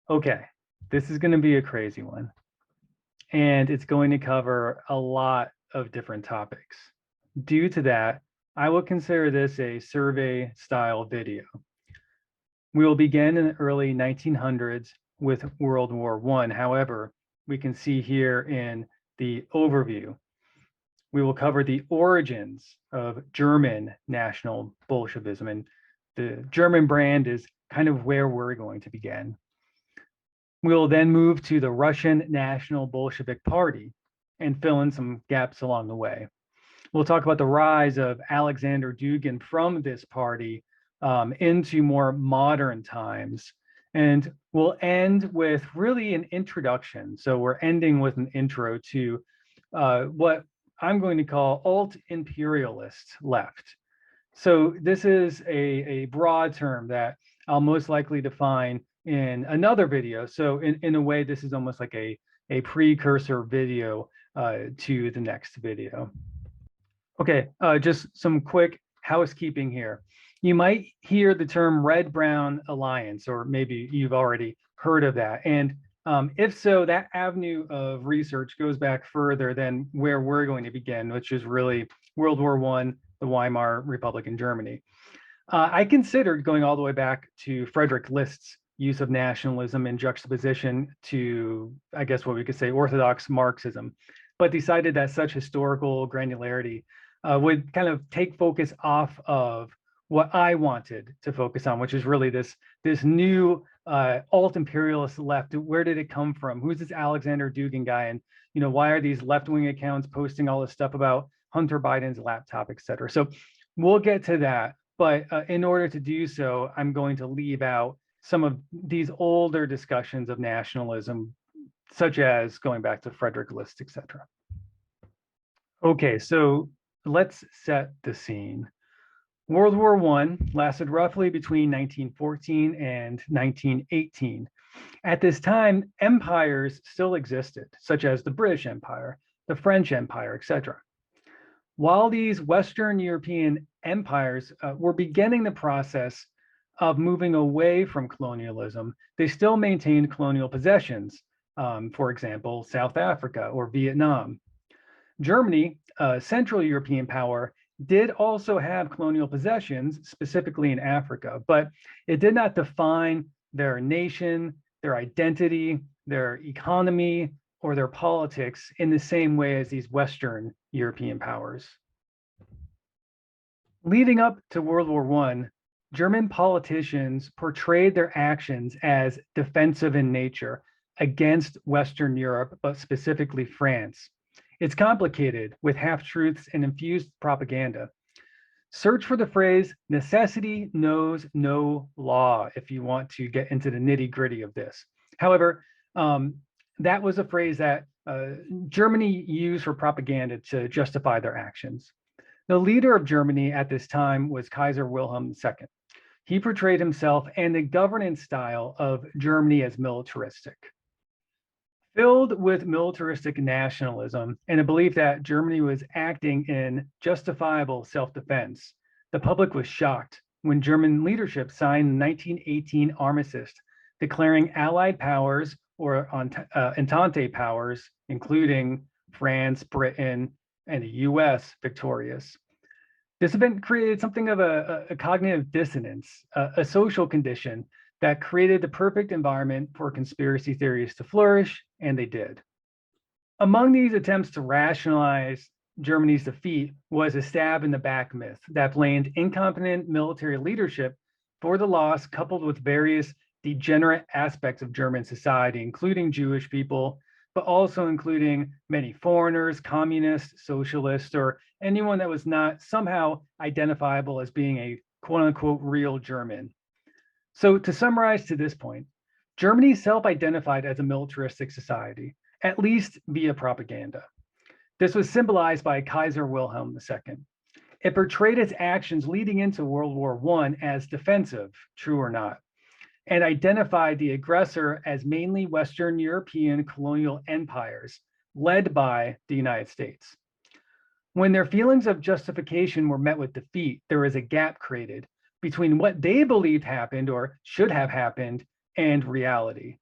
Okay, this is going to be a crazy one, and it's going to cover a lot of different topics. Due to that, I will consider this a survey style video. We will begin in the early 1900s with World War I. However, we can see here in the overview, we will cover the origins of German National Bolshevism, and the German brand is kind of where we're going to begin. We will then move to the Russian National Bolshevik Party and fill in some gaps along the way. We'll talk about the rise of Alexander Dugin from this party into more modern times. And we'll end with really an introduction. So we're ending with an intro to what I'm going to call alt-imperialist left. So this is a broad term that I'll most likely define in another video. So in a way, this is almost like a precursor video to the next video. Okay, just some quick housekeeping here. You might hear the term red-brown alliance, or maybe you've already heard of that. And if so, that avenue of research goes back further than where we're going to begin, which is really World War I, the Weimar Republic in Germany. I considered going all the way back to Friedrich List's use of nationalism in juxtaposition to, I guess what we could say, orthodox Marxism, but decided that such historical granularity would kind of take focus off of what I wanted to focus on, which is really this new alt-imperialist left. Where did it come from? Who's this Alexander Dugin guy? And why are these left-wing accounts posting all this stuff about Hunter Biden's laptop, et cetera? So we'll get to that. But in order to do so, I'm going to leave out some of these older discussions of nationalism, such as going back to Friedrich List, et cetera. Okay, so let's set the scene. World War I lasted roughly between 1914 and 1918. At this time, empires still existed, such as the British Empire, the French Empire, etc. While these Western European empires were beginning the process of moving away from colonialism, they still maintained colonial possessions, for example, South Africa or Vietnam. Germany, a Central European power, did also have colonial possessions, specifically in Africa, but it did not define their nation, their identity, their economy, or their politics in the same way as these Western European powers. Leading up to World War I, German politicians portrayed their actions as defensive in nature against Western Europe, but specifically France. It's complicated with half-truths and infused propaganda. Search for the phrase, necessity knows no law, if you want to get into the nitty-gritty of this. However, that was a phrase that Germany used for propaganda to justify their actions. The leader of Germany at this time was Kaiser Wilhelm II. He portrayed himself and the governance style of Germany as militaristic. Filled with militaristic nationalism and a belief that Germany was acting in justifiable self-defense, the public was shocked when German leadership signed the 1918 armistice, declaring Allied powers or Entente powers, including France, Britain, and the US, victorious. This event created something of a cognitive dissonance, a social condition that created the perfect environment for conspiracy theories to flourish, and they did. Among these attempts to rationalize Germany's defeat was a stab in the back myth that blamed incompetent military leadership for the loss, coupled with various degenerate aspects of German society, including Jewish people, but also including many foreigners, communists, socialists, or anyone that was not somehow identifiable as being a quote-unquote real German. So to summarize to this point, Germany self-identified as a militaristic society, at least via propaganda. This was symbolized by Kaiser Wilhelm II. It portrayed its actions leading into World War I as defensive, true or not, and identified the aggressor as mainly Western European colonial empires, led by the United States. When their feelings of justification were met with defeat, there was a gap created between what they believed happened or should have happened and reality.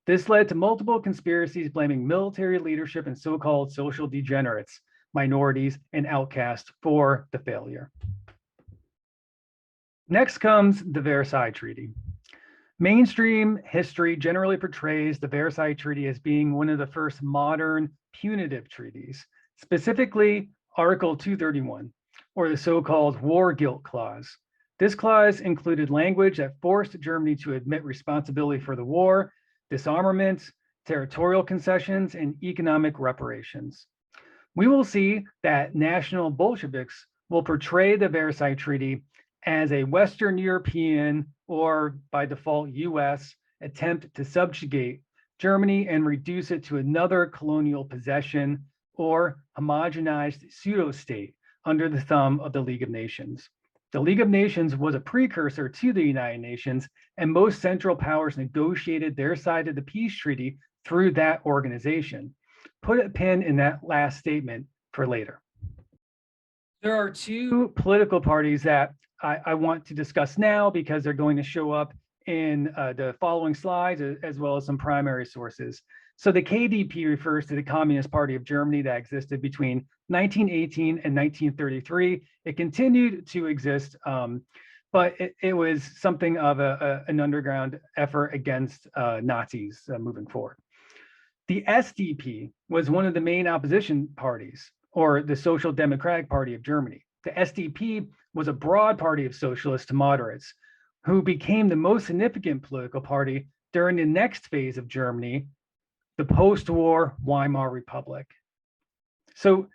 This led to multiple conspiracies blaming military leadership and so-called social degenerates, minorities, and outcasts for the failure. Next comes the Versailles Treaty. Mainstream history generally portrays the Versailles Treaty as being one of the first modern punitive treaties, specifically Article 231, or the so-called War Guilt Clause. This clause included language that forced Germany to admit responsibility for the war, disarmament, territorial concessions, and economic reparations. We will see that National Bolsheviks will portray the Versailles Treaty as a Western European, or by default US, attempt to subjugate Germany and reduce it to another colonial possession or homogenized pseudo-state under the thumb of the League of Nations. The League of Nations was a precursor to the United Nations, and most Central Powers negotiated their side of the peace treaty through that organization. Put a pin in that last statement for later. There are two political parties that I want to discuss now because they're going to show up in the following slides, as well as some primary sources. So the KDP refers to the Communist Party of Germany that existed between 1918 and 1933. It continued to exist, but it was something of an underground effort against Nazis moving forward. The SDP was one of the main opposition parties, or the Social Democratic Party of Germany. The SDP was a broad party of socialists to moderates who became the most significant political party during the next phase of Germany, the post-war Weimar Republic. So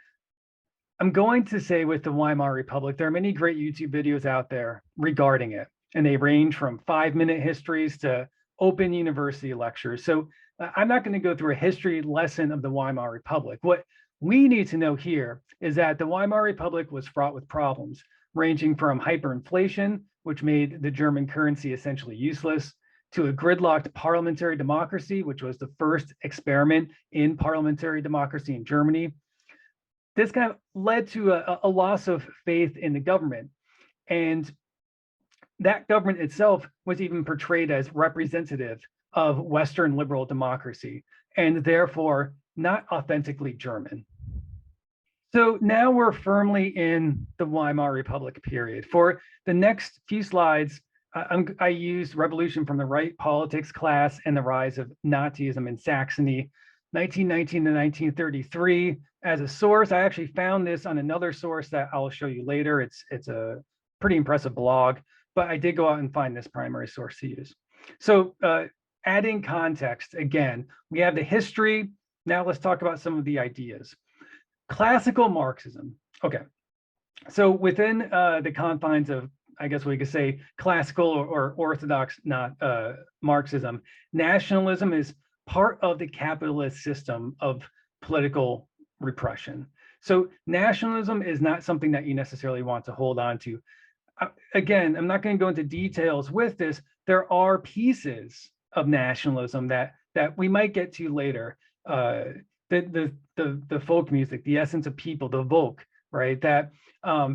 I'm going to say with the Weimar Republic, there are many great YouTube videos out there regarding it, and they range from 5-minute histories to open university lectures. So I'm not going to go through a history lesson of the Weimar Republic. What we need to know here is that the Weimar Republic was fraught with problems, ranging from hyperinflation, which made the German currency essentially useless, to a gridlocked parliamentary democracy, which was the first experiment in parliamentary democracy in Germany. This kind of led to a loss of faith in the government. And that government itself was even portrayed as representative of Western liberal democracy, and therefore not authentically German. So now we're firmly in the Weimar Republic period. For the next few slides, I used Revolution from the Right politics class and the rise of Nazism in Saxony, 1919 to 1933 as a source. I actually found this on another source that I'll show you later. It's a pretty impressive blog, but I did go out and find this primary source to use. So adding context, again, we have the history. Now let's talk about some of the ideas. Classical Marxism. Okay, so within the confines of, I guess we could say, classical or orthodox Marxism, nationalism is part of the capitalist system of political repression. So nationalism is not something that you necessarily want to hold on to. Again, I'm not going to go into details with this. There are pieces of nationalism that we might get to later. The folk music, the essence of people, the Volk, right? That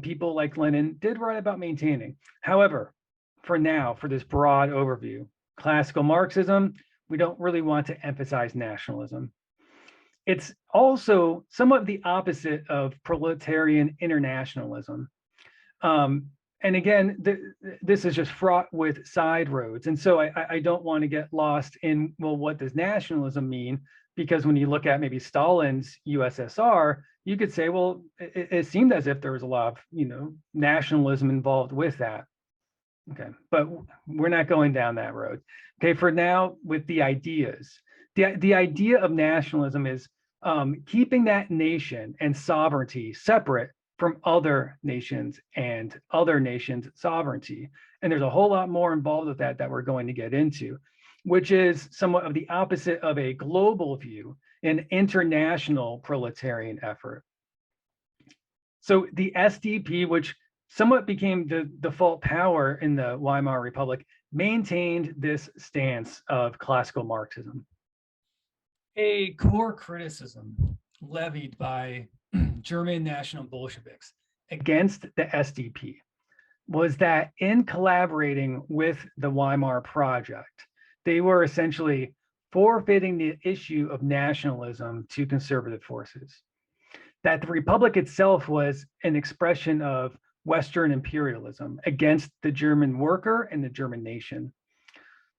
people like Lenin did write about maintaining. However, for now, for this broad overview, classical Marxism, we don't really want to emphasize nationalism. It's also somewhat the opposite of proletarian internationalism. And again, this is just fraught with side roads. And so I don't want to get lost in, well, what does nationalism mean? Because when you look at maybe Stalin's USSR, you could say, well, it seemed as if there was a lot of, nationalism involved with that. Okay, but we're not going down that road. Okay, for now, with the ideas, the idea of nationalism is keeping that nation and sovereignty separate from other nations and other nations' sovereignty. And there's a whole lot more involved with that we're going to get into, which is somewhat of the opposite of a global view, an international proletarian effort. So the SDP, which somewhat became the default power in the Weimar Republic, maintained this stance of classical Marxism. A core criticism levied by German National Bolsheviks against the SDP was that in collaborating with the Weimar Project, they were essentially forfeiting the issue of nationalism to conservative forces. That the Republic itself was an expression of Western imperialism against the German worker and the German nation.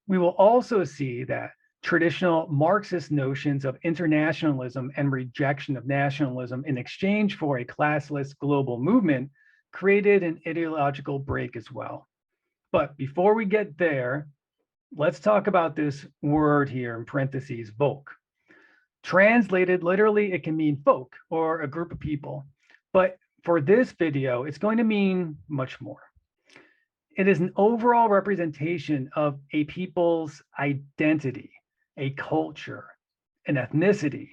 We will also see that traditional Marxist notions of internationalism and rejection of nationalism in exchange for a classless global movement created an ideological break as well. But before we get there, let's talk about this word here in parentheses, Volk. Translated literally, it can mean folk or a group of people. But for this video, it's going to mean much more. It is an overall representation of a people's identity, a culture, an ethnicity,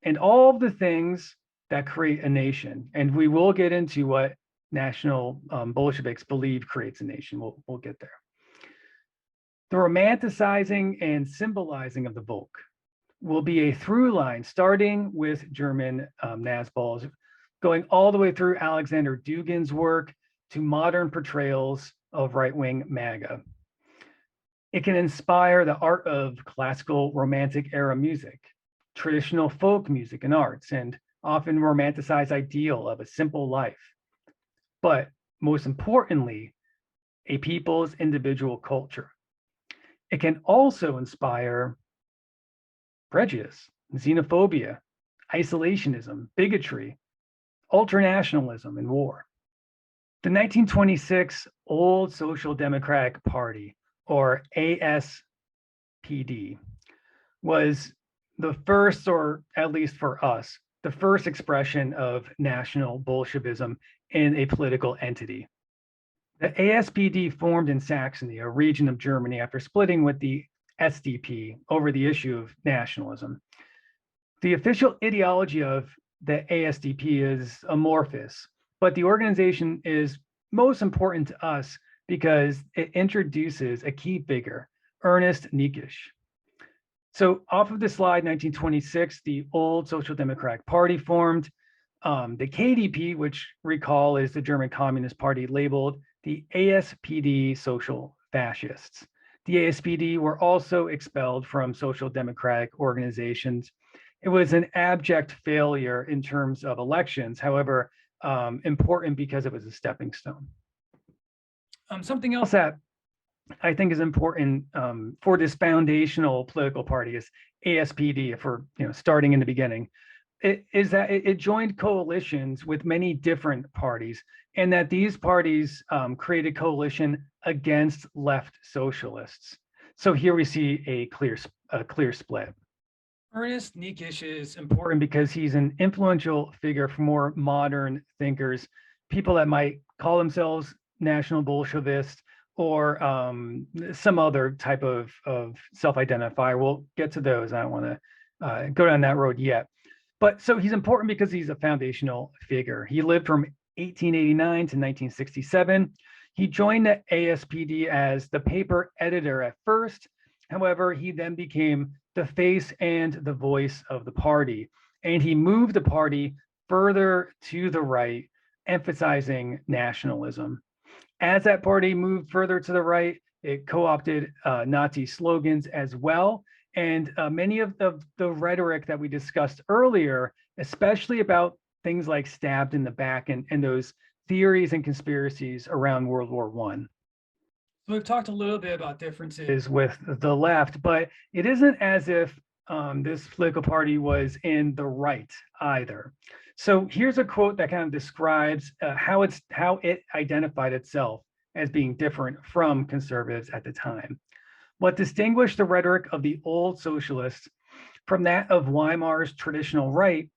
and all of the things that create a nation. And we will get into what National Bolsheviks believe creates a nation. We'll get there. The romanticizing and symbolizing of the Volk will be a through line starting with German NazBols, going all the way through Alexander Dugin's work to modern portrayals of right-wing MAGA. It can inspire the art of classical romantic era music, traditional folk music and arts, and often romanticized ideal of a simple life. But most importantly, a people's individual culture. It can also inspire prejudice, xenophobia, isolationism, bigotry, ultranationalism, and war. The 1926 Old Social Democratic Party, or ASPD, was the first, or at least for us, the first expression of National Bolshevism in a political entity. The ASPD formed in Saxony, a region of Germany, after splitting with the SDP over the issue of nationalism. The official ideology of the ASDP is amorphous, but the organization is most important to us because it introduces a key figure, Ernst Niekisch. So off of the slide, 1926, the Old Social Democratic Party formed. The KDP, which recall is the German Communist Party, labeled the ASPD Social Fascists. The ASPD were also expelled from social democratic organizations. It was an abject failure in terms of elections, however, important because it was a stepping stone. Something else that I think is important for this foundational political party is ASPD, if we're starting in the beginning, is that it joined coalitions with many different parties, and that these parties created coalition against left socialists. So here we see a clear split. Ernst Niekisch is important because he's an influential figure for more modern thinkers, people that might call themselves National Bolshevist or some other type of self-identifier. We'll get to those. I don't want to go down that road yet. But so he's important because he's a foundational figure. He lived from 1889 to 1967. He joined the ASPD as the paper editor at first. However, he then became the face and the voice of the party. And he moved the party further to the right, emphasizing nationalism. As that party moved further to the right, it co-opted Nazi slogans as well. And many of the rhetoric that we discussed earlier, especially about things like stabbed in the back and those theories and conspiracies around World War I. So we've talked a little bit about differences with the left, but it isn't as if this political party was in the right either. So here's a quote that kind of describes how it identified itself as being different from conservatives at the time. What distinguished the rhetoric of the old socialists from that of Weimar's traditional right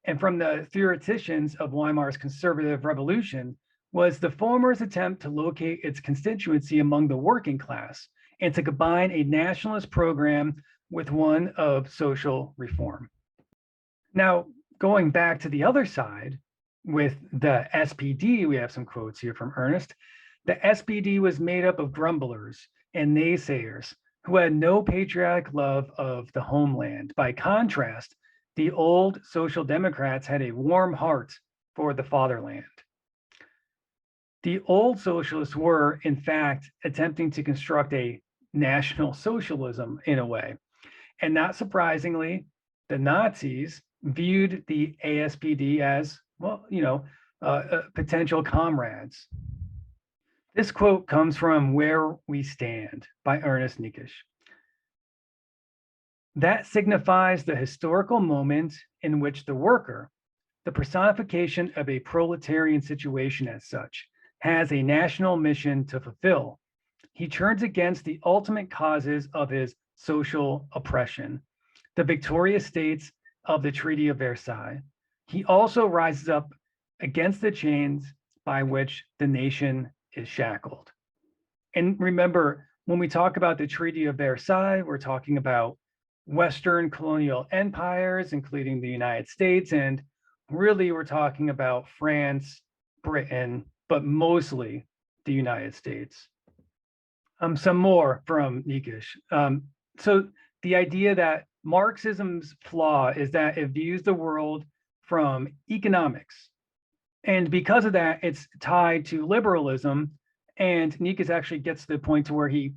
and from the theoreticians of Weimar's conservative revolution was the former's attempt to locate its constituency among the working class and to combine a nationalist program with one of social reform. Now, going back to the other side with the SPD, we have some quotes here from Ernst. The SPD was made up of grumblers and naysayers who had no patriotic love of the homeland. By contrast, the old Social Democrats had a warm heart for the fatherland. The old socialists were, in fact, attempting to construct a national socialism in a way. And not surprisingly, the Nazis viewed the ASPD as, well, potential comrades. This quote comes from Where We Stand by Ernst Niekisch. That signifies the historical moment in which the worker, the personification of a proletarian situation as such, has a national mission to fulfill. He turns against the ultimate causes of his social oppression, the victorious states of the Treaty of Versailles. He also rises up against the chains by which the nation is shackled. And remember, when we talk about the Treaty of Versailles, we're talking about Western colonial empires, including the United States, and really we're talking about France, Britain, but mostly the United States. Some more from Niekisch. So the idea that Marxism's flaw is that it views the world from economics. And because of that, it's tied to liberalism. And Niekisch actually gets to the point to where he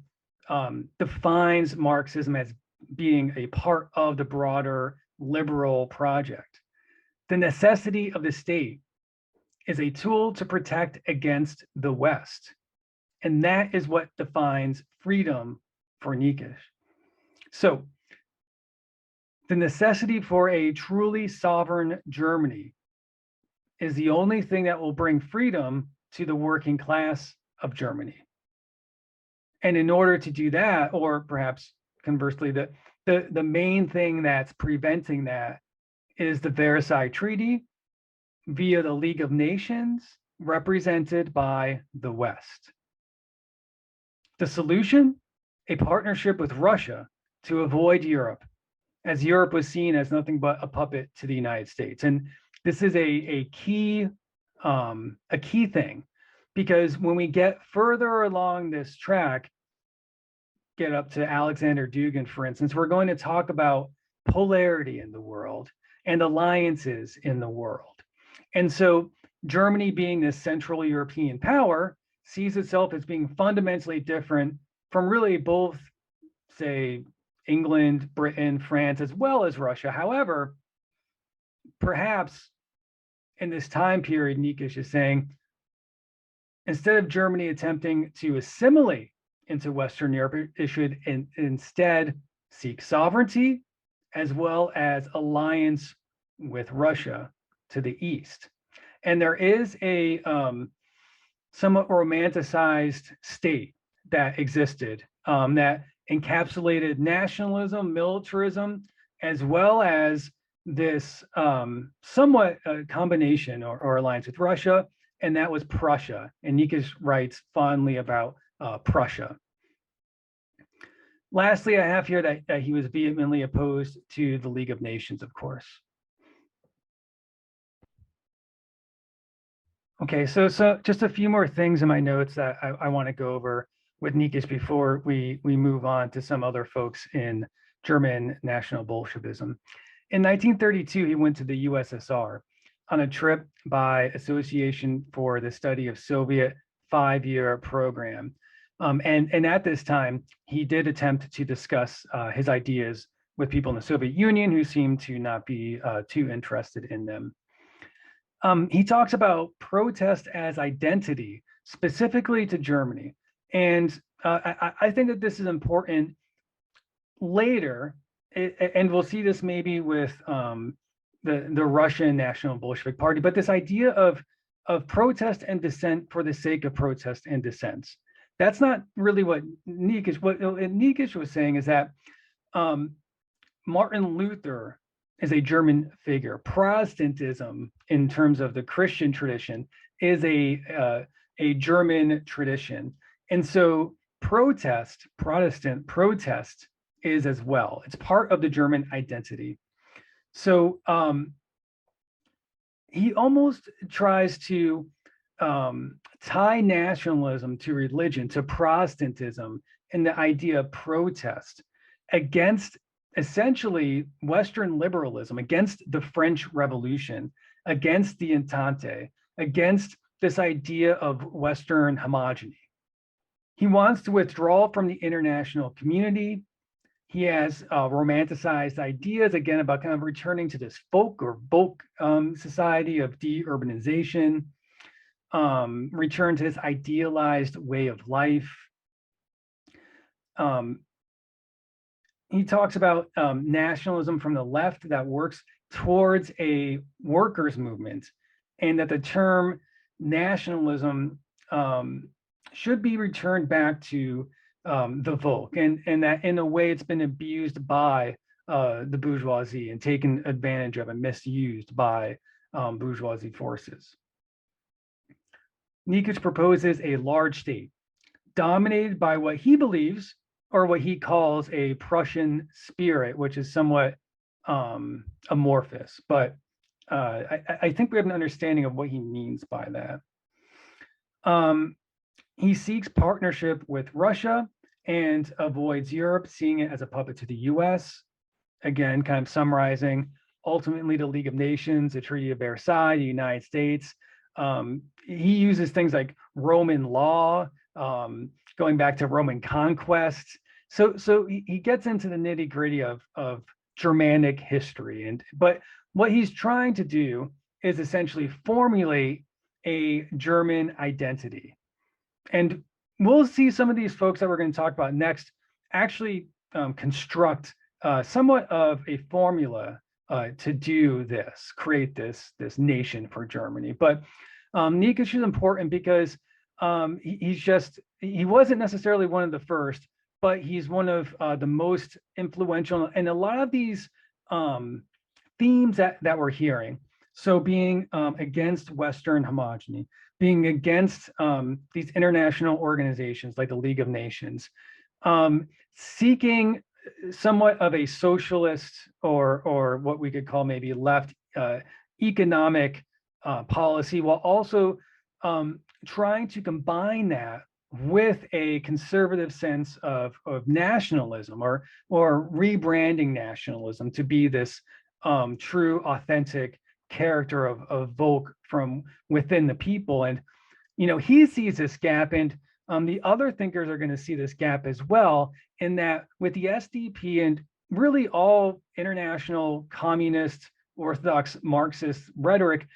defines Marxism as being a part of the broader liberal project. The necessity of the state is a tool to protect against the West. And that is what defines freedom for Niekisch. So the necessity for a truly sovereign Germany is the only thing that will bring freedom to the working class of Germany. And in order to do that, or perhaps conversely, the main thing that's preventing that is the Versailles Treaty via the League of Nations, represented by the West. The solution? A partnership with Russia to avoid Europe, as Europe was seen as nothing but a puppet to the United States. And this is a key thing, because when we get further along this track, get up to Alexander Dugin, for instance, we're going to talk about polarity in the world and alliances in the world. And so Germany, being this Central European power, sees itself as being fundamentally different from really both, say, England, Britain, France, as well as Russia. However, perhaps in this time period, Niekisch is saying, instead of Germany attempting to assimilate into Western Europe, it should instead seek sovereignty as well as alliance with Russia to the east. And there is a somewhat romanticized state that existed that encapsulated nationalism, militarism, as well as this somewhat combination or alliance with Russia, and that was Prussia. And Niekisch writes fondly about Prussia. Lastly, I have here that he was vehemently opposed to the League of Nations, of course. Okay, so just a few more things in my notes that I want to go over with Niekisch before we move on to some other folks in German National Bolshevism. In 1932, he went to the USSR on a trip by Association for the Study of Soviet 5-year program. And at this time, he did attempt to discuss his ideas with people in the Soviet Union who seemed to not be too interested in them. He talks about protest as identity, specifically to Germany. And I think that this is important later, and we'll see this maybe with the Russian National Bolshevik Party, but this idea of protest and dissent for the sake of protest and dissent. That's not really what Niekisch was saying, is that Martin Luther is a German figure. Protestantism, in terms of the Christian tradition, is a German tradition. And so Protestant protest is as well. It's part of the German identity. So he almost tries to tie nationalism to religion, to Protestantism, and the idea of protest against essentially Western liberalism, against the French Revolution, against the Entente, against this idea of Western homogeny. He wants to withdraw from the international community. He has romanticized ideas, again, about kind of returning to this folk society of deurbanization, return to this idealized way of life. He talks about nationalism from the left that works towards a workers' movement, and that the term nationalism should be returned back to the Volk, and that in a way it's been abused by the bourgeoisie and taken advantage of and misused by bourgeoisie forces. Niekisch proposes a large state dominated by what he believes, or what he calls, a Prussian spirit, which is somewhat amorphous, but I think we have an understanding of what he means by that. He seeks partnership with Russia and avoids Europe, seeing it as a puppet to the US. Again, kind of summarizing, ultimately the League of Nations, the Treaty of Versailles, the United States. He uses things like Roman law, going back to Roman conquest. So he gets into the nitty gritty of Germanic history. But what he's trying to do is essentially formulate a German identity. And we'll see some of these folks that we're going to talk about next actually construct somewhat of a formula to do this, create this nation for Germany. But Niekisch is important because he wasn't necessarily one of the first, but he's one of the most influential. And a lot of these themes that we're hearing, so being against Western homogeny, being against these international organizations like the League of Nations, seeking somewhat of a socialist or what we could call maybe left economic policy, while also trying to combine that with a conservative sense of nationalism, or rebranding nationalism to be this true, authentic character of Volk from within the people. And he sees this gap, and the other thinkers are going to see this gap as well, in that with the SDP and really all international communist, orthodox Marxist rhetoric,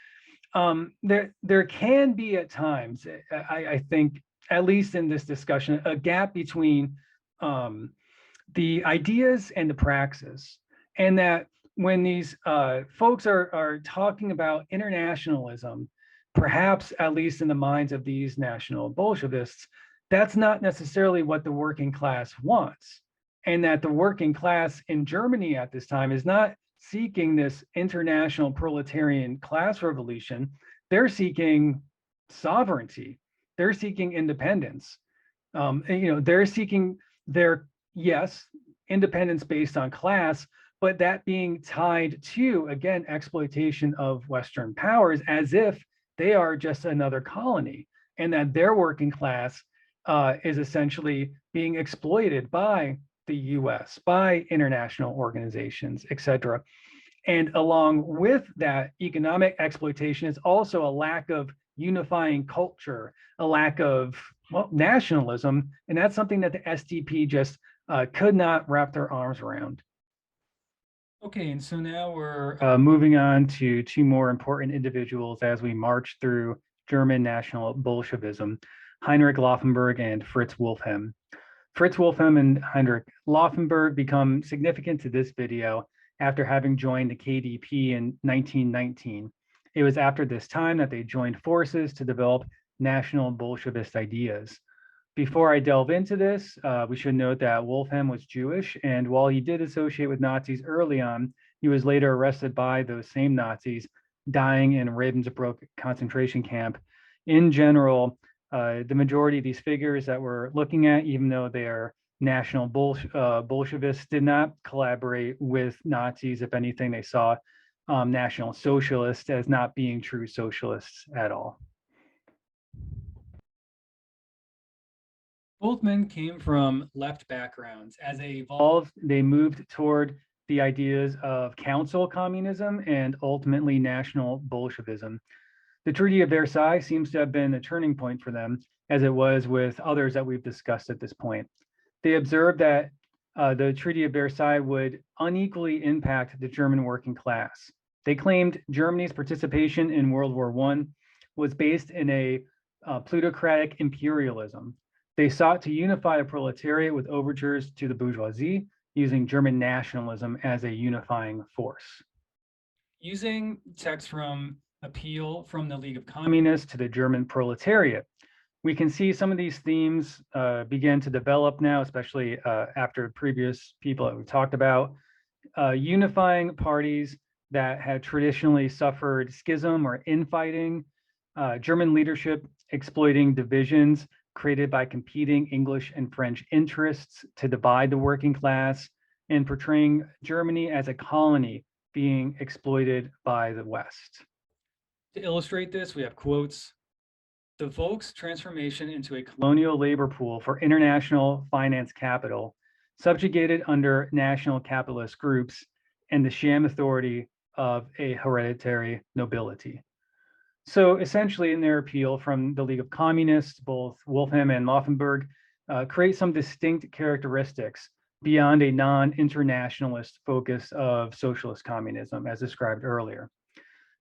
there can be at times, I think, at least in this discussion, a gap between the ideas and the praxis. And that when these folks are talking about internationalism, perhaps at least in the minds of these National Bolshevists, that's not necessarily what the working class wants. And that the working class in Germany at this time is not seeking this international proletarian class revolution. They're seeking sovereignty. They're seeking independence. They're seeking their, yes, independence based on class, but that being tied to, again, exploitation of Western powers, as if they are just another colony, and that their working class is essentially being exploited by the US, by international organizations, et cetera. And along with that economic exploitation is also a lack of unifying culture, a lack of, well, nationalism. And that's something that the SDP just could not wrap their arms around. Okay, and so now we're moving on to two more important individuals as we march through German National Bolshevism, Heinrich Laufenberg and Fritz Wolffheim. Fritz Wolffheim and Heinrich Laufenberg become significant to this video after having joined the KDP in 1919. It was after this time that they joined forces to develop National Bolshevist ideas. Before I delve into this, we should note that Wolffheim was Jewish, and while he did associate with Nazis early on, he was later arrested by those same Nazis, dying in Ravensbrück concentration camp. In general, the majority of these figures that we're looking at, even though they are National Bolshevists, did not collaborate with Nazis. If anything, they saw National Socialists as not being true socialists at all. Both men came from left backgrounds. As they evolved, they moved toward the ideas of council communism and ultimately National Bolshevism. The Treaty of Versailles seems to have been a turning point for them, as it was with others that we've discussed at this point. They observed that the Treaty of Versailles would unequally impact the German working class. They claimed Germany's participation in World War I was based in a plutocratic imperialism. They sought to unify the proletariat with overtures to the bourgeoisie, using German nationalism as a unifying force. Using text from Appeal from the League of Communists to the German proletariat, we can see some of these themes begin to develop now, especially after previous people that we talked about. Unifying parties that had traditionally suffered schism or infighting, German leadership exploiting divisions created by competing English and French interests to divide the working class, and portraying Germany as a colony being exploited by the West. To illustrate this, we have quotes. The Volk's transformation into a colonial labor pool for international finance capital, subjugated under national capitalist groups, and the sham authority of a hereditary nobility. So essentially, in their appeal from the League of Communists, both Wolffheim and Laufenberg create some distinct characteristics beyond a non-internationalist focus of socialist communism, as described earlier.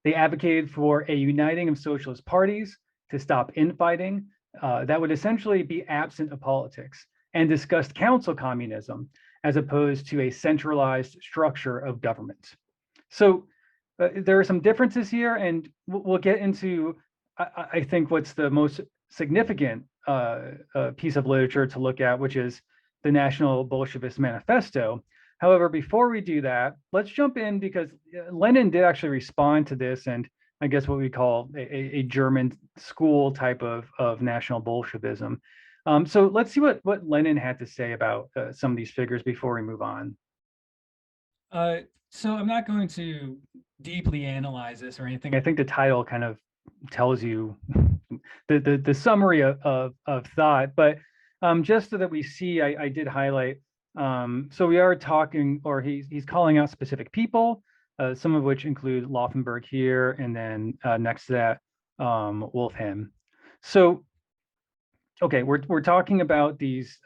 They advocated for a uniting of socialist parties to stop infighting that would essentially be absent of politics, and discussed council communism as opposed to a centralized structure of government. So there are some differences here, and we'll get into, I think, what's the most significant piece of literature to look at, which is the National Bolshevist Manifesto. However, before we do that, let's jump in, because Lenin did actually respond to this, and I guess what we call a German school type of National Bolshevism. So let's see what Lenin had to say about some of these figures before we move on. So I'm not going to deeply analyze this or anything. I think the title kind of tells you the summary of thought, but just so that we see, I did highlight. So we are talking, or he's calling out specific people, some of which include Laufenberg here, and then next to that, Wolffheim. So, okay, we're talking about these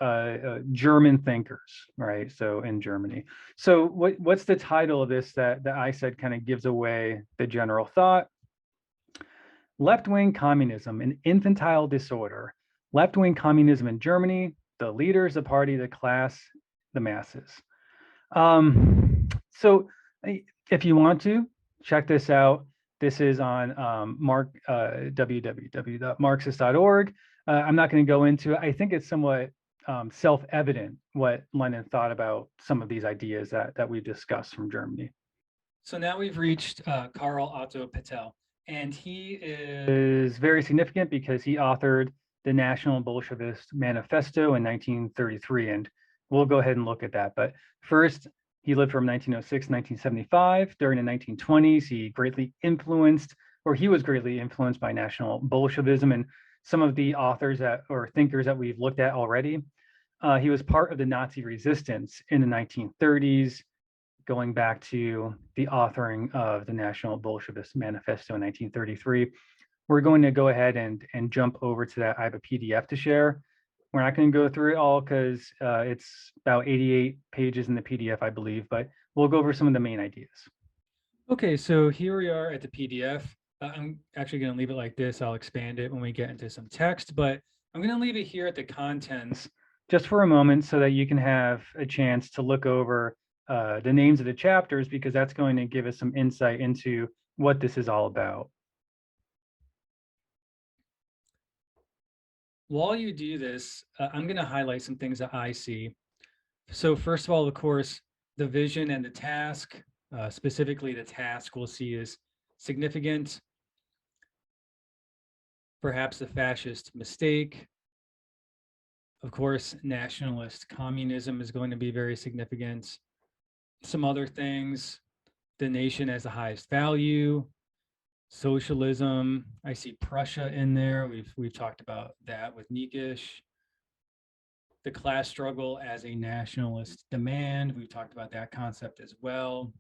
German thinkers, right? So in Germany. So what's the title of this that I said kind of gives away the general thought? Left-wing communism, an infantile disorder. Left-wing communism in Germany, the leaders, the party, the class, the masses. So if you want to check this out, this is on www.marxist.org. I'm not going to go into it. I think it's somewhat self-evident what Lenin thought about some of these ideas that we've discussed from Germany. So now we've reached Karl Otto Paetel, and he is very significant because he authored the National Bolshevist Manifesto in 1933, and we'll go ahead and look at that. But first, he lived from 1906 to 1975. During the 1920s, he was greatly influenced by National Bolshevism and some of the authors or thinkers that we've looked at already. He was part of the Nazi resistance in the 1930s, going back to the authoring of the National Bolshevist Manifesto in 1933. We're going to go ahead and jump over to that. I have a PDF to share. We're not going to go through it all because it's about 88 pages in the PDF, I believe, but we'll go over some of the main ideas. Okay, so here we are at the PDF. I'm actually going to leave it like this. I'll expand it when we get into some text, but I'm going to leave it here at the contents just for a moment so that you can have a chance to look over the names of the chapters, because that's going to give us some insight into what this is all about. While you do this, I'm going to highlight some things that I see. So first of all, of course, the vision and the task, specifically the task we'll see is significant. Perhaps the fascist mistake. Of course, nationalist communism is going to be very significant. Some other things, the nation as the highest value, socialism. I see Prussia in there. We've talked about that with Niekisch. The class struggle as a nationalist demand. We've talked about that concept as well.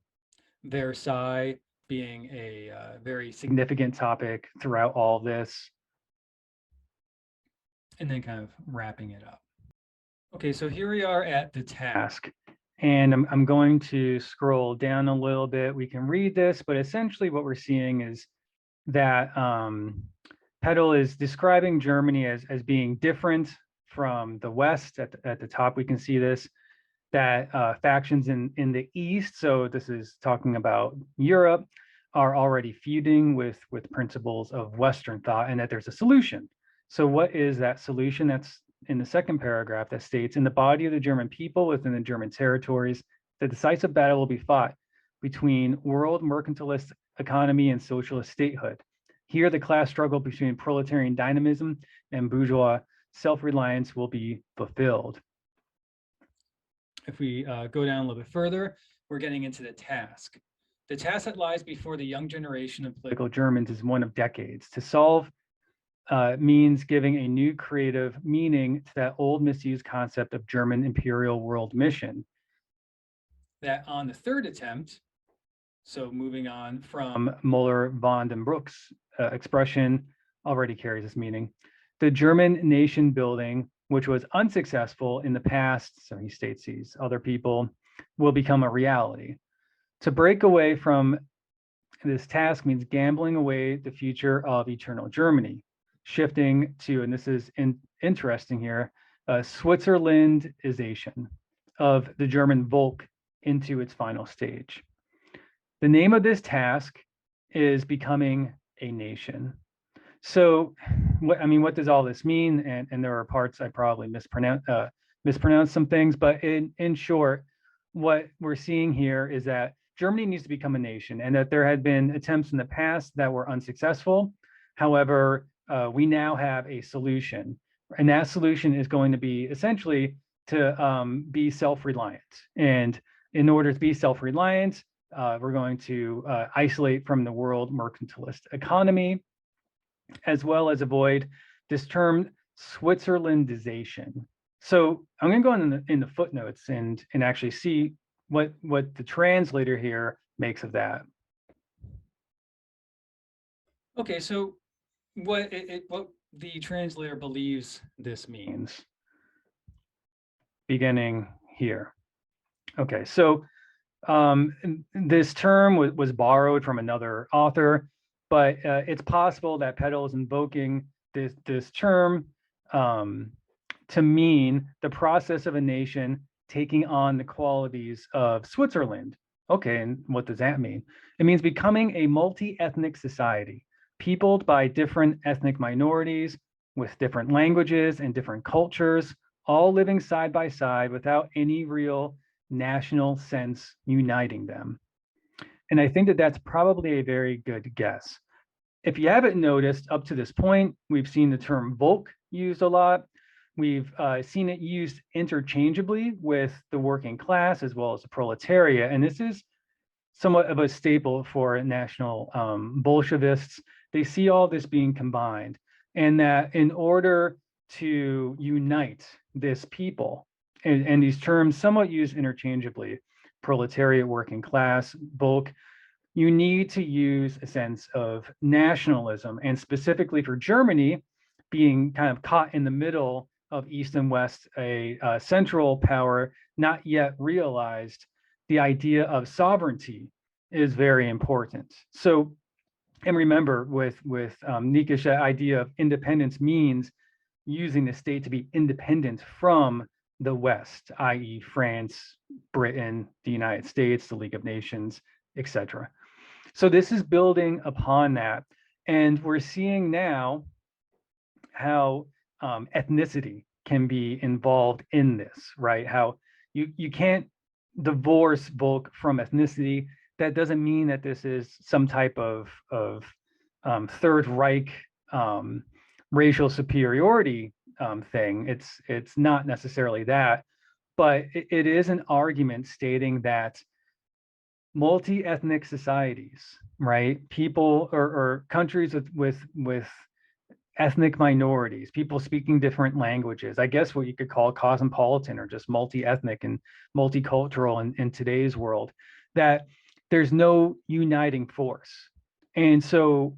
Versailles being a very significant topic throughout all of this. And then kind of wrapping it up. Okay, so here we are at the task, and I'm going to scroll down a little bit. We can read this, but essentially what we're seeing is that Paetel is describing Germany as being different from the West. At the top, we can see this, that factions in the East, so this is talking about Europe, are already feuding with principles of Western thought, and that there's a solution. So what is that solution? That's in the second paragraph, that states, in the body of the German people within the German territories, the decisive battle will be fought between world mercantilist economy and socialist statehood. Here, the class struggle between proletarian dynamism and bourgeois self-reliance will be fulfilled. If we go down a little bit further, we're getting into the task. The task that lies before the young generation of political Germans is one of decades. To solve means giving a new creative meaning to that old misused concept of German imperial world mission. That on the third attempt, so moving on from Muller von den Bruck's expression, already carries this meaning. The German nation building, which was unsuccessful in the past, so he states these other people, will become a reality. To break away from this task means gambling away the future of eternal Germany, shifting to, and this is interesting here, Switzerlandization of the German Volk into its final stage. The name of this task is becoming a nation. So, what does all this mean? And there are parts I probably mispronounced some things, but in short, what we're seeing here is that Germany needs to become a nation, and that there had been attempts in the past that were unsuccessful. However, we now have a solution, and that solution is going to be essentially to be self-reliant. And in order to be self-reliant, we're going to isolate from the world mercantilist economy, as well as avoid this term Switzerlandization. So I'm going to go in the footnotes and actually see what the translator here makes of that. Okay, so what the translator believes this means, beginning here. Okay, so this term was borrowed from another author, but it's possible that Paetel is invoking this term to mean the process of a nation taking on the qualities of Switzerland. Okay, and what does that mean? It means becoming a multi-ethnic society, peopled by different ethnic minorities with different languages and different cultures, all living side by side without any real national sense uniting them. And I think that that's probably a very good guess. If you haven't noticed, up to this point, we've seen the term Volk used a lot. We've seen it used interchangeably with the working class as well as the proletariat. And this is somewhat of a staple for National Bolshevists. They see all this being combined, and that in order to unite this people, and these terms somewhat used interchangeably, proletariat, working class, Volk, you need to use a sense of nationalism, and specifically for Germany, being kind of caught in the middle of East and West, a central power not yet realized, the idea of sovereignty is very important. So, and remember, with Niekisch, the idea of independence means using the state to be independent from the West, i.e. France, Britain, the United States, the League of Nations, etc. So this is building upon that. And we're seeing now how ethnicity can be involved in this, right? How you can't divorce Volk from ethnicity. That doesn't mean that this is some type of Third Reich racial superiority thing. It's not necessarily that, but it is an argument stating that multi-ethnic societies, right? People or countries with ethnic minorities, people speaking different languages, I guess what you could call cosmopolitan or just multi-ethnic and multicultural in today's world, that there's no uniting force. And so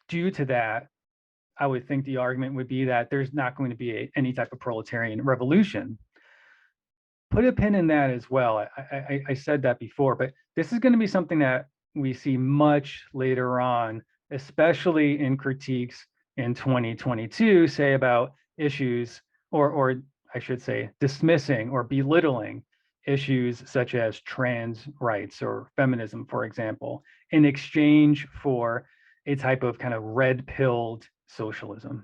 due to that, I would think the argument would be that there's not going to be any type of proletarian revolution. put a pin in that as well. I said that before, but this is going to be something that we see much later on, especially in critiques in 2022, say about issues, or I should say, dismissing or belittling issues such as trans rights or feminism, for example, in exchange for a type of kind of red-pilled socialism.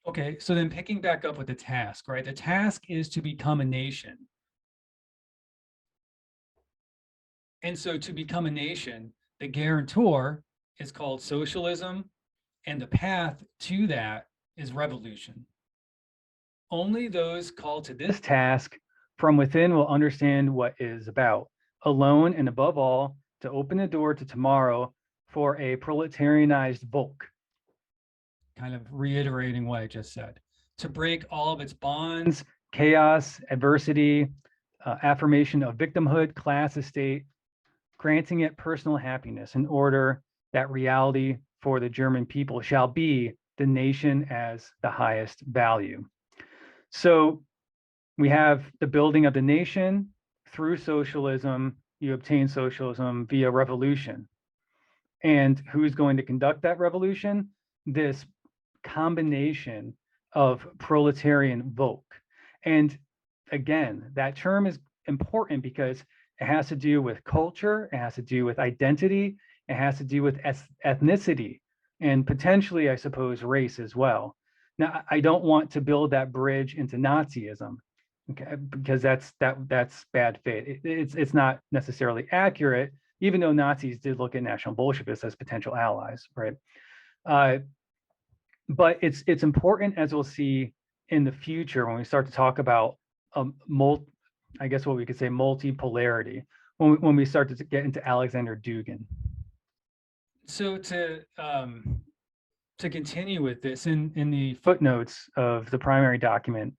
Okay, so then picking back up with the task, right? The task is to become a nation. And so to become a nation, the guarantor is called socialism, and the path to that is revolution. Only those called to this task from within will understand what it is about, alone and above all, to open the door to tomorrow for a proletarianized Volk. Kind of reiterating what I just said, to break all of its bonds, chaos, adversity, affirmation of victimhood, class, estate, granting it personal happiness in order that reality for the German people shall be the nation as the highest value. So we have the building of the nation through socialism. You obtain socialism via revolution. And who's going to conduct that revolution? This combination of proletarian Volk. And again, that term is important because it has to do with culture, it has to do with identity, it has to do with ethnicity, and potentially, I suppose, race as well. Now, I don't want to build that bridge into Nazism, okay, because that's bad faith. It's not necessarily accurate, even though Nazis did look at National Bolshevists as potential allies, right? But it's important, as we'll see in the future when we start to talk about I guess what we could say multipolarity, when we start to get into Alexander Dugin. So to continue with this, in the footnotes of the primary document,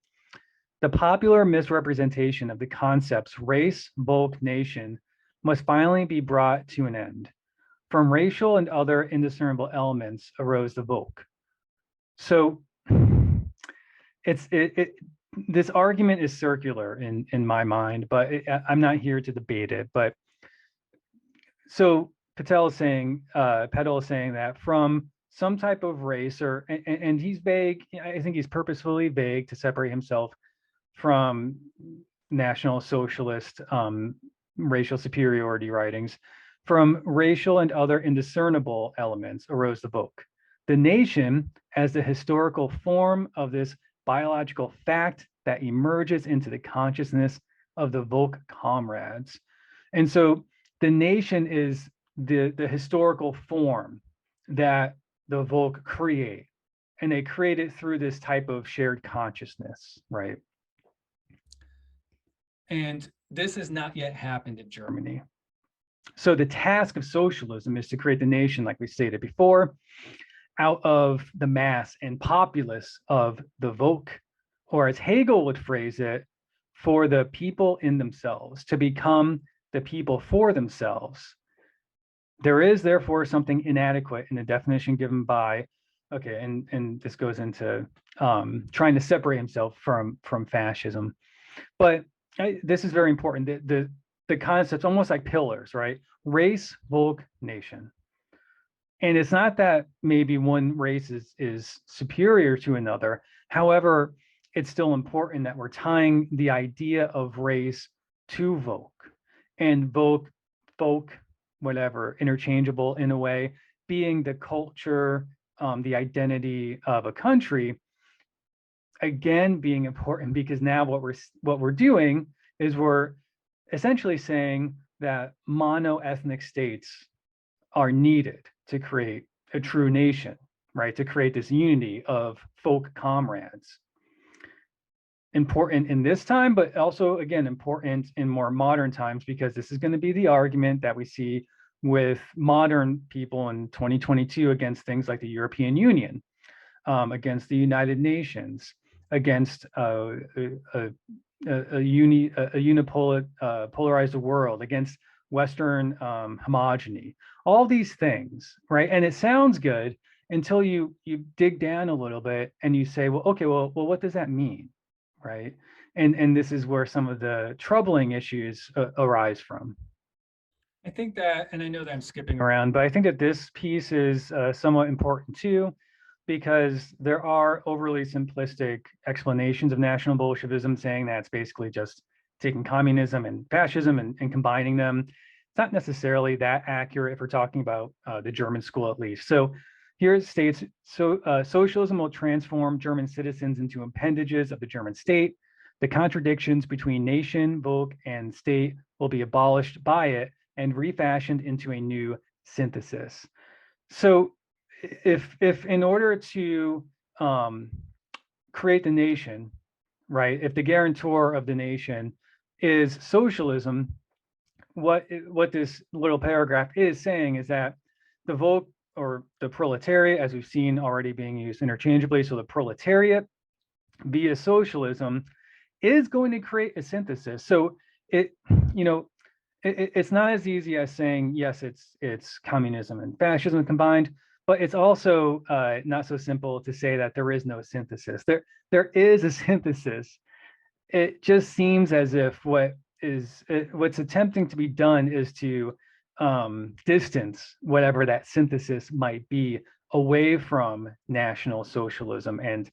the popular misrepresentation of the concepts race, Volk, nation must finally be brought to an end. From racial and other indiscernible elements arose the Volk. So this argument is circular in my mind, but I'm not here to debate it. But so Paetel is saying that from some type of race, and he's vague. I think he's purposefully vague to separate himself from National Socialist racial superiority writings. From racial and other indiscernible elements arose the Volk. The nation as the historical form of this biological fact that emerges into the consciousness of the Volk comrades. And so the nation is the historical form that the Volk create, and they create it through this type of shared consciousness, right? And this has not yet happened in Germany. So the task of socialism is to create the nation, like we stated before, out of the mass and populace of the Volk, or as Hegel would phrase it, for the people in themselves, to become the people for themselves. There is therefore something inadequate in the definition given by, okay, and this goes into trying to separate himself from fascism. But this is very important. The concept's almost like pillars, right? Race, Volk, nation. And it's not that maybe one race is superior to another. However, it's still important that we're tying the idea of race to Volk, and Volk, folk, whatever, interchangeable in a way, being the culture, the identity of a country. Again, being important because now what we're doing is we're essentially saying that mono-ethnic states are needed to create a true nation, right? To create this unity of folk comrades. Important in this time, but also, again, important in more modern times, because this is going to be the argument that we see with modern people in 2022 against things like the European Union, against the United Nations, against a polarized world, against Western homogeny, all these things, right? And it sounds good until you dig down a little bit and you say, well, okay, well, what does that mean, right? And this is where some of the troubling issues arise from. I think that, and I know that I'm skipping around, but I think that this piece is somewhat important too, because there are overly simplistic explanations of National Bolshevism saying that it's basically just taking communism and fascism and combining them. It's not necessarily that accurate if we're talking about the German school, at least. So here it states, socialism will transform German citizens into appendages of the German state. The contradictions between nation, Volk, and state will be abolished by it and refashioned into a new synthesis. So if in order to create the nation, right, if the guarantor of the nation is socialism, what this little paragraph is saying is that the Volk, or the proletariat, as we've seen already being used interchangeably, so the proletariat via socialism is going to create a synthesis. So it's not as easy as saying, yes, it's communism and fascism combined, but it's also not so simple to say that there is no synthesis. There is a synthesis. It just seems as if what's attempting to be done is to distance whatever that synthesis might be away from National Socialism and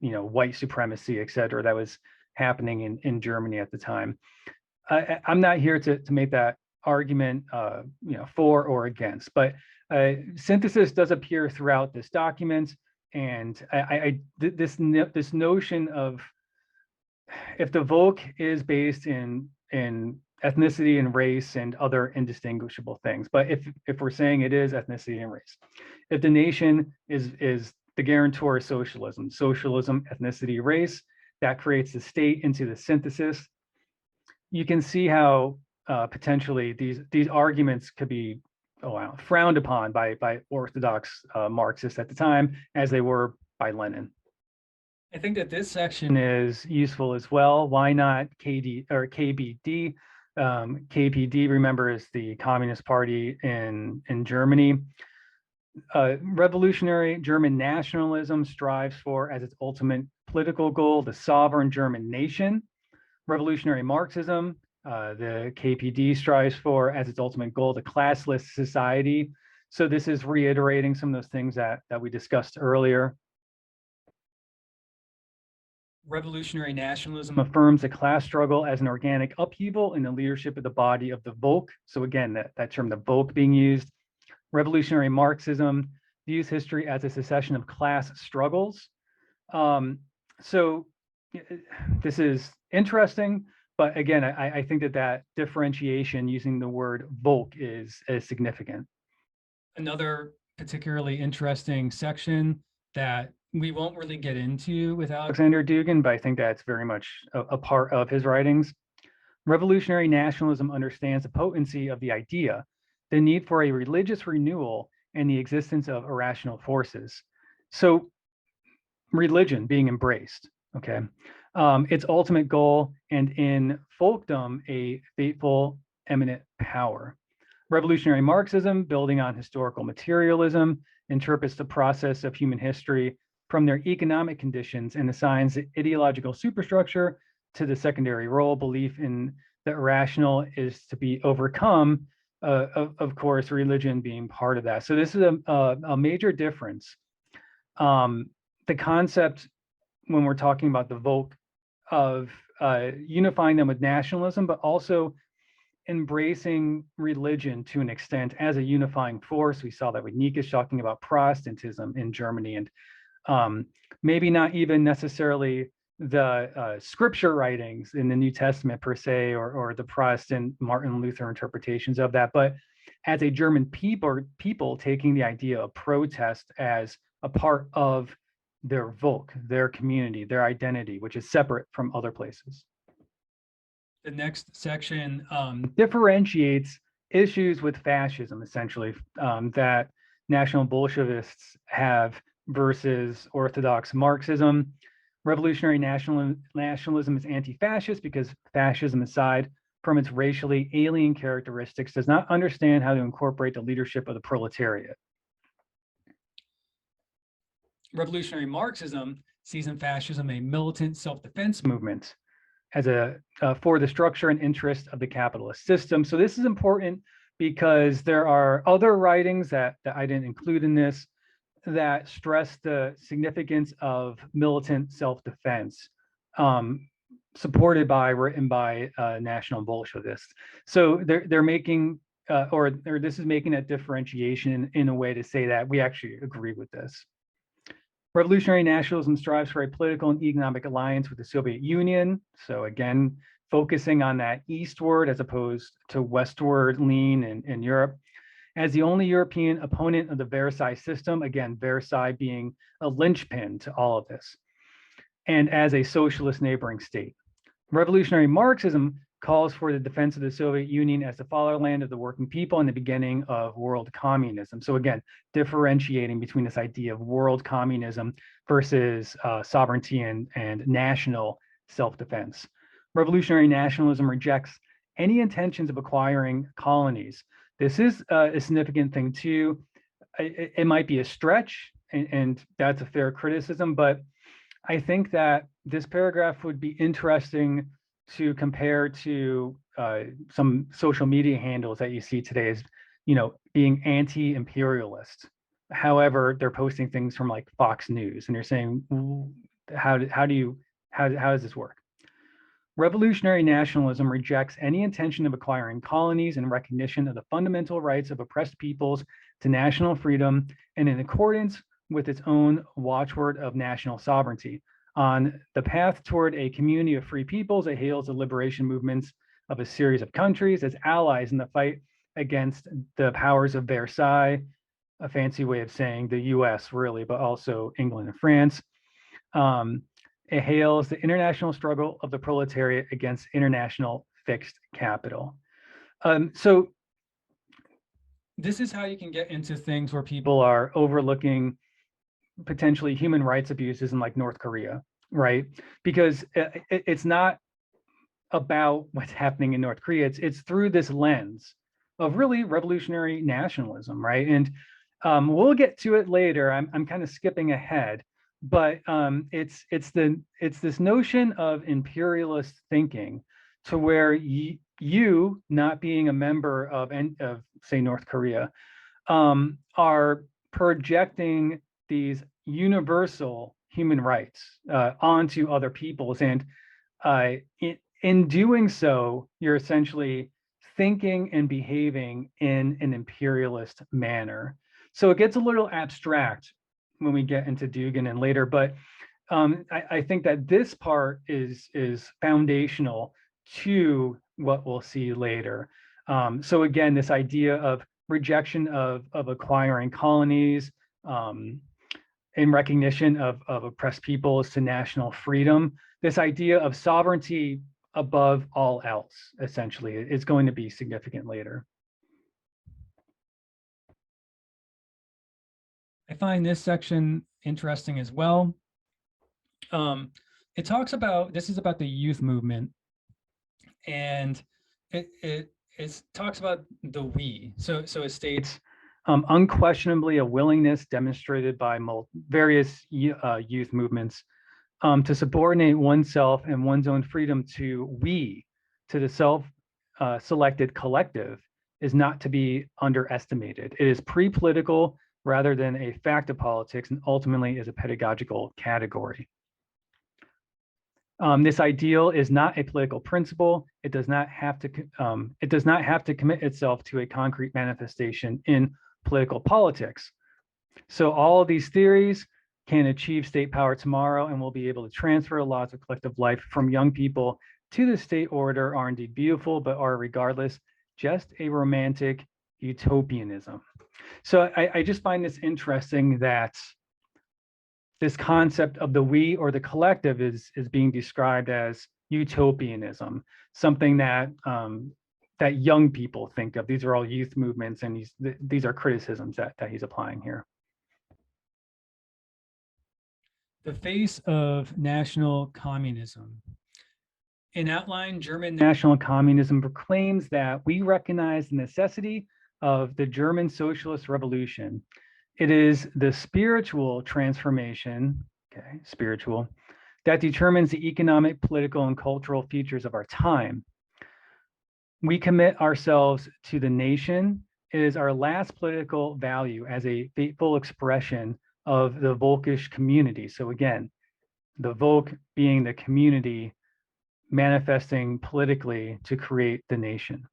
white supremacy, et cetera, that was happening in Germany at the time. I'm not here to make that argument, for or against, but synthesis does appear throughout this document, and this notion of, if the Volk is based in ethnicity and race and other indistinguishable things, but if we're saying it is ethnicity and race, if the nation is the guarantor of socialism, ethnicity, race, that creates the state into the synthesis. You can see how potentially these arguments could be frowned upon by Orthodox Marxists at the time, as they were by Lenin. I think that this section is useful as well. Why not KD or KBD? KPD, remember, is the Communist Party in Germany. Revolutionary German nationalism strives for, as its ultimate political goal, the sovereign German nation. Revolutionary Marxism, the KPD, strives for, as its ultimate goal, the classless society. So this is reiterating some of those things that we discussed earlier. Revolutionary nationalism affirms the class struggle as an organic upheaval in the leadership of the body of the Volk. So again, that term, the Volk, being used. Revolutionary Marxism views history as a succession of class struggles. So this is interesting, but again, I think that differentiation using the word Volk is significant. Another particularly interesting section that we won't really get into with Alexander Dugin, but I think that's very much a part of his writings. Revolutionary nationalism understands the potency of the idea, the need for a religious renewal, and the existence of irrational forces. So religion being embraced, okay? Its ultimate goal, and in folkdom, a fateful eminent power. Revolutionary Marxism, building on historical materialism, interprets the process of human history from their economic conditions and assigns the ideological superstructure to the secondary role. Belief in the irrational is to be overcome, of course, religion being part of that. So this is a major difference. The concept, when we're talking about the Volk, of unifying them with nationalism, but also embracing religion to an extent as a unifying force. We saw that with Niekisch talking about Protestantism in Germany, and maybe not even necessarily the scripture writings in the New Testament per se, or the Protestant Martin Luther interpretations of that, but as a German people taking the idea of protest as a part of their Volk, their community, their identity, which is separate from other places. The next section differentiates issues with fascism, essentially, that National Bolshevists have versus Orthodox Marxism. Revolutionary nationalism is anti-fascist because fascism, aside from its racially alien characteristics, does not understand how to incorporate the leadership of the proletariat. Revolutionary Marxism sees in fascism a militant self-defense movement as for the structure and interest of the capitalist system. So this is important because there are other writings that I didn't include in this that stress the significance of militant self-defense, written by National Bolshevists. So they're making, or this is making a differentiation in a way to say that we actually agree with this. Revolutionary nationalism strives for a political and economic alliance with the Soviet Union. So again, focusing on that eastward as opposed to westward lean in Europe. As the only European opponent of the Versailles system, again, Versailles being a linchpin to all of this, and as a socialist neighboring state. Revolutionary Marxism calls for the defense of the Soviet Union as the fatherland of the working people and the beginning of world communism. So again, differentiating between this idea of world communism versus sovereignty and national self-defense. Revolutionary nationalism rejects any intentions of acquiring colonies. This is a significant thing too. It might be a stretch, and that's a fair criticism, but I think that this paragraph would be interesting to compare to some social media handles that you see today as, being anti-imperialist. However, they're posting things from like Fox News, and you're saying, how does this work? Revolutionary nationalism rejects any intention of acquiring colonies in recognition of the fundamental rights of oppressed peoples to national freedom and in accordance with its own watchword of national sovereignty. On the path toward a community of free peoples, it hails the liberation movements of a series of countries as allies in the fight against the powers of Versailles, a fancy way of saying the US really, but also England and France. It hails the international struggle of the proletariat against international fixed capital. So this is how you can get into things where people are overlooking potentially human rights abuses in like North Korea, right? Because it's not about what's happening in North Korea. It's through this lens of really revolutionary nationalism, right? And we'll get to it later. I'm kind of skipping ahead, but it's this notion of imperialist thinking to where you not being a member of say North Korea are projecting these universal human rights onto other peoples, and in doing so, you're essentially thinking and behaving in an imperialist manner. So it gets a little abstract when we get into Dugin and later, but I think that this part is foundational to what we'll see later. So again, this idea of rejection of acquiring colonies in recognition of oppressed peoples to national freedom, this idea of sovereignty above all else, essentially, is going to be significant later. I find this section interesting as well. It talks about, this is about the youth movement, and it talks about the we. So it states, unquestionably a willingness demonstrated by various youth movements to subordinate oneself and one's own freedom to we, to the self-selected collective, is not to be underestimated. It is pre-political rather than a fact of politics, and ultimately is a pedagogical category. This ideal is not a political principle. It does not have to commit itself to a concrete manifestation in political politics. So all of these theories can achieve state power tomorrow and will be able to transfer laws of collective life from young people to the state order are indeed beautiful, but are regardless just a romantic utopianism. So I just find this interesting that this concept of the we or the collective is being described as utopianism, something that that young people think of. These are all youth movements, and these are criticisms that he's applying here. The face of national communism. In outline, German national communism proclaims that we recognize the necessity of the German socialist revolution. It is the spiritual transformation, okay, spiritual, that determines the economic, political, and cultural features of our time. We commit ourselves to the nation. It is our last political value as a faithful expression of the Volkish community. So again, the Volk being the community manifesting politically to create the nation.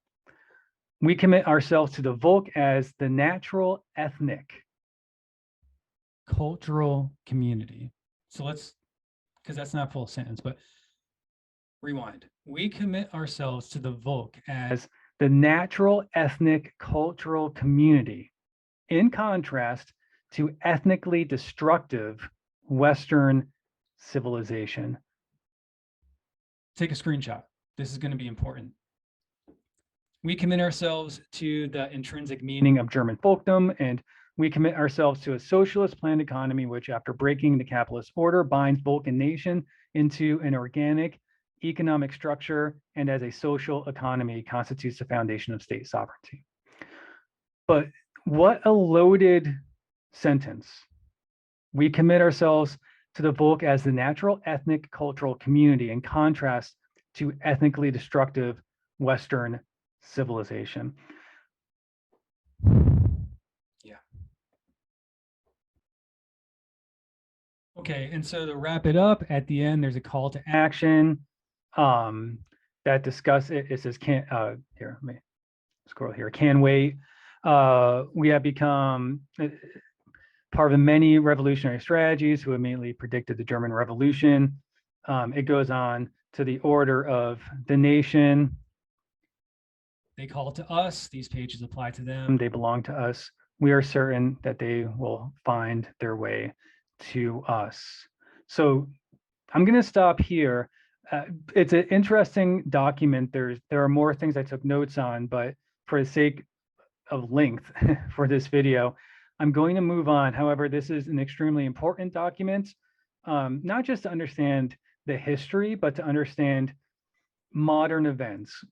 We commit ourselves to the Volk as the natural, ethnic, cultural community. So let's, because that's not a full sentence, but rewind. We commit ourselves to the Volk as the natural, ethnic, cultural community, in contrast to ethnically destructive Western civilization. Take a screenshot. This is going to be important. We commit ourselves to the intrinsic meaning of German folkdom, and we commit ourselves to a socialist planned economy, which, after breaking the capitalist order, binds Balkan nation into an organic economic structure, and as a social economy constitutes the foundation of state sovereignty. But what a loaded sentence. We commit ourselves to the Volk as the natural, ethnic, cultural community, in contrast to ethnically destructive Western civilization. Yeah. Okay, and so to wrap it up, at the end, there's a call to action that discuss it. It says, here, let me scroll here, can wait. We have become part of the many revolutionary strategies who immediately predicted the German Revolution. It goes on to the order of the nation. They call to us. These pages apply to them. They belong to us. We are certain that they will find their way to us. So I'm going to stop here. It's an interesting document. There are more things I took notes on, but for the sake of length for this video, I'm going to move on. However, this is an extremely important document, not just to understand the history, but to understand modern events.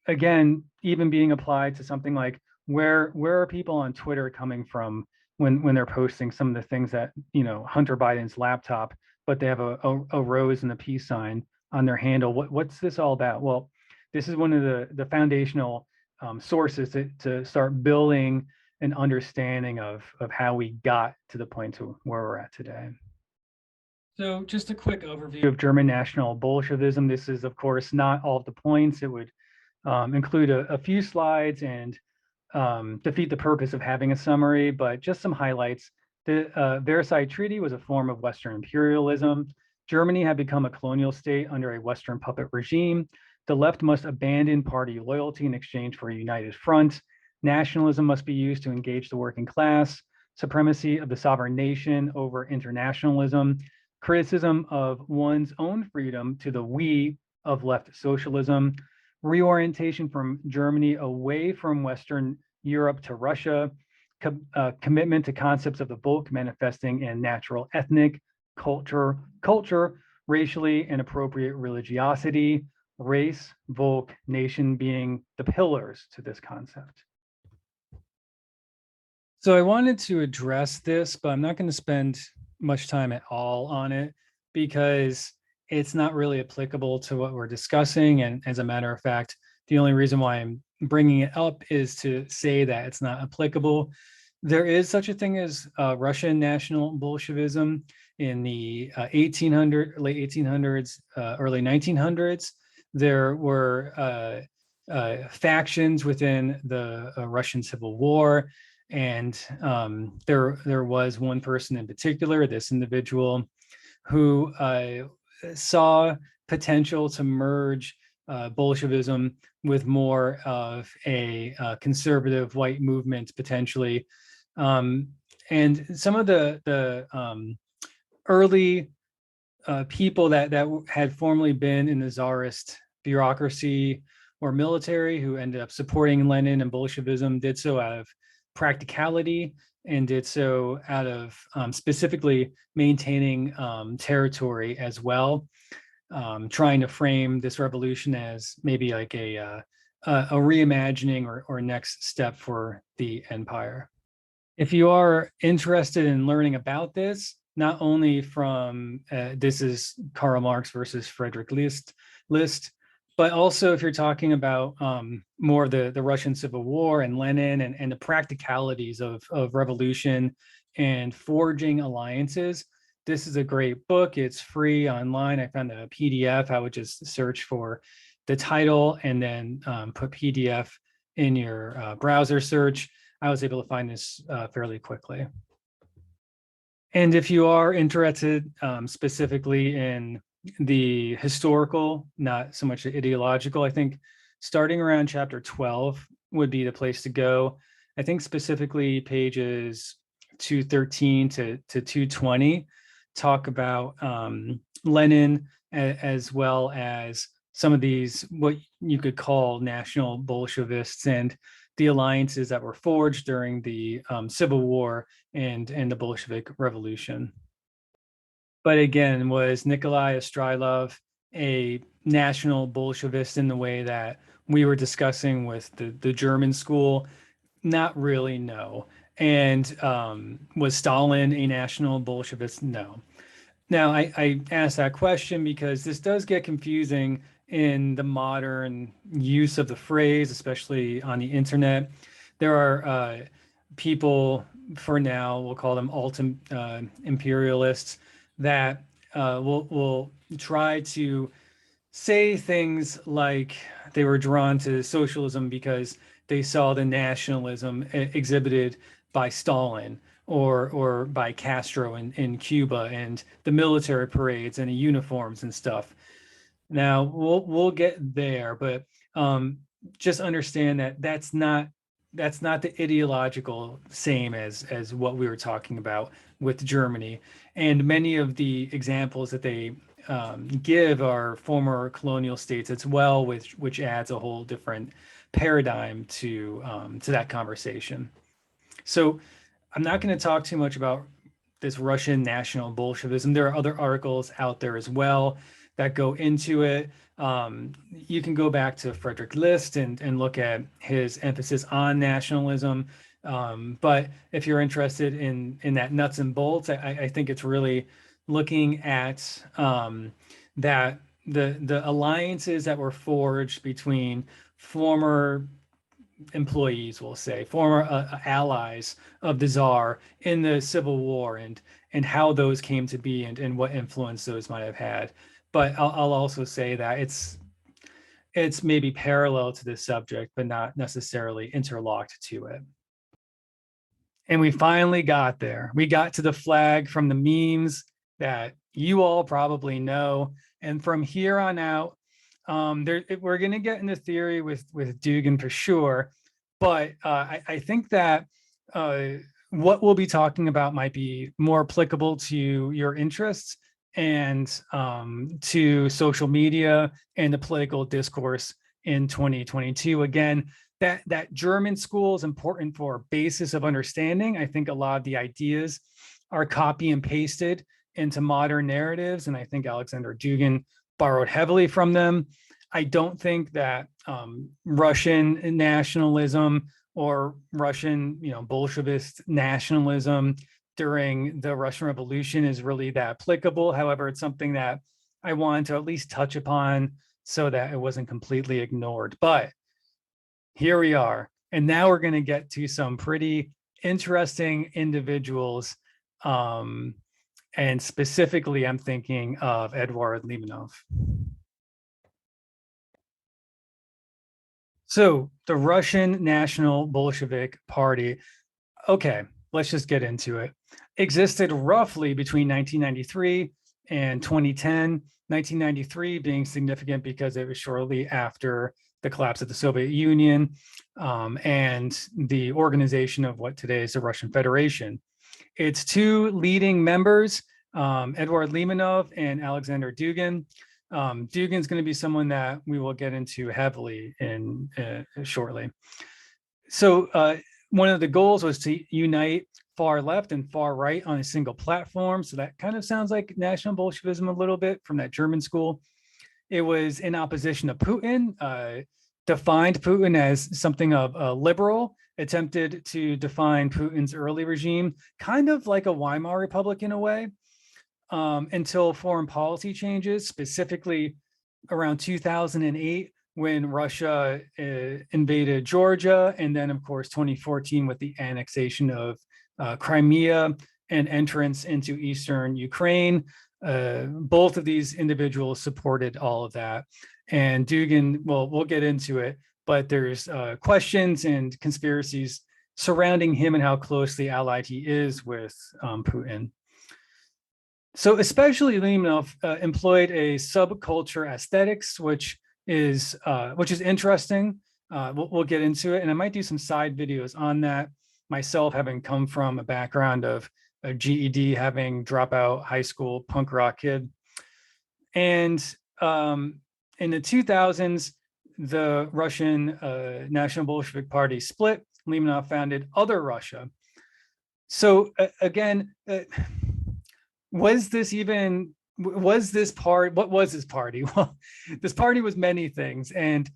Again, even being applied to something like where are people on Twitter coming from when they're posting some of the things that, you know, Hunter Biden's laptop, but they have a rose and a peace sign on their handle. What's this all about? Well, this is one of the foundational sources to start building an understanding of how we got to the point to where we're at today. So just a quick overview of German National Bolshevism. This is, of course, not all of the points. It would include a few slides and defeat the purpose of having a summary, but just some highlights. The Versailles Treaty was a form of Western imperialism. Germany had become a colonial state under a Western puppet regime. The left must abandon party loyalty in exchange for a united front. Nationalism must be used to engage the working class. Supremacy of the sovereign nation over internationalism. Criticism of one's own freedom to the we of left socialism. Reorientation from Germany away from Western Europe to Russia. Commitment to concepts of the Volk manifesting in natural, ethnic, culture, racially inappropriate religiosity, race, Volk, nation being the pillars to this concept. So I wanted to address this, but I'm not going to spend much time at all on it because it's not really applicable to what we're discussing. And as a matter of fact, the only reason why I'm bringing it up is to say that it's not applicable. There is such a thing as Russian National Bolshevism in the late 1800s, early 1900s. There were factions within the Russian Civil War. And there was one person in particular, this individual, who saw potential to merge Bolshevism with more of a conservative white movement potentially. And some of the early people that had formerly been in the Tsarist bureaucracy or military who ended up supporting Lenin and Bolshevism did so out of practicality and did so out of specifically maintaining territory as well, trying to frame this revolution as maybe like a reimagining or next step for the empire. If you are interested in learning about this, not only from, this is Karl Marx versus Friedrich List, but also if you're talking about more of the Russian Civil War and Lenin and the practicalities of revolution and forging alliances. This is a great book. It's free online. I found a PDF. I would just search for the title and then put PDF in your browser search. I was able to find this fairly quickly. And if you are interested specifically in the historical, not so much the ideological, I think starting around chapter 12 would be the place to go. I think specifically pages 213 to 220 talk about Lenin, as well as some of these, what you could call National Bolshevists, and the alliances that were forged during the Civil War and the Bolshevik Revolution. But again, was Nikolay Ostrilov a National Bolshevist in the way that we were discussing with the German school? Not really, no. And was Stalin a National Bolshevist? No. Now, I asked that question because this does get confusing in the modern use of the phrase, especially on the internet. There are people, for now, we'll call them alt-imperialists, that will try to say things like they were drawn to socialism because they saw the nationalism exhibited by Stalin or by Castro in Cuba, and the military parades and the uniforms and stuff. Now we'll get there, but just understand that that's not the ideological same as what we were talking about with Germany. And many of the examples that they give are former colonial states as well, which adds a whole different paradigm to that conversation. So I'm not going to talk too much about this Russian National Bolshevism. There are other articles out there as well that go into it. You can go back to Friedrich List and look at his emphasis on nationalism. But if you're interested in that nuts and bolts, I think it's really looking at that the alliances that were forged between former employees, we'll say, former allies of the Tsar in the Civil War, and how those came to be, and what influence those might have had. But I'll also say that it's maybe parallel to this subject, but not necessarily interlocked to it. And we finally got there. We got to the flag from the memes that you all probably know. And from here on out, we're going to get into theory with Dugin for sure. But I think that what we'll be talking about might be more applicable to your interests and to social media and the political discourse in 2022. Again, that German school is important for a basis of understanding. I think a lot of the ideas are copy and pasted into modern narratives, and I think Alexander Dugin borrowed heavily from them. I don't think that Russian nationalism or Russian, Bolshevist nationalism during the Russian Revolution is really that applicable. However, it's something that I wanted to at least touch upon so that it wasn't completely ignored. But here we are. And now we're going to get to some pretty interesting individuals. And specifically, I'm thinking of Eduard Limonov. So the Russian National Bolshevik Party, okay, let's just get into it. Existed roughly between 1993 and 2010, 1993 being significant because it was shortly after the collapse of the Soviet Union and the organization of what today is the Russian Federation. Its two leading members, Eduard Limonov and Alexander Dugin. Dugin's going to be someone that we will get into heavily in shortly. So one of the goals was to unite far left and far right on a single platform. So that kind of sounds like National Bolshevism a little bit from that German school. It was in opposition to Putin. defined Putin as something of a liberal, attempted to define Putin's early regime kind of like a Weimar Republic in a way, until foreign policy changes, specifically around 2008 when Russia invaded Georgia, and then of course 2014 with the annexation of Crimea and entrance into eastern Ukraine. Both of these individuals supported all of that. And Dugin, well, we'll get into it, but there's questions and conspiracies surrounding him and how closely allied he is with Putin. So especially Limonov employed a subculture aesthetics, which is interesting. We'll get into it, and I might do some side videos on that myself, having come from a background of a GED, having dropout high school punk rock kid. And in the 2000s, the Russian National Bolshevik Party split. Limonov founded Other Russia. So again, what was this party? Well, this party was many things, and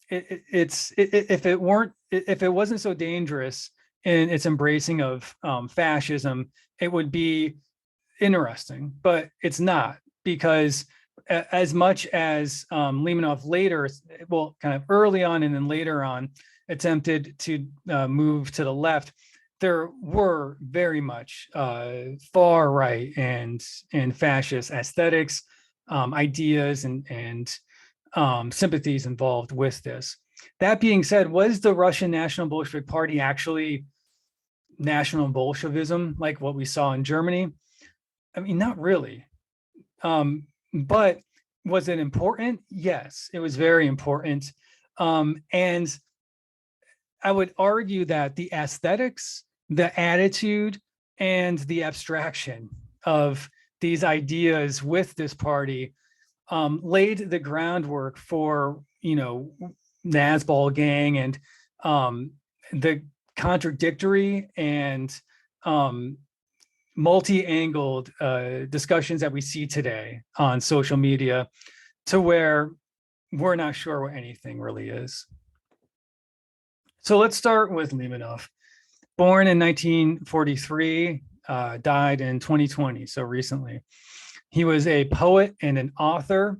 if it wasn't so dangerous in its embracing of fascism, it would be interesting, but it's not, because as much as Limonov later, well, kind of early on and then later on, attempted to move to the left, there were very much far right and fascist aesthetics, ideas, and sympathies involved with this. That being said, was the Russian National Bolshevik Party actually National Bolshevism like what we saw in Germany? I mean, not really. But was it important? Yes, it was very important. And I would argue that the aesthetics, the attitude, and the abstraction of these ideas with this party laid the groundwork for, Nazbol gang and the contradictory and multi-angled discussions that we see today on social media, to where we're not sure what anything really is. So let's start with Limonov. Born in 1943, died in 2020, so recently. He was a poet and an author.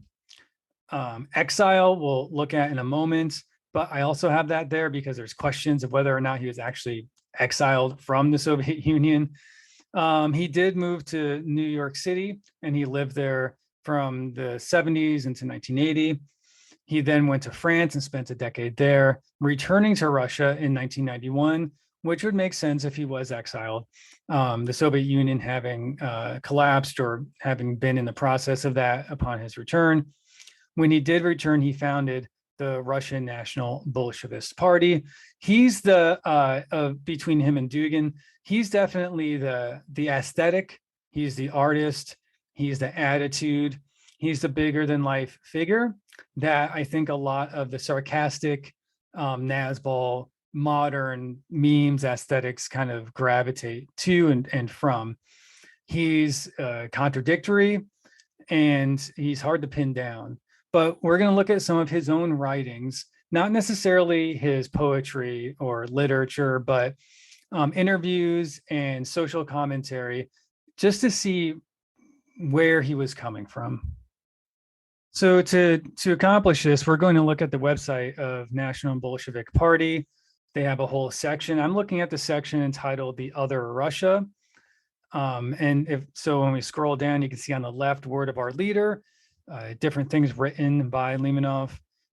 Exile we'll look at in a moment, but I also have that there because there's questions of whether or not he was actually exiled from the Soviet Union. He did move to New York City, and he lived there from the 70s into 1980. He then went to France and spent a decade there, returning to Russia in 1991, which would make sense if he was exiled. The Soviet Union having collapsed or having been in the process of that upon his return. When he did return, he founded the Russian National Bolshevik Party. He's between him and Dugin, he's definitely the aesthetic, he's the artist, he's the attitude, he's the bigger than life figure that I think a lot of the sarcastic Nazbol modern memes aesthetics kind of gravitate to and from. He's contradictory, and he's hard to pin down. But we're going to look at some of his own writings, not necessarily his poetry or literature, but interviews and social commentary, just to see where he was coming from. So to accomplish this, we're going to look at the website of National Bolshevik Party. They have a whole section. I'm looking at the section entitled The Other Russia. And when we scroll down, you can see on the left, Word of Our Leader, different things written by Limonov.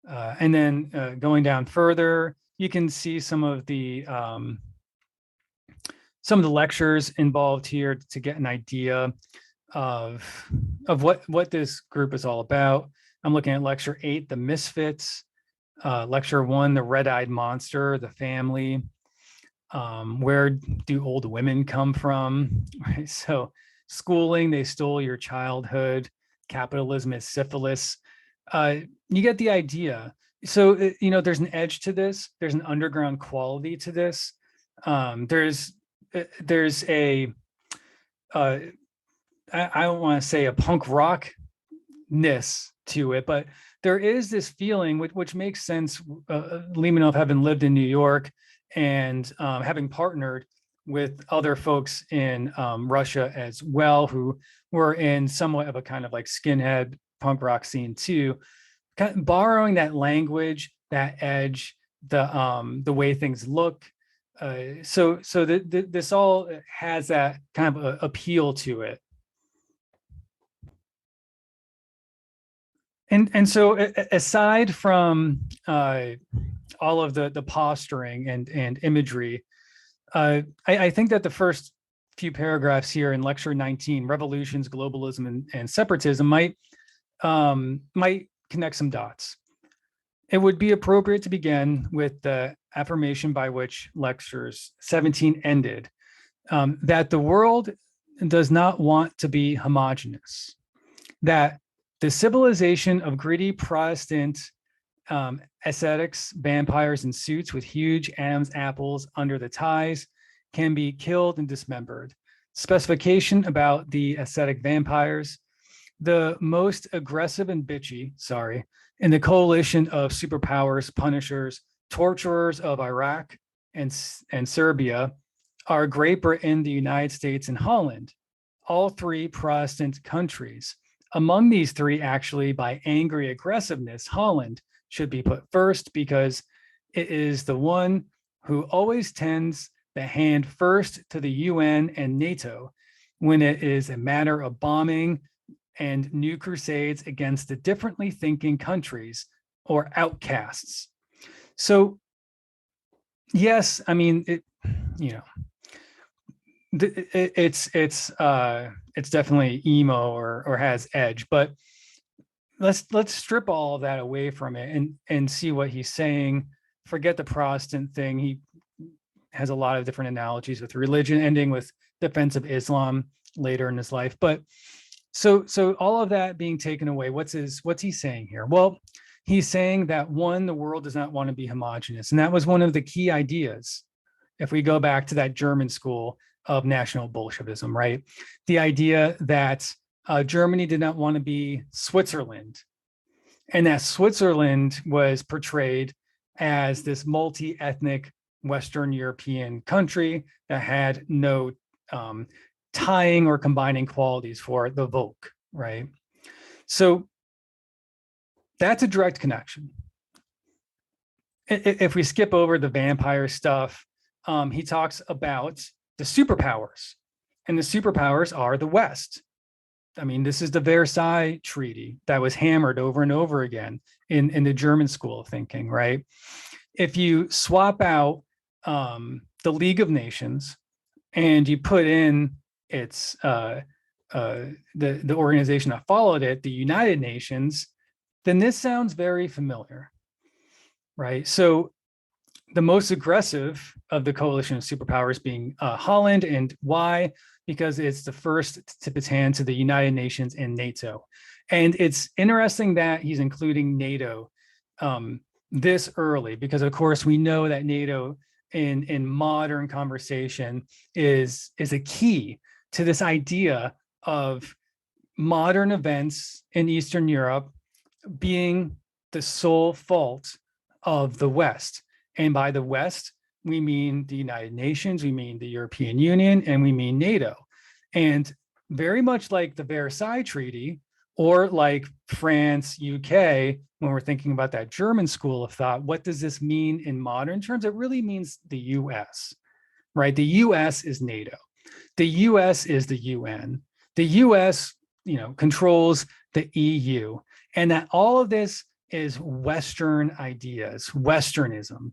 And then going down further, you can see some of the lectures involved here to get an idea of what this group is all about. I'm looking at lecture 8, The Misfits, lecture 1, The Red-Eyed Monster, The Family, where do old women come from, right? So schooling, they stole your childhood, capitalism is syphilis. You get the idea. So, there's an edge to this. There's an underground quality to this. There's a, I don't want to say a punk rockness to it, but there is this feeling which makes sense. Limonov having lived in New York and having partnered with other folks in Russia as well, who were in somewhat of a kind of like skinhead punk rock scene too, kind of borrowing that language, that edge, the way things look. So this all has that kind of appeal to it. And so aside from all of the posturing and imagery, I think that the first few paragraphs here in lecture 19, revolutions, globalism, and separatism, might connect some dots. It would be appropriate to begin with the affirmation by which lectures 17 ended, that the world does not want to be homogeneous, that the civilization of gritty Protestant ascetics, vampires in suits with huge Adam's apples under the ties can be killed and dismembered. Specification about the ascetic vampires: the most aggressive and bitchy, in the coalition of superpowers, punishers, torturers of Iraq and Serbia are Great Britain, the United States, and Holland, all three Protestant countries. Among these three, actually, by angry aggressiveness, Holland should be put first because it is the one who always tends the hand first to the UN and NATO when it is a matter of bombing and new crusades against the differently thinking countries or outcasts. So, yes, I mean, it's definitely emo or has edge, but let's strip all of that away from it and see what he's saying. Forget the Protestant thing. He has a lot of different analogies with religion, ending with defense of Islam later in his life. But so all of that being taken away, what's he saying here? Well, he's saying that one, the world does not want to be homogenous, and that was one of the key ideas. If we go back to that German school of National Bolshevism, right? The idea that Germany did not want to be Switzerland, and that Switzerland was portrayed as this multi-ethnic Western European country that had no tying or combining qualities for the Volk, right? So that's a direct connection. If we skip over the vampire stuff, he talks about the superpowers, and the superpowers are the West. I mean, this is the Versailles Treaty that was hammered over and over again in the German school of thinking, right? If you swap out the League of Nations and you put in its the organization that followed it, the United Nations, then this sounds very familiar, right? So the most aggressive of the coalition of superpowers being Holland. And why? Because it's the first to tip its hand to the United Nations and NATO. And it's interesting that he's including NATO this early, because of course we know that NATO in modern conversation is a key to this idea of modern events in Eastern Europe being the sole fault of the West. And by the West, we mean the United Nations, we mean the European Union, and we mean NATO. And very much like the Versailles Treaty, or like France, UK, when we're thinking about that German school of thought, what does this mean in modern terms? It really means the US, right? The US is NATO. The US is the UN. The US, controls the EU. And that all of this is Western ideas, Westernism,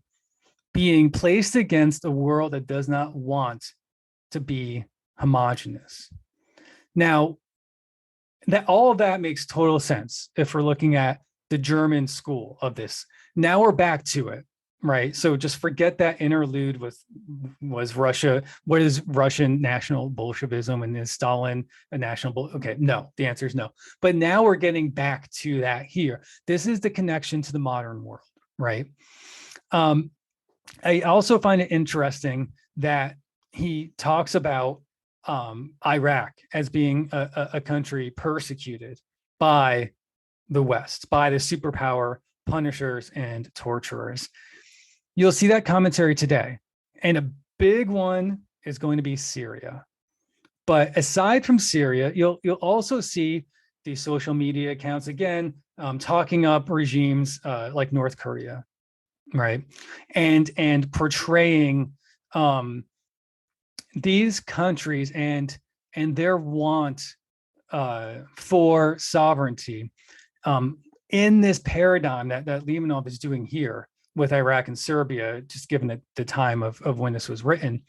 being placed against a world that does not want to be homogenous. Now, that all of that makes total sense if we're looking at the German school of this. Now we're back to it, right? So just forget that interlude was Russia. What is Russian National Bolshevism, and is Stalin a national? Okay, no, the answer is no. But now we're getting back to that here. This is the connection to the modern world, right? I also find it interesting that he talks about Iraq as being a country persecuted by the West by the superpower punishers and torturers. You'll see that commentary today. And a big one is going to be Syria. But aside from Syria, you'll also see these social media accounts, again, talking up regimes like North Korea, right? And portraying these countries and their want for sovereignty in this paradigm that Limonov is doing here with Iraq and Serbia, just given the time of when this was written.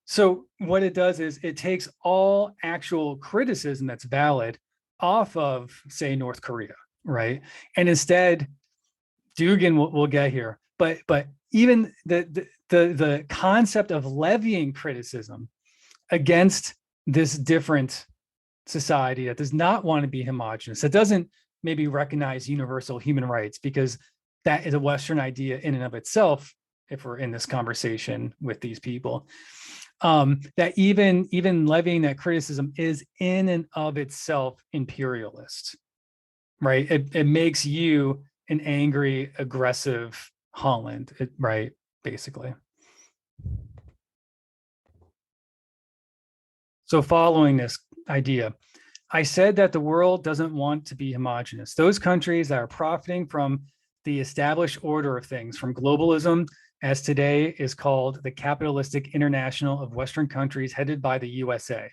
So what it does is it takes all actual criticism that's valid off of, say, North Korea, right? And instead, Dugin will get here, but even the concept of levying criticism against this different society that does not want to be homogenous, that doesn't maybe recognize universal human rights, because that is a Western idea in and of itself, if we're in this conversation with these people, that even levying that criticism is in and of itself imperialist, right? It makes you an angry, aggressive Holland, right? Basically. So following this idea, I said that the world doesn't want to be homogenous. Those countries that are profiting from the established order of things, from globalism, as today is called the capitalistic international of Western countries headed by the USA.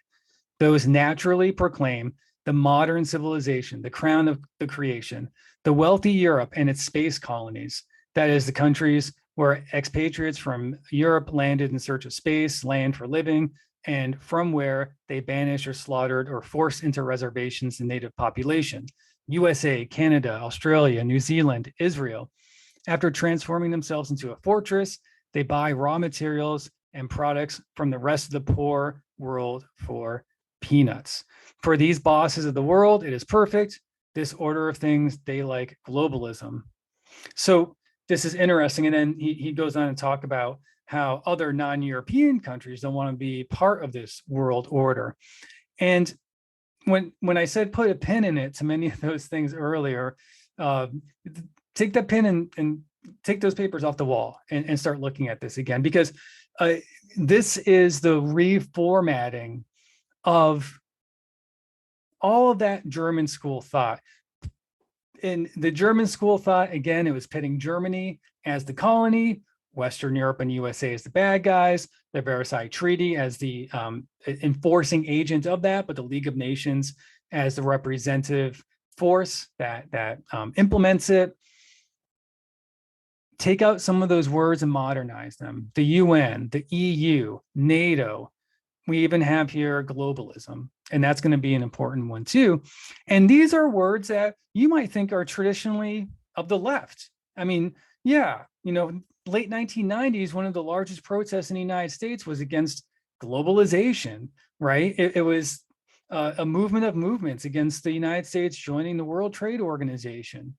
Those naturally proclaim the modern civilization, the crown of the creation, the wealthy Europe and its space colonies. That is, the countries where expatriates from Europe landed in search of space, land for living, and from where they banished or slaughtered or forced into reservations the native population. USA, Canada, Australia, New Zealand, Israel. After transforming themselves into a fortress, they buy raw materials and products from the rest of the poor world for peanuts. For these bosses of the world, it is perfect. This order of things, they like globalism. So this is interesting. And then he goes on to talk about how other non-European countries don't want to be part of this world order. And when I said put a pin in it to many of those things earlier, take that pin and take those papers off the wall and start looking at this again, because this is the reformatting of all of that German school thought. In the German school thought, again, it was pitting Germany as the colony, Western Europe and USA as the bad guys, the Versailles Treaty as the enforcing agent of that, but the League of Nations as the representative force that implements it. Take out some of those words and modernize them. The UN, the EU, NATO. We even have here globalism, and that's going to be an important one too. And these are words that you might think are traditionally of the left. I mean, yeah, late 1990s, one of the largest protests in the United States was against globalization, right? It was a movement of movements against the United States joining the World Trade Organization.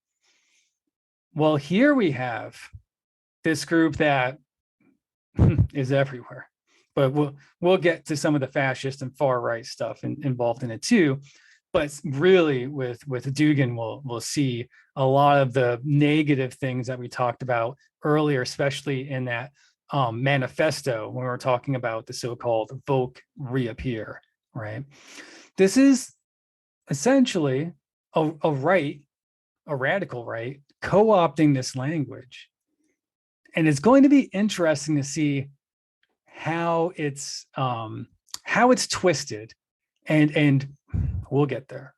Well, here we have this group that is everywhere, but we'll get to some of the fascist and far right stuff involved in it too. But really, with Dugin, we'll see a lot of the negative things that we talked about earlier, especially in that manifesto when we were talking about the so-called Volk reappear. Right? This is essentially a radical right, co-opting this language, and it's going to be interesting to see how it's twisted, and we'll get there.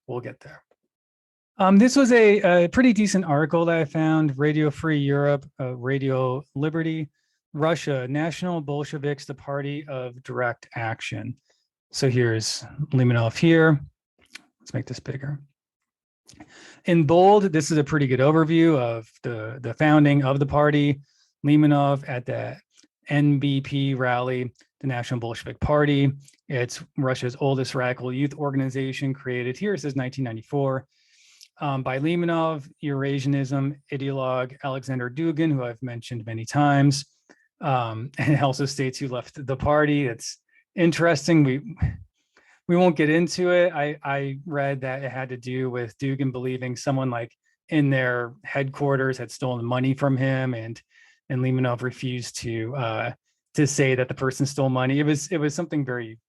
This was a pretty decent article that I found. Radio Free Europe, Radio Liberty, Russia, National Bolsheviks, the Party of Direct Action. So here's Limonov here. Let's make this bigger. In bold, this is a pretty good overview of the founding of the party. Limonov at the NBP rally, the National Bolshevik Party. It's Russia's oldest radical youth organization, created here, it says 1994, by Limonov, Eurasianism ideologue Alexander Dugin, who I've mentioned many times. And it also states who left the party. It's interesting. we won't get into it. I read that it had to do with Dugin believing someone like in their headquarters had stolen money from him, and Limonov refused to say that the person stole money. It was something very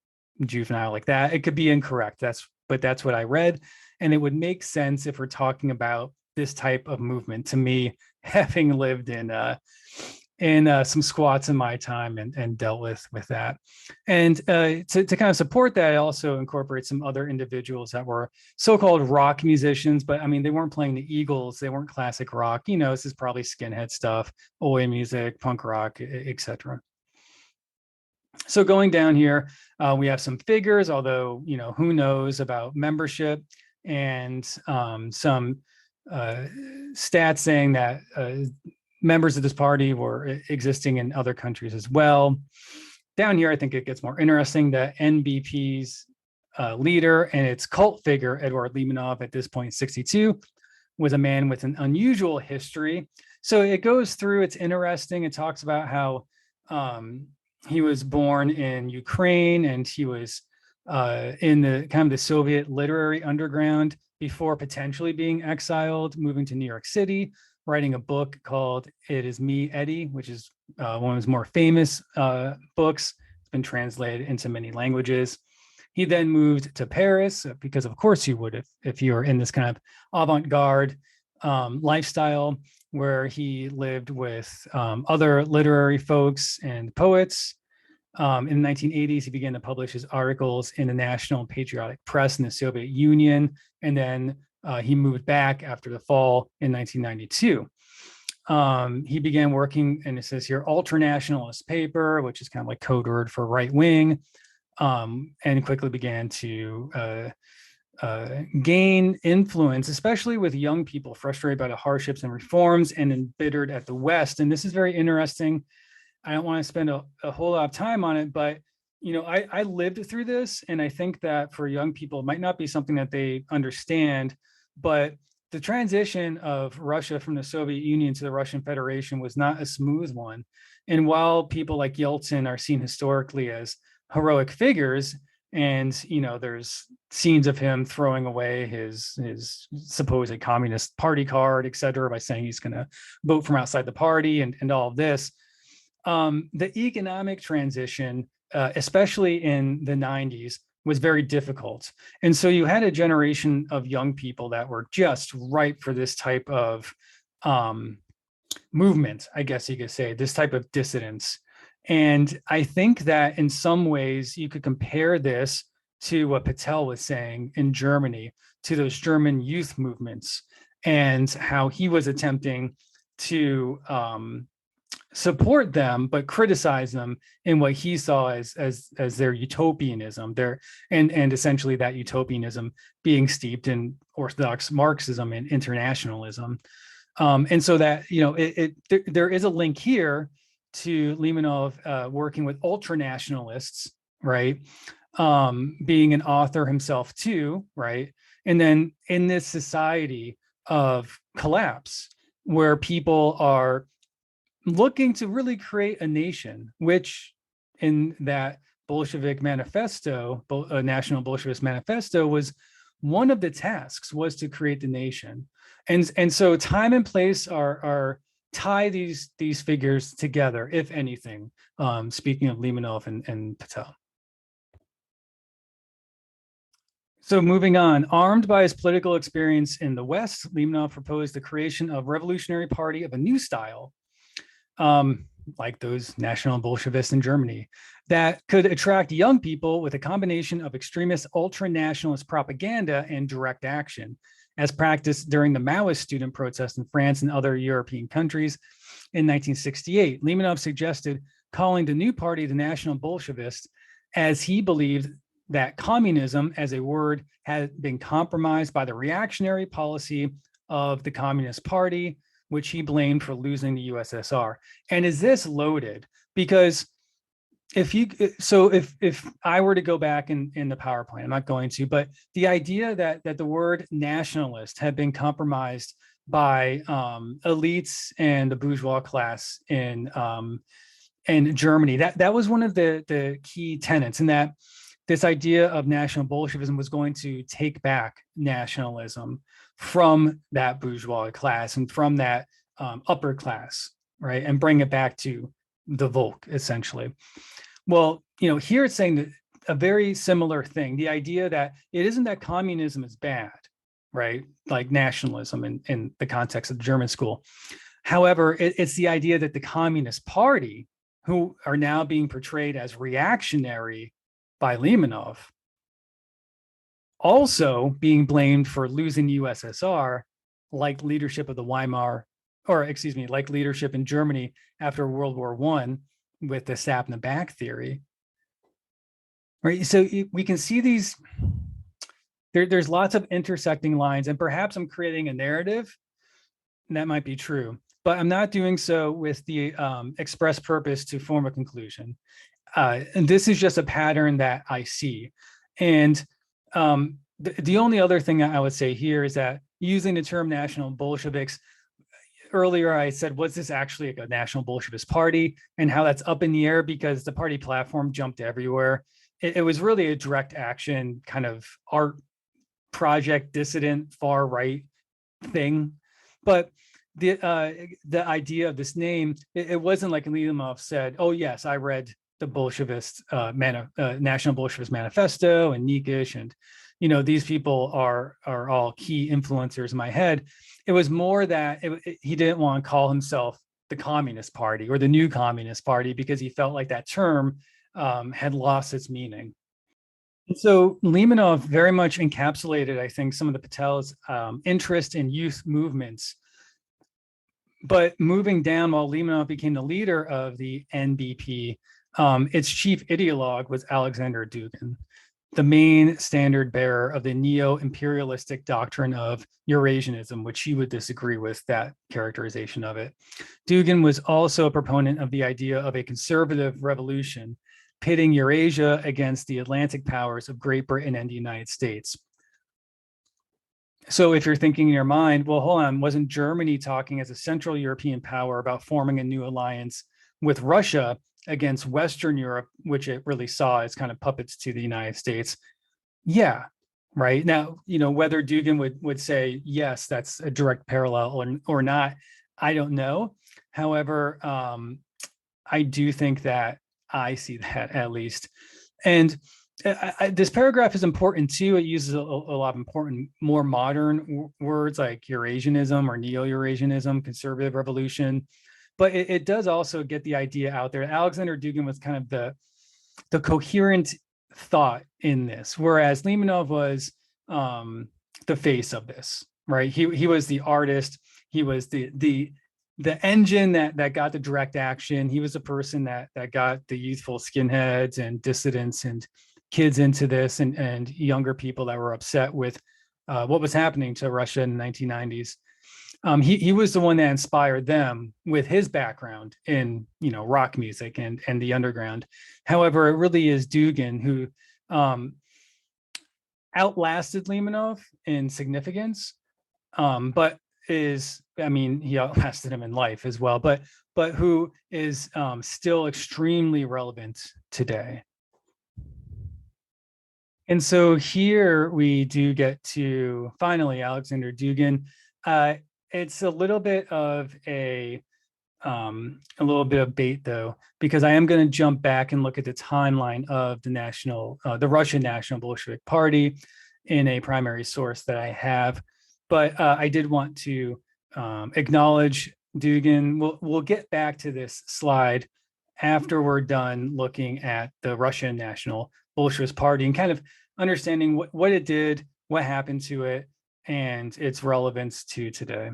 juvenile like that. It could be incorrect. But that's what I read, and it would make sense if we're talking about this type of movement. To me, having lived in some squats in my time and dealt with that. And to kind of support that, I also incorporate some other individuals that were so-called rock musicians, but I mean, they weren't playing the Eagles. They weren't classic rock. You know, this is probably skinhead stuff, Oi music, punk rock, etc. So going down here, we have some figures, although, you know, who knows about membership, and some stats saying that members of this party were existing in other countries as well. Down here, I think it gets more interesting that NBP's leader and its cult figure, Eduard Limonov, at this point, 62, was a man with an unusual history. So it goes through, it's interesting. It talks about how he was born in Ukraine, and he was in the kind of the Soviet literary underground before potentially being exiled, moving to New York City, writing a book called It Is Me, Eddie, which is one of his more famous books. It's been translated into many languages. He then moved to Paris, because of course you would if you were in this kind of avant-garde lifestyle, where he lived with other literary folks and poets. In the 1980s, he began to publish his articles in the National Patriotic Press in the Soviet Union, and then he moved back after the fall in 1992. He began working, and it says here, ultranationalist paper, which is kind of like code word for right wing, and quickly began to gain influence, especially with young people frustrated by the hardships and reforms and embittered at the West. And this is very interesting. I don't want to spend a whole lot of time on it, but you know, I lived through this, and I think that for young people, it might not be something that they understand, but the transition of Russia from the Soviet Union to the Russian Federation was not a smooth one. And while people like Yeltsin are seen historically as heroic figures, and you know, there's scenes of him throwing away his supposed communist party card, et cetera, by saying he's going to vote from outside the party and all of this. The economic transition, especially in the 90s, was very difficult. And so you had a generation of young people that were just ripe for this type of movement, I guess you could say, this type of dissidence. And I think that in some ways you could compare this to what Paetel was saying in Germany, to those German youth movements, and how he was attempting to support them, but criticize them in what he saw as their utopianism, and essentially that utopianism being steeped in Orthodox Marxism and internationalism. And so that, you know, there is a link here to Limonov working with ultranationalists, right? Being an author himself too, right? And then in this society of collapse, where people are looking to really create a nation, which in that Bolshevik manifesto, National Bolshevist Manifesto, was one of the tasks, was to create the nation. And so time and place are tie these figures together, if anything, speaking of Limonov and Paetel. So moving on, armed by his political experience in the West, Limonov proposed the creation of a revolutionary party of a new style, like those National Bolshevists in Germany, that could attract young people with a combination of extremist ultra-nationalist propaganda and direct action, as practiced during the Maoist student protests in France and other European countries in 1968. Limonov suggested calling the new party the National Bolshevist, as he believed that communism as a word had been compromised by the reactionary policy of the Communist Party, which he blamed for losing the USSR. And is this loaded? Because if I were to go back in the PowerPoint, I'm not going to, but the idea that the word nationalist had been compromised by elites and the bourgeois class in Germany, that was one of the key tenets, and that this idea of National Bolshevism was going to take back nationalism from that bourgeois class and from that upper class, right, and bring it back to the Volk, essentially. Well, here it's saying that a very similar thing, the idea that it isn't that communism is bad, right, like nationalism in the context of the German school. However, it's the idea that the Communist Party, who are now being portrayed as reactionary by Limonov, also being blamed for losing the USSR, like leadership of the like leadership in Germany after World War I with the sap in the back theory. Right, so we can see these. There's lots of intersecting lines, and perhaps I'm creating a narrative, and that might be true, but I'm not doing so with the express purpose to form a conclusion. And this is just a pattern that I see. And the only other thing I would say here is that using the term National Bolsheviks, earlier I said, was this actually a National Bolshevist Party, and how that's up in the air because the party platform jumped everywhere. It was really a direct action kind of art project, dissident, far right thing. But the idea of this name, it wasn't like Limonov said, oh yes, I read the Bolshevist National Bolshevist Manifesto and Niekisch, and these people are all key influencers in my head. It was more that he didn't want to call himself the Communist Party or the New Communist Party because he felt like that term had lost its meaning. And so Limonov very much encapsulated, I think, some of the Paetel's interest in youth movements. But moving down, while Limonov became the leader of the NBP, its chief ideologue was Alexander Dugin, the main standard bearer of the neo-imperialistic doctrine of Eurasianism, which he would disagree with that characterization of it. Dugin was also a proponent of the idea of a conservative revolution, pitting Eurasia against the Atlantic powers of Great Britain and the United States. So if you're thinking in your mind, well, hold on, wasn't Germany talking as a Central European power about forming a new alliance with Russia against Western Europe, which it really saw as kind of puppets to the United States? Yeah, right. Now, whether Dugin would say, yes, that's a direct parallel or not, I don't know. However, I do think that I see that at least. And this paragraph is important too. It uses a lot of important, more modern words like Eurasianism or Neo-Eurasianism, conservative revolution. But it does also get the idea out there. Alexander Dugin was kind of the coherent thought in this, whereas Limonov was the face of this, right? He was the artist. He was the engine that got the direct action. He was the person that got the youthful skinheads and dissidents and kids into this, and younger people that were upset with what was happening to Russia in the 1990s. He was the one that inspired them with his background in rock music and the underground. However, it really is Dugin who outlasted Limonov in significance, but he outlasted him in life as well, but who is still extremely relevant today. And so here we do get to finally Alexander Dugin. It's a little bit of a little bit of bait though, because I am going to jump back and look at the timeline of the Russian National Bolshevik Party in a primary source that I have. But I did want to acknowledge Dugin. We'll get back to this slide after we're done looking at the Russian National Bolshevik Party and kind of understanding what it did, what happened to it, and its relevance to today.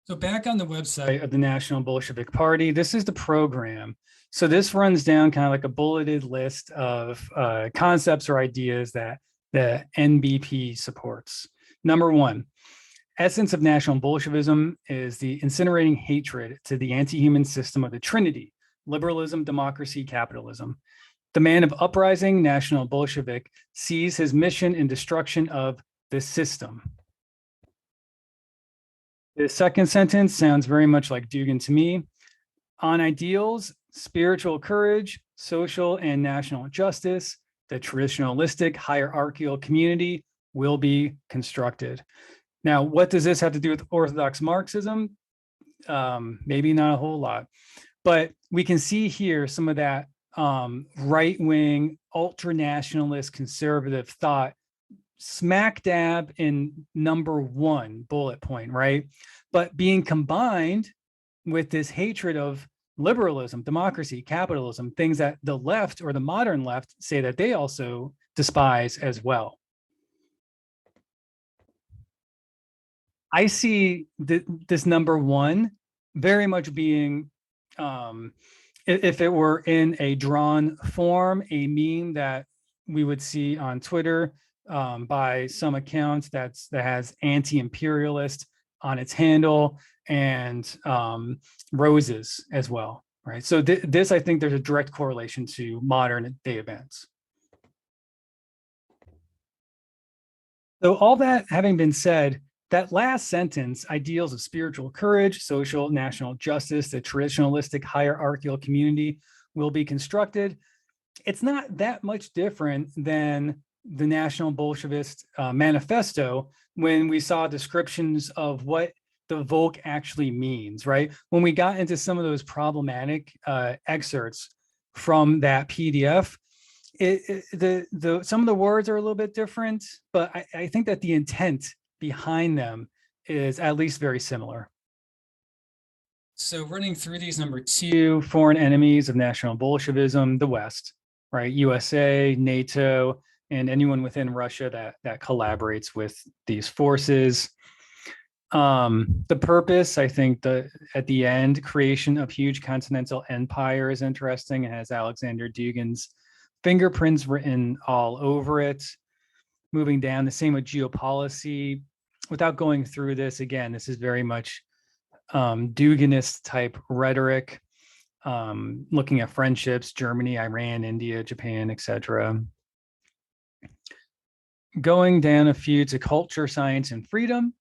So back on the website of the National Bolshevik Party, this is the program. So this runs down kind of like a bulleted list of concepts or ideas that the NBP supports. Number one, essence of National Bolshevism is the incinerating hatred to the anti-human system of the Trinity: liberalism, democracy, capitalism. The man of uprising, National Bolshevik, sees his mission in destruction of the system. The second sentence sounds very much like Dugin to me. On ideals, spiritual courage, social and national justice, the traditionalistic hierarchical community will be constructed. Now, what does this have to do with Orthodox Marxism? Maybe not a whole lot, but we can see here some of that right-wing, ultra-nationalist, conservative thought smack dab in number 1 bullet point, right? But being combined with this hatred of liberalism, democracy, capitalism, things that the left or the modern left say that they also despise as well. I see this number 1 very much being, if it were in a drawn form, a meme that we would see on Twitter by some accounts that has anti-imperialist on its handle and roses as well, right? So this, I think there's a direct correlation to modern day events. So all that having been said, that last sentence, ideals of spiritual courage, social, national justice, the traditionalistic hierarchical community will be constructed. It's not that much different than the National Bolshevist Manifesto when we saw descriptions of what the Volk actually means, right? When we got into some of those problematic excerpts from that PDF, some of the words are a little bit different, but I think that the intent behind them is at least very similar. So running through these, number 2, foreign enemies of National Bolshevism, the West, right? USA, NATO, and anyone within Russia that collaborates with these forces. The purpose, I think at the end, creation of huge continental empire is interesting. It has Alexander Dugin's fingerprints written all over it. Moving down, the same with geopolicy. Without going through this, again, this is very much Duginist type rhetoric, looking at friendships, Germany, Iran, India, Japan, etc. Going down a few to culture, science, and freedom.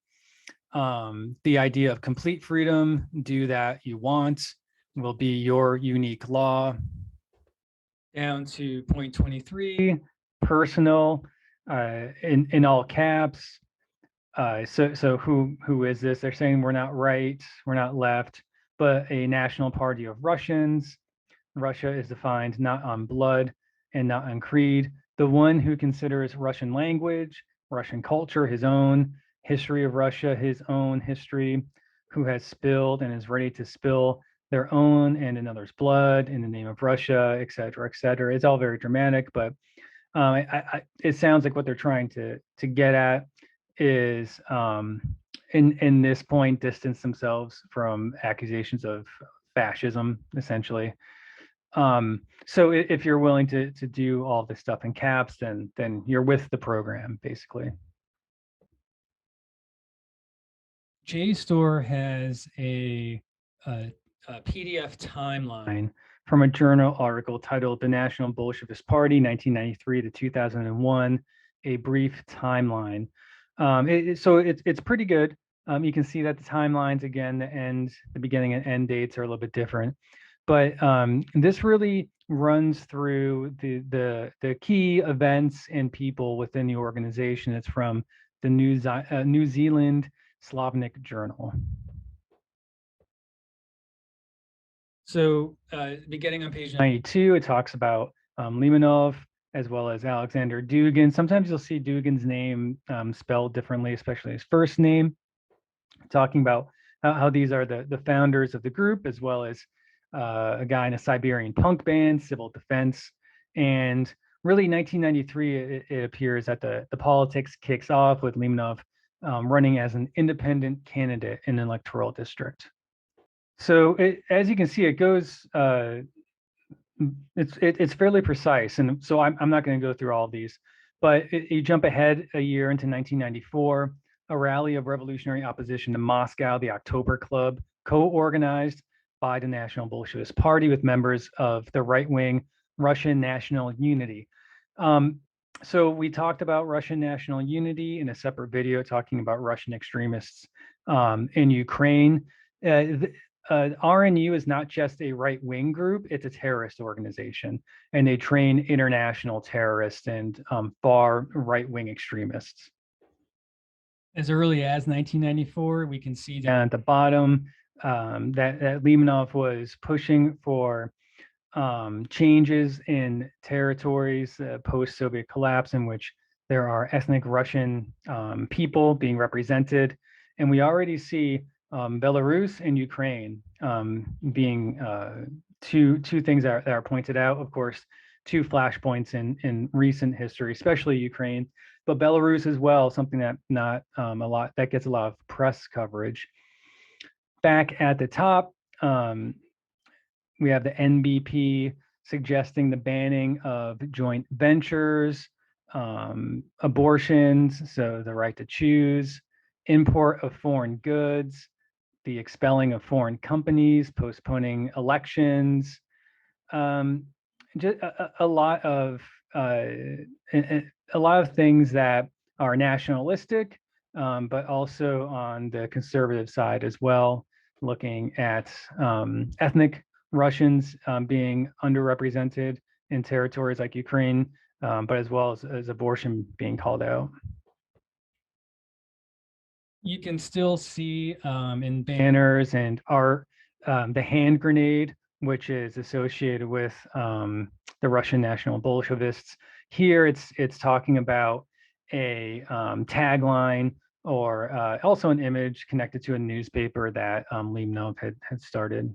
The idea of complete freedom, do that you want, will be your unique law. Down to point 23, personal, in all caps. So who is this? They're saying we're not right, we're not left, but a national party of Russians. Russia is defined not on blood and not on creed. The one who considers Russian language, Russian culture, his own, history of Russia, his own history, who has spilled and is ready to spill their own and another's blood in the name of Russia, et cetera, et cetera. It's all very dramatic, but it sounds like what they're trying to get at is in this point distance themselves from accusations of fascism, essentially. So if you're willing to do all this stuff in caps, then you're with the program, basically. JSTOR has a PDF timeline from a journal article titled "The National Bolshevik Party, 1993 to 2001: A Brief Timeline." So it's pretty good. You can see that the timelines, again, the beginning and end dates are a little bit different, but this really runs through the key events and people within the organization. It's from the New Zealand Slavnik Journal. So beginning on page 92, it talks about Limonov as well as Alexander Dugin. Sometimes you'll see Dugin's name spelled differently, especially his first name, talking about how these are the founders of the group, as well as a guy in a Siberian punk band, Civil Defense. And really 1993, it appears that the politics kicks off with Limonov running as an independent candidate in an electoral district. So as you can see, it goes, it's fairly precise. And so I'm not going to go through all of these, but you jump ahead a year into 1994, a rally of revolutionary opposition to Moscow, the October Club, co-organized by the National Bolshevik Party with members of the right-wing Russian National Unity. So we talked about Russian National Unity in a separate video talking about Russian extremists in Ukraine. RNU is not just a right-wing group, it's a terrorist organization, and they train international terrorists and far right-wing extremists. As early as 1994, we can see down at the bottom that Limonov was pushing for changes in territories post-Soviet collapse in which there are ethnic Russian people being represented. And we already see Belarus and Ukraine being two things that are pointed out. Of course, two flashpoints in recent history, especially Ukraine, but Belarus as well, something that that gets a lot of press coverage. Back at the top, we have the NBP suggesting the banning of joint ventures, abortions, so the right to choose, import of foreign goods, the expelling of foreign companies, postponing elections, just a lot of things that are nationalistic, but also on the conservative side as well, looking at ethnic Russians being underrepresented in territories like Ukraine, but as well as abortion being called out. You can still see in banners and art the hand grenade, which is associated with the Russian National Bolshevists. Here it's talking about a tagline or also an image connected to a newspaper that Limonov had started.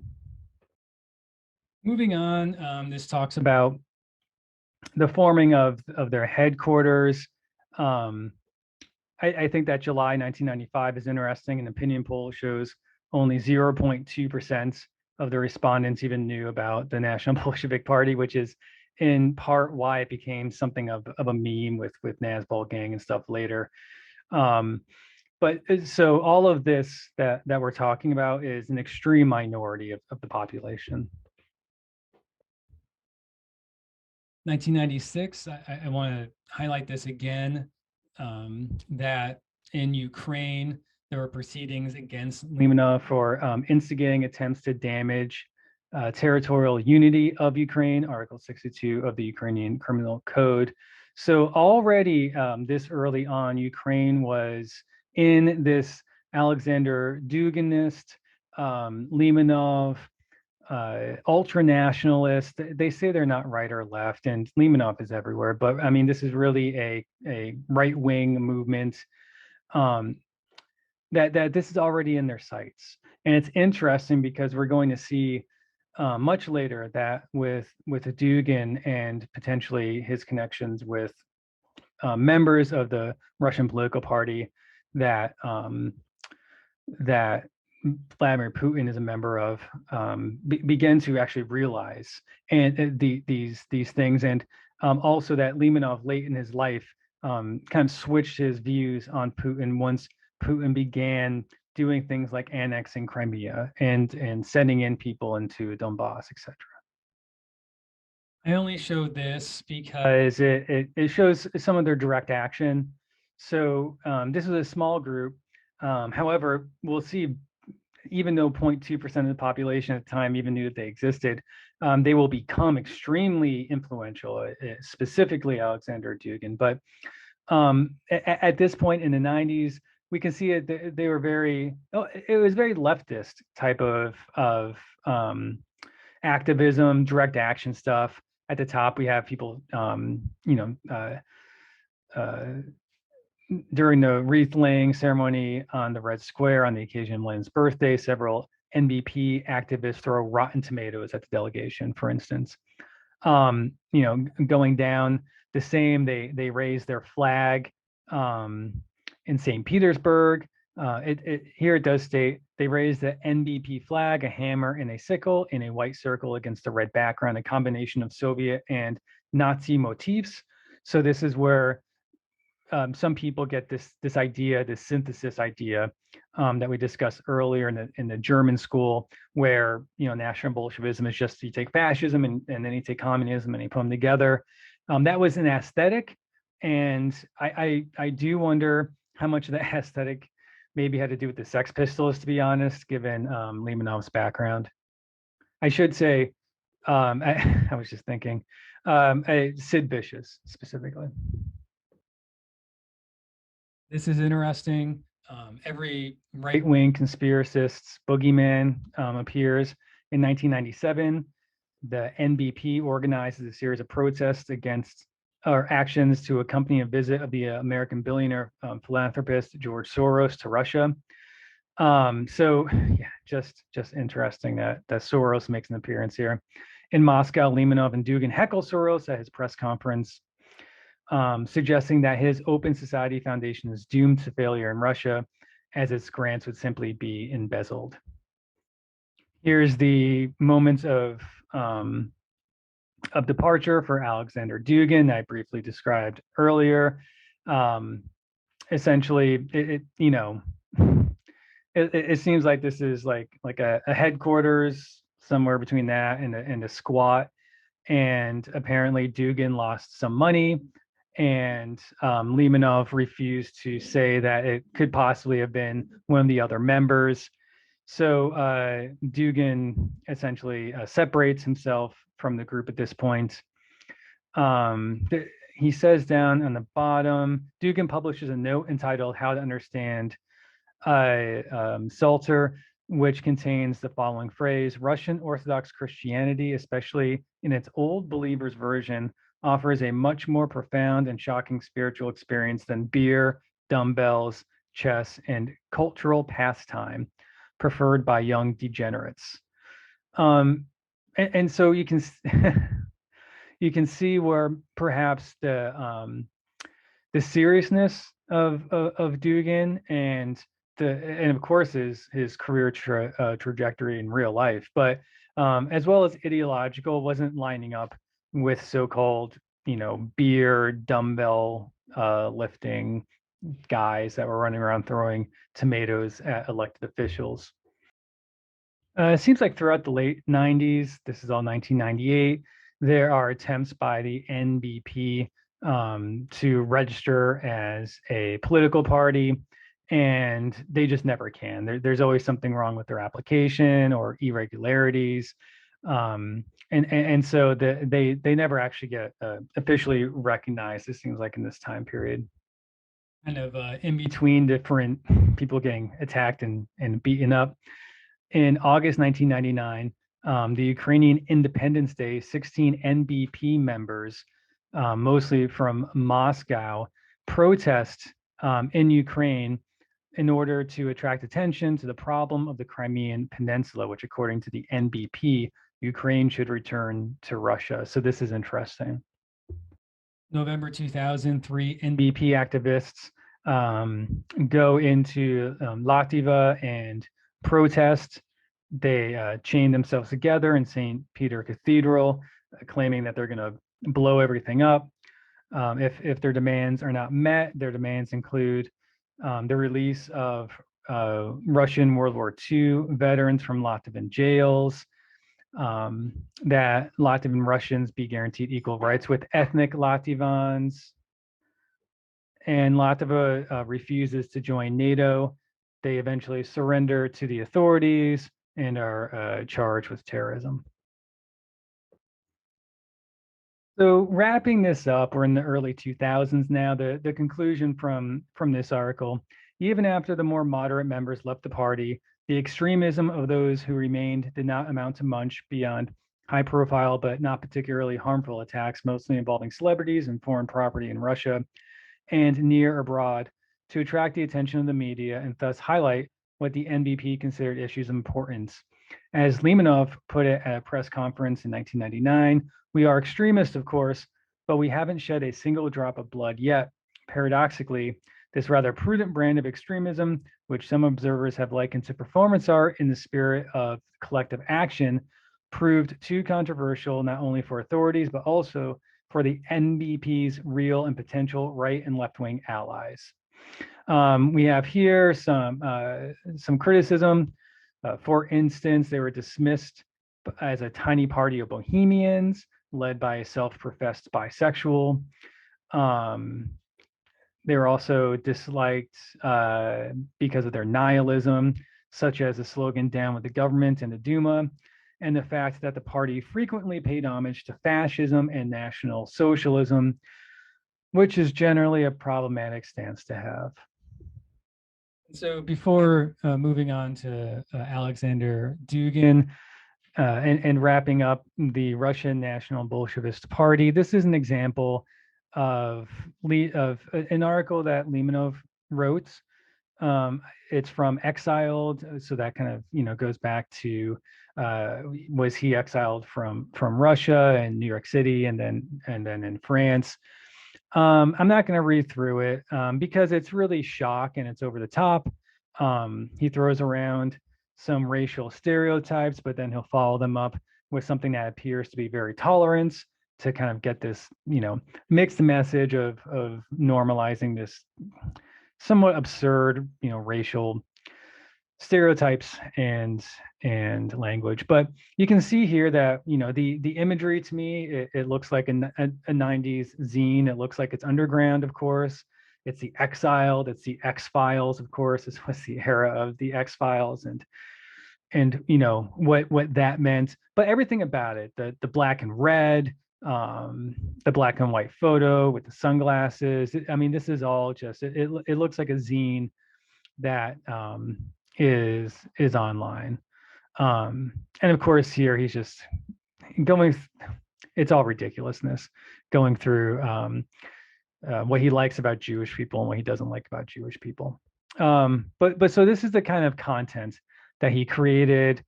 Moving on, this talks about the forming of their headquarters. I think that July 1995 is interesting. An opinion poll shows only 0.2% of the respondents even knew about the National Bolshevik Party, which is in part why it became something of a meme with Nazbol gang and stuff later. But so all of this that we're talking about is an extreme minority of the population. 1996, I want to highlight this again, that in Ukraine, there were proceedings against Limonov for instigating attempts to damage territorial unity of Ukraine, Article 62 of the Ukrainian Criminal Code. So already this early on, Ukraine was in this Alexander Duginist, Limonov, ultra-nationalist. They say they're not right or left, and Limonov is everywhere. But I mean, this is really a right-wing movement that this is already in their sights. And it's interesting because we're going to see much later that with Dugin and potentially his connections with members of the Russian political party that that Vladimir Putin is a member of, begin to actually realize and these things, and also that Limonov late in his life kind of switched his views on Putin once Putin began doing things like annexing Crimea and sending in people into Donbass, etc. I only showed this because it shows some of their direct action. So this was a small group. However, we'll see, even though 0.2% of the population at the time even knew that they existed, they will become extremely influential, specifically Alexander Dugin. But at this point in the 90s, we can see it. They were it was very leftist type of activism, direct action stuff. At the top, we have people, during the wreath laying ceremony on the Red Square on the occasion of Lenin's birthday, several NBP activists throw rotten tomatoes at the delegation, for instance. Going down the same, they raise their flag in St. Petersburg. Here it does state they raised the NBP flag, a hammer and a sickle in a white circle against a red background, a combination of Soviet and Nazi motifs. So this is where some people get this idea, this synthesis idea that we discussed earlier in the German school, where National Bolshevism is just you take fascism and then you take communism and you put them together. That was an aesthetic, and I do wonder how much of that aesthetic maybe had to do with the Sex Pistols, to be honest, given Limonov's background. I should say, I was just thinking, Sid Vicious specifically. This is interesting. Every right-wing conspiracist's boogeyman appears. In 1997, the NBP organizes a series of protests against or actions to accompany a visit of the American billionaire philanthropist George Soros to Russia. So yeah, just interesting that Soros makes an appearance here. In Moscow, Limonov and Dugin heckle Soros at his press conference, suggesting that his Open Society Foundation is doomed to failure in Russia, as its grants would simply be embezzled. Here's the moments of departure for Alexander Dugin I briefly described earlier. Essentially, it seems like this is like a headquarters somewhere between that and a squat. And apparently Dugin lost some money, and Limonov refused to say that it could possibly have been one of the other members. So Dugin essentially separates himself from the group at this point. He says down on the bottom, Dugin publishes a note entitled How to Understand Salter, which contains the following phrase: Russian Orthodox Christianity, especially in its old believers version, offers a much more profound and shocking spiritual experience than beer, dumbbells, chess, and cultural pastime preferred by young degenerates. And so you can you can see where perhaps the seriousness of Dugin and of course his career trajectory in real life, but as well as ideological, wasn't lining up with so-called beer dumbbell lifting guys that were running around throwing tomatoes at elected officials. It seems like throughout the late 90s, this is all 1998, there are attempts by the NBP to register as a political party, and they just never can. There's always something wrong with their application or irregularities. And so they never actually get officially recognized, it seems like, in this time period. Kind of in between different people getting attacked and beaten up. In August 1999, the Ukrainian Independence Day, 16 NBP members, mostly from Moscow, protest in Ukraine in order to attract attention to the problem of the Crimean Peninsula, which, according to the NBP, Ukraine should return to Russia. So this is interesting. November 2003, NBP activists go into Latvia and protest. They chain themselves together in St. Peter Cathedral, claiming that they're going to blow everything up. If their demands are not met, their demands include the release of Russian World War II veterans from Latvian jails, that Latvian Russians be guaranteed equal rights with ethnic Latvians, and Latvia refuses to join NATO. They eventually surrender to the authorities and are charged with terrorism. So wrapping this up, we're in the early 2000s now. The conclusion from this article: even after the more moderate members left the party, the extremism of those who remained did not amount to much beyond high-profile but not particularly harmful attacks, mostly involving celebrities and foreign property in Russia and near abroad, to attract the attention of the media and thus highlight what the NBP considered issues of importance. As Limonov put it at a press conference in 1999, "We are extremists, of course, but we haven't shed a single drop of blood yet." Paradoxically, this rather prudent brand of extremism, which some observers have likened to performance art in the spirit of collective action, proved too controversial not only for authorities, but also for the NBP's real and potential right and left-wing allies. We have here some criticism. For instance, they were dismissed as a tiny party of bohemians led by a self-professed bisexual. They were also disliked because of their nihilism, such as the slogan "Down with the government" and the Duma, and the fact that the party frequently paid homage to fascism and National Socialism, which is generally a problematic stance to have. So before moving on to Alexander Dugin and wrapping up the Russian National Bolshevist Party, this is an example of an article that Limonov wrote. It's from Exiled, so that kind of goes back to was he exiled from Russia and New York City and then in France. I'm not going to read through it because it's really shock and it's over the top. He throws around some racial stereotypes, but then he'll follow them up with something that appears to be very tolerant to kind of get this, mixed message of normalizing this somewhat absurd, racial stereotypes and language. But you can see here that the imagery to me, it looks like a 90s zine. It looks like it's underground, of course. It's the Exiled, it's the X-Files, of course. This was the era of the X-Files and what that meant. But everything about it, the black and red, the black and white photo with the sunglasses. I mean, this is all just it looks like a zine that is online. And of course here he's just going, it's all ridiculousness, going through what he likes about Jewish people and what he doesn't like about Jewish people. But so this is the kind of content that he created.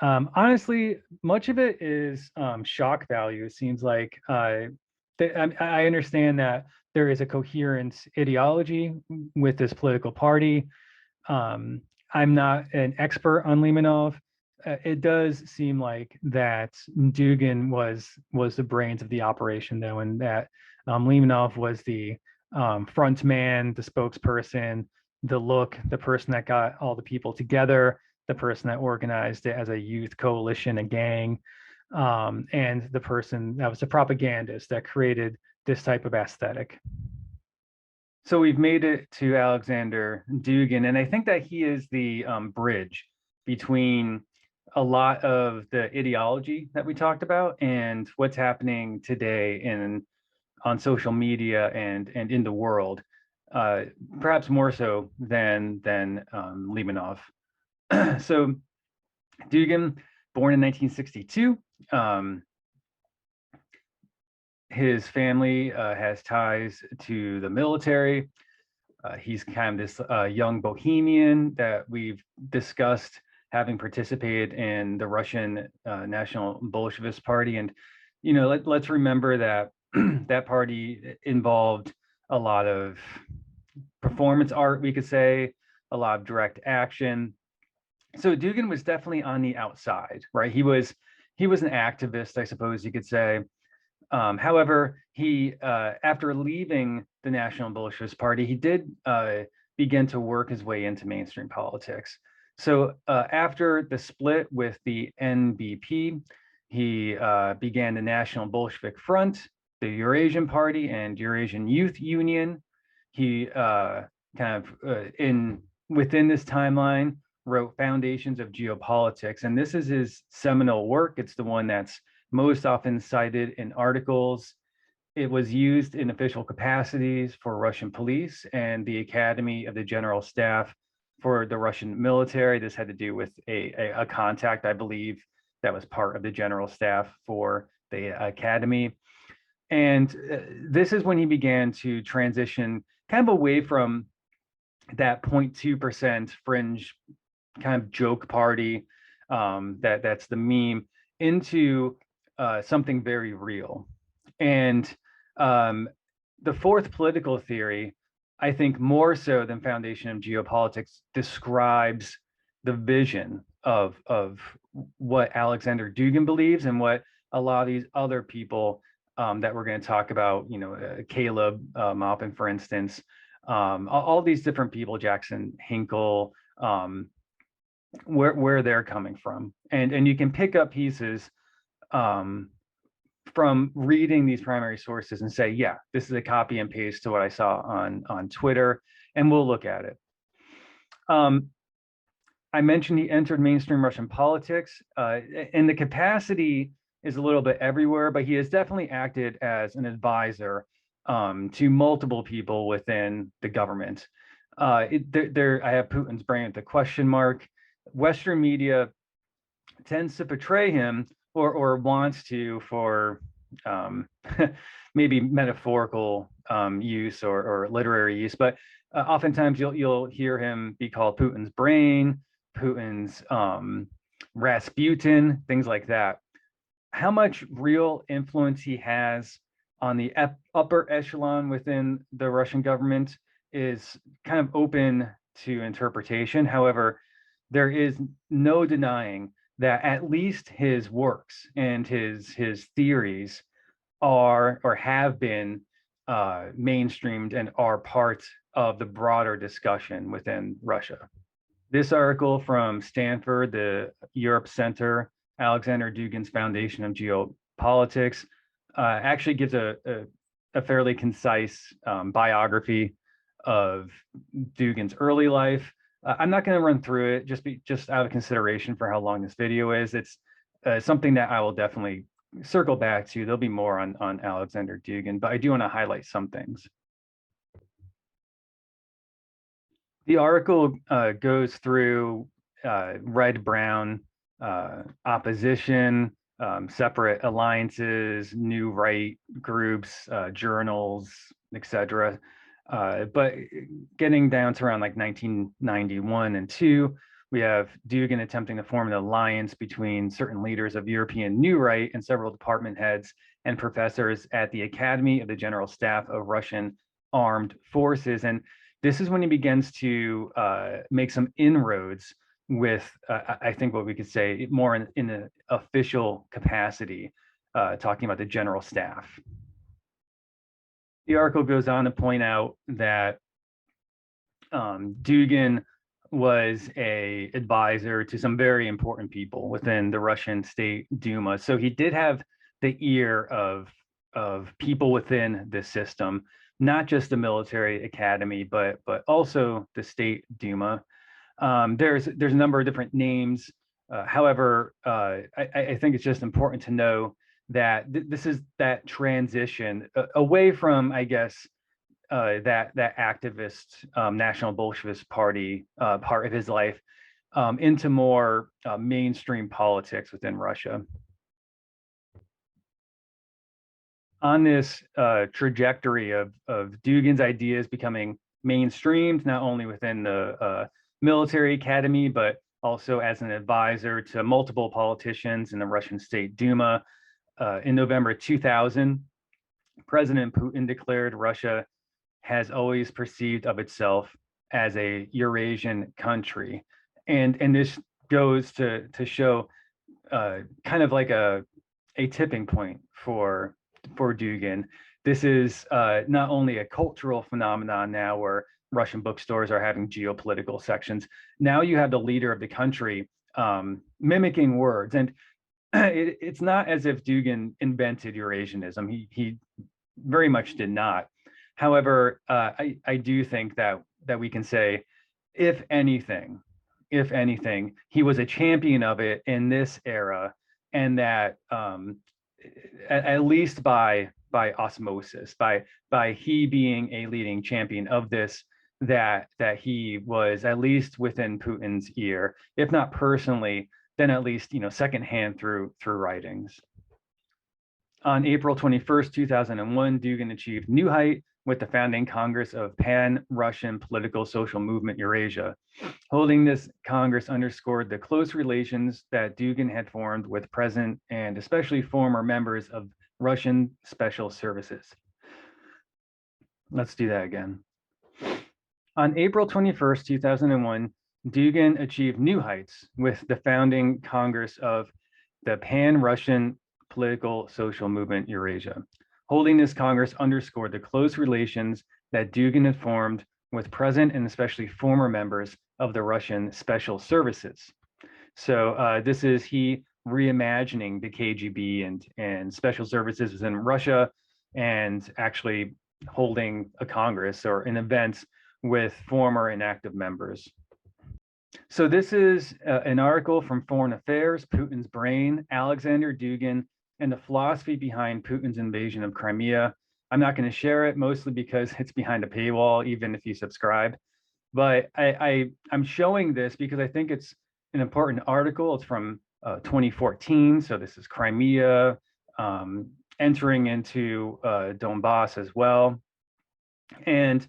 Honestly, much of it is shock value. It seems like I understand that there is a coherent ideology with this political party. I'm not an expert on Limonov. It does seem like that Dugin was the brains of the operation, though, and that Limonov was the front man, the spokesperson, the look, the person that got all the people together, the person that organized it as a youth coalition, a gang, and the person that was the propagandist that created this type of aesthetic. So we've made it to Alexander Dugin, and I think that he is the bridge between a lot of the ideology that we talked about and what's happening today on social media and in the world, perhaps more so than Limonov. So Dugin, born in 1962. His family has ties to the military. He's kind of this young bohemian that we've discussed having participated in the Russian National Bolshevik Party. And, let's remember that that party involved a lot of performance art, we could say, a lot of direct action. So Dugin was definitely on the outside, right? He was an activist, I suppose you could say. However, he, after leaving the National Bolshevist Party, he did begin to work his way into mainstream politics. So after the split with the NBP, he began the National Bolshevik Front, the Eurasian Party, and Eurasian Youth Union. He within this timeline wrote Foundations of Geopolitics, and this is his seminal work. It's the one that's most often cited in articles. It was used in official capacities for Russian police and the Academy of the General Staff for the Russian military. This had to do with a contact, I believe, that was part of the General Staff for the Academy. And this is when he began to transition kind of away from that 0.2% fringe kind of joke party that's the meme into something very real. And the fourth political theory, I think more so than Foundation of Geopolitics, describes the vision of what Alexander Dugin believes and what a lot of these other people that we're going to talk about, Caleb Maupin, for instance, all these different people, Jackson, Hinkle, where they're coming from. And you can pick up pieces from reading these primary sources and say, yeah, this is a copy and paste to what I saw on Twitter, and we'll look at it. I mentioned he entered mainstream Russian politics, and the capacity is a little bit everywhere, but he has definitely acted as an advisor to multiple people within the government. I have Putin's brain with a question mark. Western media tends to portray him or wants to for maybe metaphorical use or literary use, but oftentimes you'll hear him be called Putin's brain, Putin's Rasputin, things like that. How much real influence he has on the upper echelon within the Russian government is kind of open to interpretation. However, there is no denying that at least his works and his theories are or have been mainstreamed and are part of the broader discussion within Russia. This article from Stanford, the Europe Center, Alexander Dugin's Foundation of Geopolitics, actually gives a fairly concise biography of Dugin's early life. I'm not going to run through it just out of consideration for how long this video is. It's something that I will definitely circle back to. There'll be more on Alexander Dugin, but I do want to highlight some things. The article goes through red-brown opposition, separate alliances, new right groups, journals, etc. But getting down to around like 1991 and 2, we have Dugin attempting to form an alliance between certain leaders of European New Right and several department heads and professors at the Academy of the General Staff of Russian Armed Forces. And this is when he begins to make some inroads with, I think what we could say, more in an official capacity, talking about the general staff. The article goes on to point out that Dugin was an advisor to some very important people within the Russian State Duma. So he did have the ear of people within the system, not just the military academy, but also the State Duma. There's a number of different names. However, I think it's just important to know that this is that transition away from, I guess, that activist National Bolshevik Party part of his life into more mainstream politics within Russia. On this trajectory of Dugin's ideas becoming mainstreamed, not only within the military academy, but also as an advisor to multiple politicians in the Russian State Duma. In November 2000, President Putin declared Russia has always perceived of itself as a Eurasian country. And this goes to show kind of like a tipping point for Dugin. This is not only a cultural phenomenon now where Russian bookstores are having geopolitical sections. Now you have the leader of the country mimicking words. And it's not as if Dugin invented Eurasianism. He very much did not. However, I do think that we can say, if anything, he was a champion of it in this era, and that at least by osmosis, by he being a leading champion of this, that he was at least within Putin's ear, if not personally, then at least secondhand through writings. On April 21st, 2001, Dugin achieved new height with the founding Congress of Pan-Russian Political Social Movement Eurasia. Holding this Congress underscored the close relations that Dugin had formed with present and especially former members of Russian Special Services. Let's do that again. On April 21st, 2001, Dugin achieved new heights with the founding Congress of the Pan-Russian Political Social Movement Eurasia. Holding this Congress underscored the close relations that Dugin had formed with present and especially former members of the Russian Special Services. So this is he reimagining the KGB and special services within Russia, and actually holding a Congress or an event with former and active members. So this is an article from Foreign Affairs, Putin's Brain, Alexander Dugin, and the philosophy behind Putin's invasion of Crimea. I'm not going to share it, mostly because it's behind a paywall, even if you subscribe. But I'm showing this because I think it's an important article. It's from 2014, so this is Crimea, entering into Donbass as well. And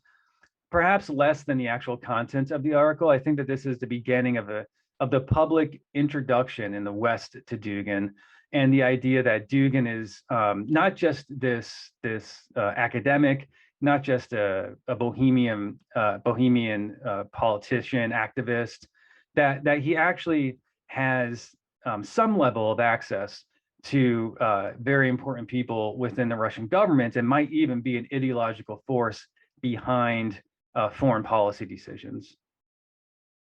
perhaps less than the actual content of the article, I think that this is the beginning of the public introduction in the West to Dugin, and the idea that Dugin is not just this academic, not just a bohemian politician, activist, that he actually has some level of access to very important people within the Russian government, and might even be an ideological force behind foreign policy decisions.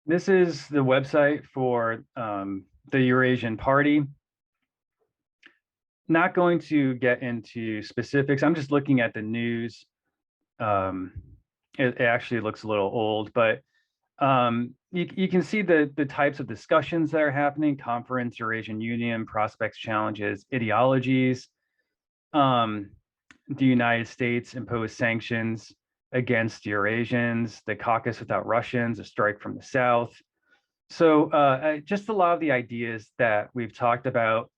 This is the website for the Eurasian Party. Not going to get into specifics. I'm just looking at the news. It actually looks a little old, but you can see the types of discussions that are happening: conference, Eurasian Union, prospects, challenges, ideologies. The United States imposed sanctions against Eurasians, the caucus without Russians, a strike from the South. So just a lot of the ideas that we've talked about.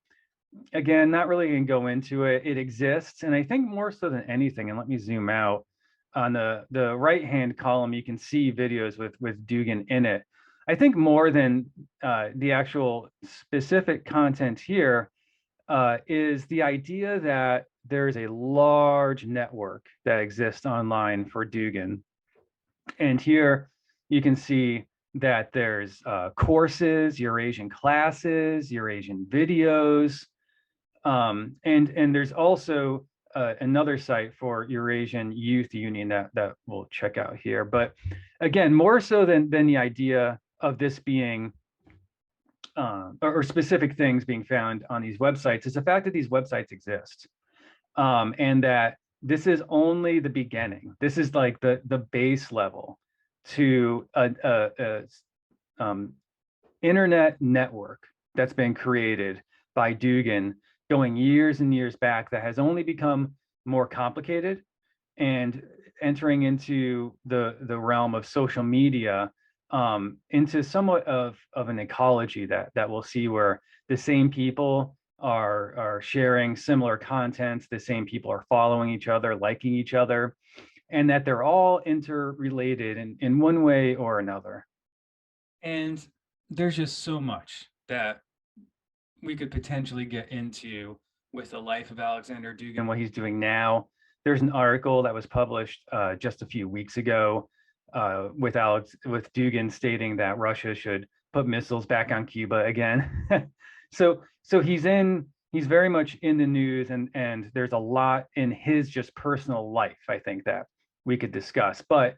Again, not really going to go into it. It exists, and I think more so than anything, and let me zoom out, on the right-hand column, you can see videos with Dugin in it. I think more than the actual specific content here is the idea that there's a large network that exists online for Dugin. And here you can see that there's courses, Eurasian classes, Eurasian videos, and there's also another site for Eurasian Youth Union that we'll check out here. But again, more so than the idea of this being or specific things being found on these websites, is the fact that these websites exist, and that this is only the beginning. This is like the base level to a internet network that's been created by Dugin going years and years back, that has only become more complicated and entering into the realm of social media, into somewhat of an ecology that we'll see, where the same people are sharing similar content, the same people are following each other, liking each other, and that they're all interrelated in one way or another. And there's just so much that we could potentially get into with the life of Alexander Dugin, what he's doing now. There's an article that was published just a few weeks ago with Dugin stating that Russia should put missiles back on Cuba again. So he's very much in the news, and there's a lot in his just personal life, I think, that we could discuss. But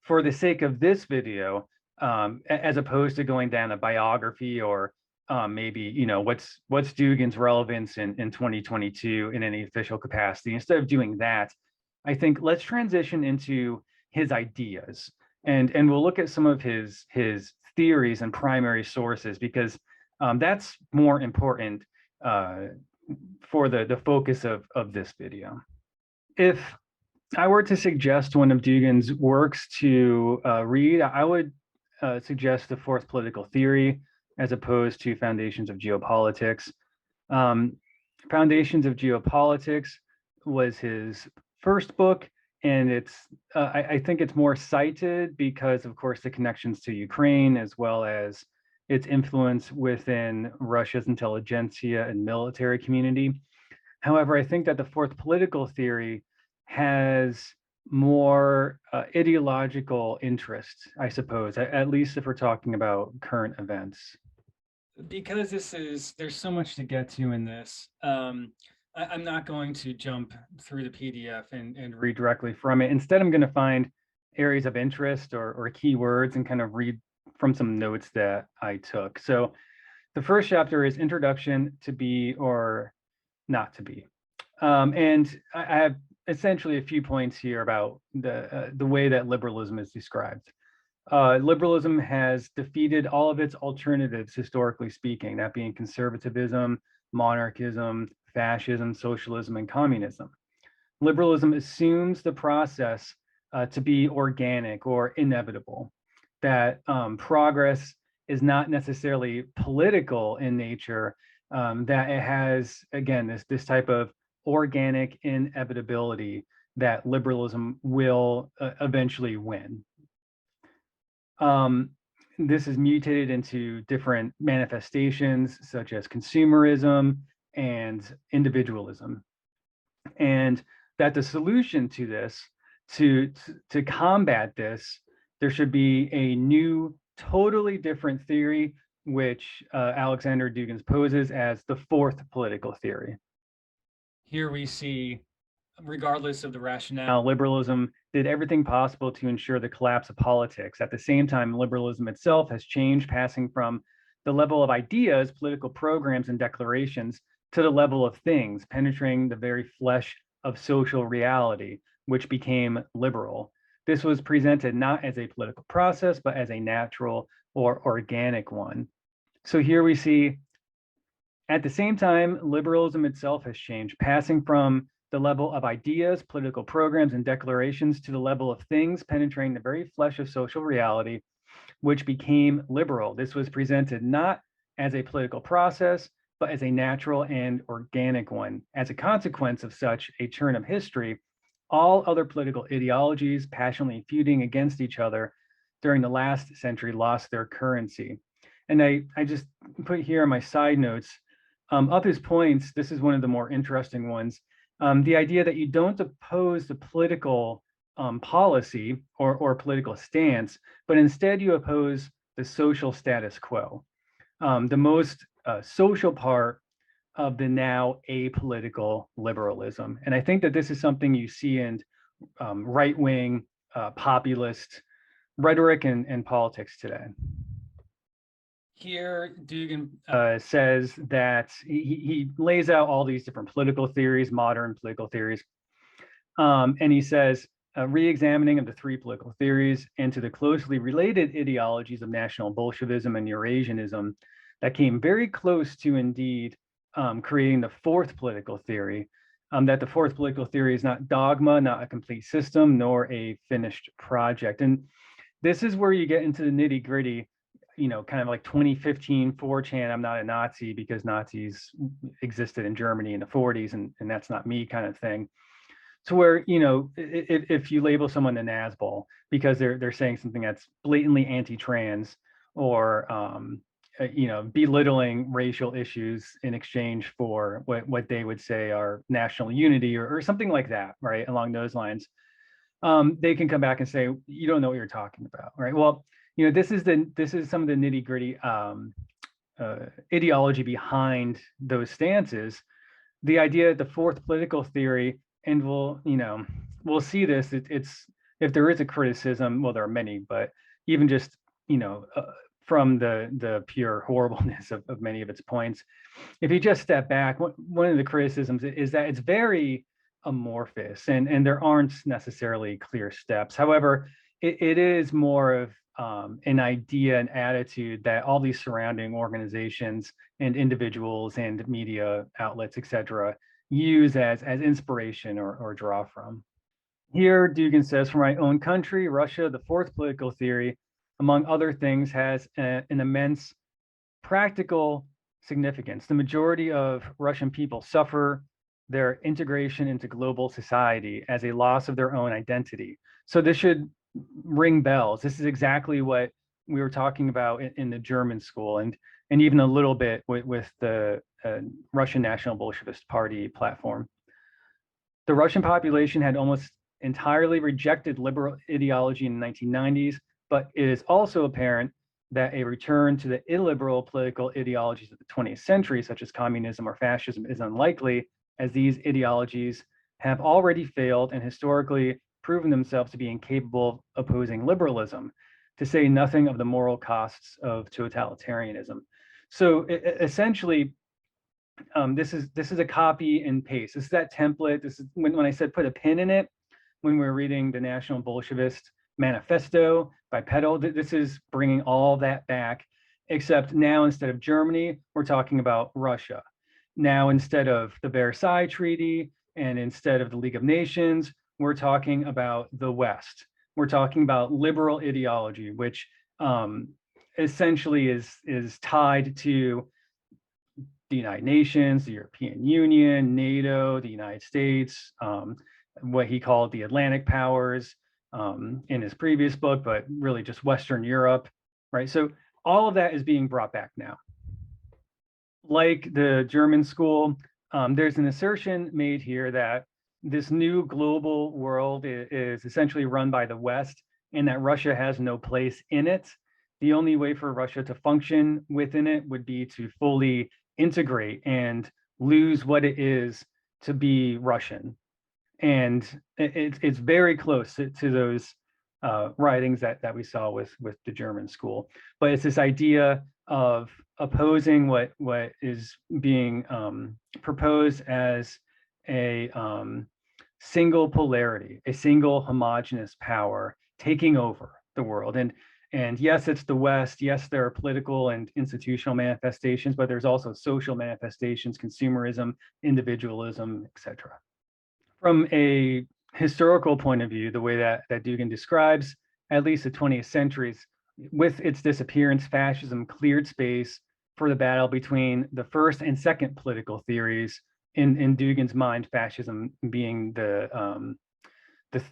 for the sake of this video, as opposed to going down a biography or maybe, you know, what's Dugin's relevance in 2022 in any official capacity, instead of doing that, I think let's transition into his ideas, and we'll look at some of his theories and primary sources, because that's more important for the focus of this video. If I were to suggest one of Dugin's works to read, I would suggest The Fourth Political Theory, as opposed to Foundations of Geopolitics. Foundations of Geopolitics was his first book, and it's I think it's more cited because, of course, the connections to Ukraine, as well as its influence within Russia's intelligentsia and military community. However, I think that The Fourth Political Theory has more ideological interest, I suppose, at least if we're talking about current events. Because there's so much to get to in this, I'm not going to jump through the PDF and read directly from it. Instead, I'm going to find areas of interest or keywords and kind of read from some notes that I took. So The first chapter is Introduction to Be or Not to Be. And I have essentially a few points here about the way that liberalism is described. Liberalism has defeated all of its alternatives, historically speaking, that being conservatism, monarchism, fascism, socialism, and communism. Liberalism assumes the process to be organic or inevitable, that progress is not necessarily political in nature, that it has, again, this type of organic inevitability that liberalism will eventually win. This is mutated into different manifestations such as consumerism and individualism. And that the solution to this, to combat this, there should be a new, totally different theory, which Alexander Dugin poses as the fourth political theory. Here we see, regardless of the rationale, liberalism did everything possible to ensure the collapse of politics. At the same time, liberalism itself has changed, passing from the level of ideas, political programs, and declarations to the level of things, penetrating the very flesh of social reality, which became liberal. This was presented not as a political process, but as a natural or organic one. So here we see, at the same time, liberalism itself has changed, passing from the level of ideas, political programs, and declarations to the level of things, penetrating the very flesh of social reality, which became liberal. This was presented not as a political process, but as a natural and organic one. As a consequence of such a turn of history, all other political ideologies passionately feuding against each other during the last century lost their currency. And I just put here in my side notes, of his points, this is one of the more interesting ones, the idea that you don't oppose the political policy or political stance, but instead you oppose the social status quo, the most social part of the now apolitical liberalism. And I think that this is something you see in right-wing populist rhetoric and politics today. Here, Dugin says that he lays out all these different political theories, modern political theories, and he says, re-examining of the three political theories into the closely related ideologies of National Bolshevism and Eurasianism that came very close to indeed creating the fourth political theory, that the fourth political theory is not dogma, not a complete system, nor a finished project. And this is where you get into the nitty gritty, you know, kind of like 2015 4chan, I'm not a Nazi because Nazis existed in Germany in the 40s and that's not me kind of thing. To where, you know, if you label someone a Nazbol because they're saying something that's blatantly anti-trans or, you know, belittling racial issues in exchange for what they would say are national unity or something like that, right, along those lines, they can come back and say, you don't know what you're talking about, right? Well, you know, this is some of the nitty gritty ideology behind those stances. The idea that the fourth political theory, and we'll see this. It's if there is a criticism, well, there are many, but even just, you know, from the pure horribleness of many of its points, if you just step back, one of the criticisms is that it's very amorphous and there aren't necessarily clear steps. However, it is more of an idea and attitude that all these surrounding organizations and individuals and media outlets, etc., use as inspiration or draw from. Here, Dugin says, for my own country, Russia, the fourth political theory, among other things, has an immense practical significance. The majority of Russian people suffer their integration into global society as a loss of their own identity. So this should ring bells. This is exactly what we were talking about in the German school and even a little bit with the Russian National Bolshevik Party platform. The Russian population had almost entirely rejected liberal ideology in the 1990s, but it is also apparent that a return to the illiberal political ideologies of the 20th century, such as communism or fascism, is unlikely, as these ideologies have already failed and historically proven themselves to be incapable of opposing liberalism, to say nothing of the moral costs of totalitarianism. So essentially, this is a copy and paste. This is that template. This is when I said put a pin in it, when we're reading the National Bolshevist Manifesto by Paetel, this is bringing all that back, except now instead of Germany, we're talking about Russia. Now, instead of the Versailles Treaty and instead of the League of Nations, we're talking about the West. We're talking about liberal ideology, which essentially is tied to the United Nations, the European Union, NATO, the United States, what he called the Atlantic powers in his previous book, but really just Western Europe, right? So all of that is being brought back now. Like the German school, there's an assertion made here that this new global world is essentially run by the West and that Russia has no place in it. The only way for Russia to function within it would be to fully integrate and lose what it is to be Russian. And it's very close to those writings that we saw with the German school. But it's this idea of opposing what is being proposed as a single polarity, a single homogeneous power taking over the world. And yes, it's the West. Yes, there are political and institutional manifestations, but there's also social manifestations, consumerism, individualism, etc. From a historical point of view, the way that Dugin describes at least the 20th centuries, with its disappearance, fascism cleared space for the battle between the first and second political theories. In Dugin's mind, fascism being the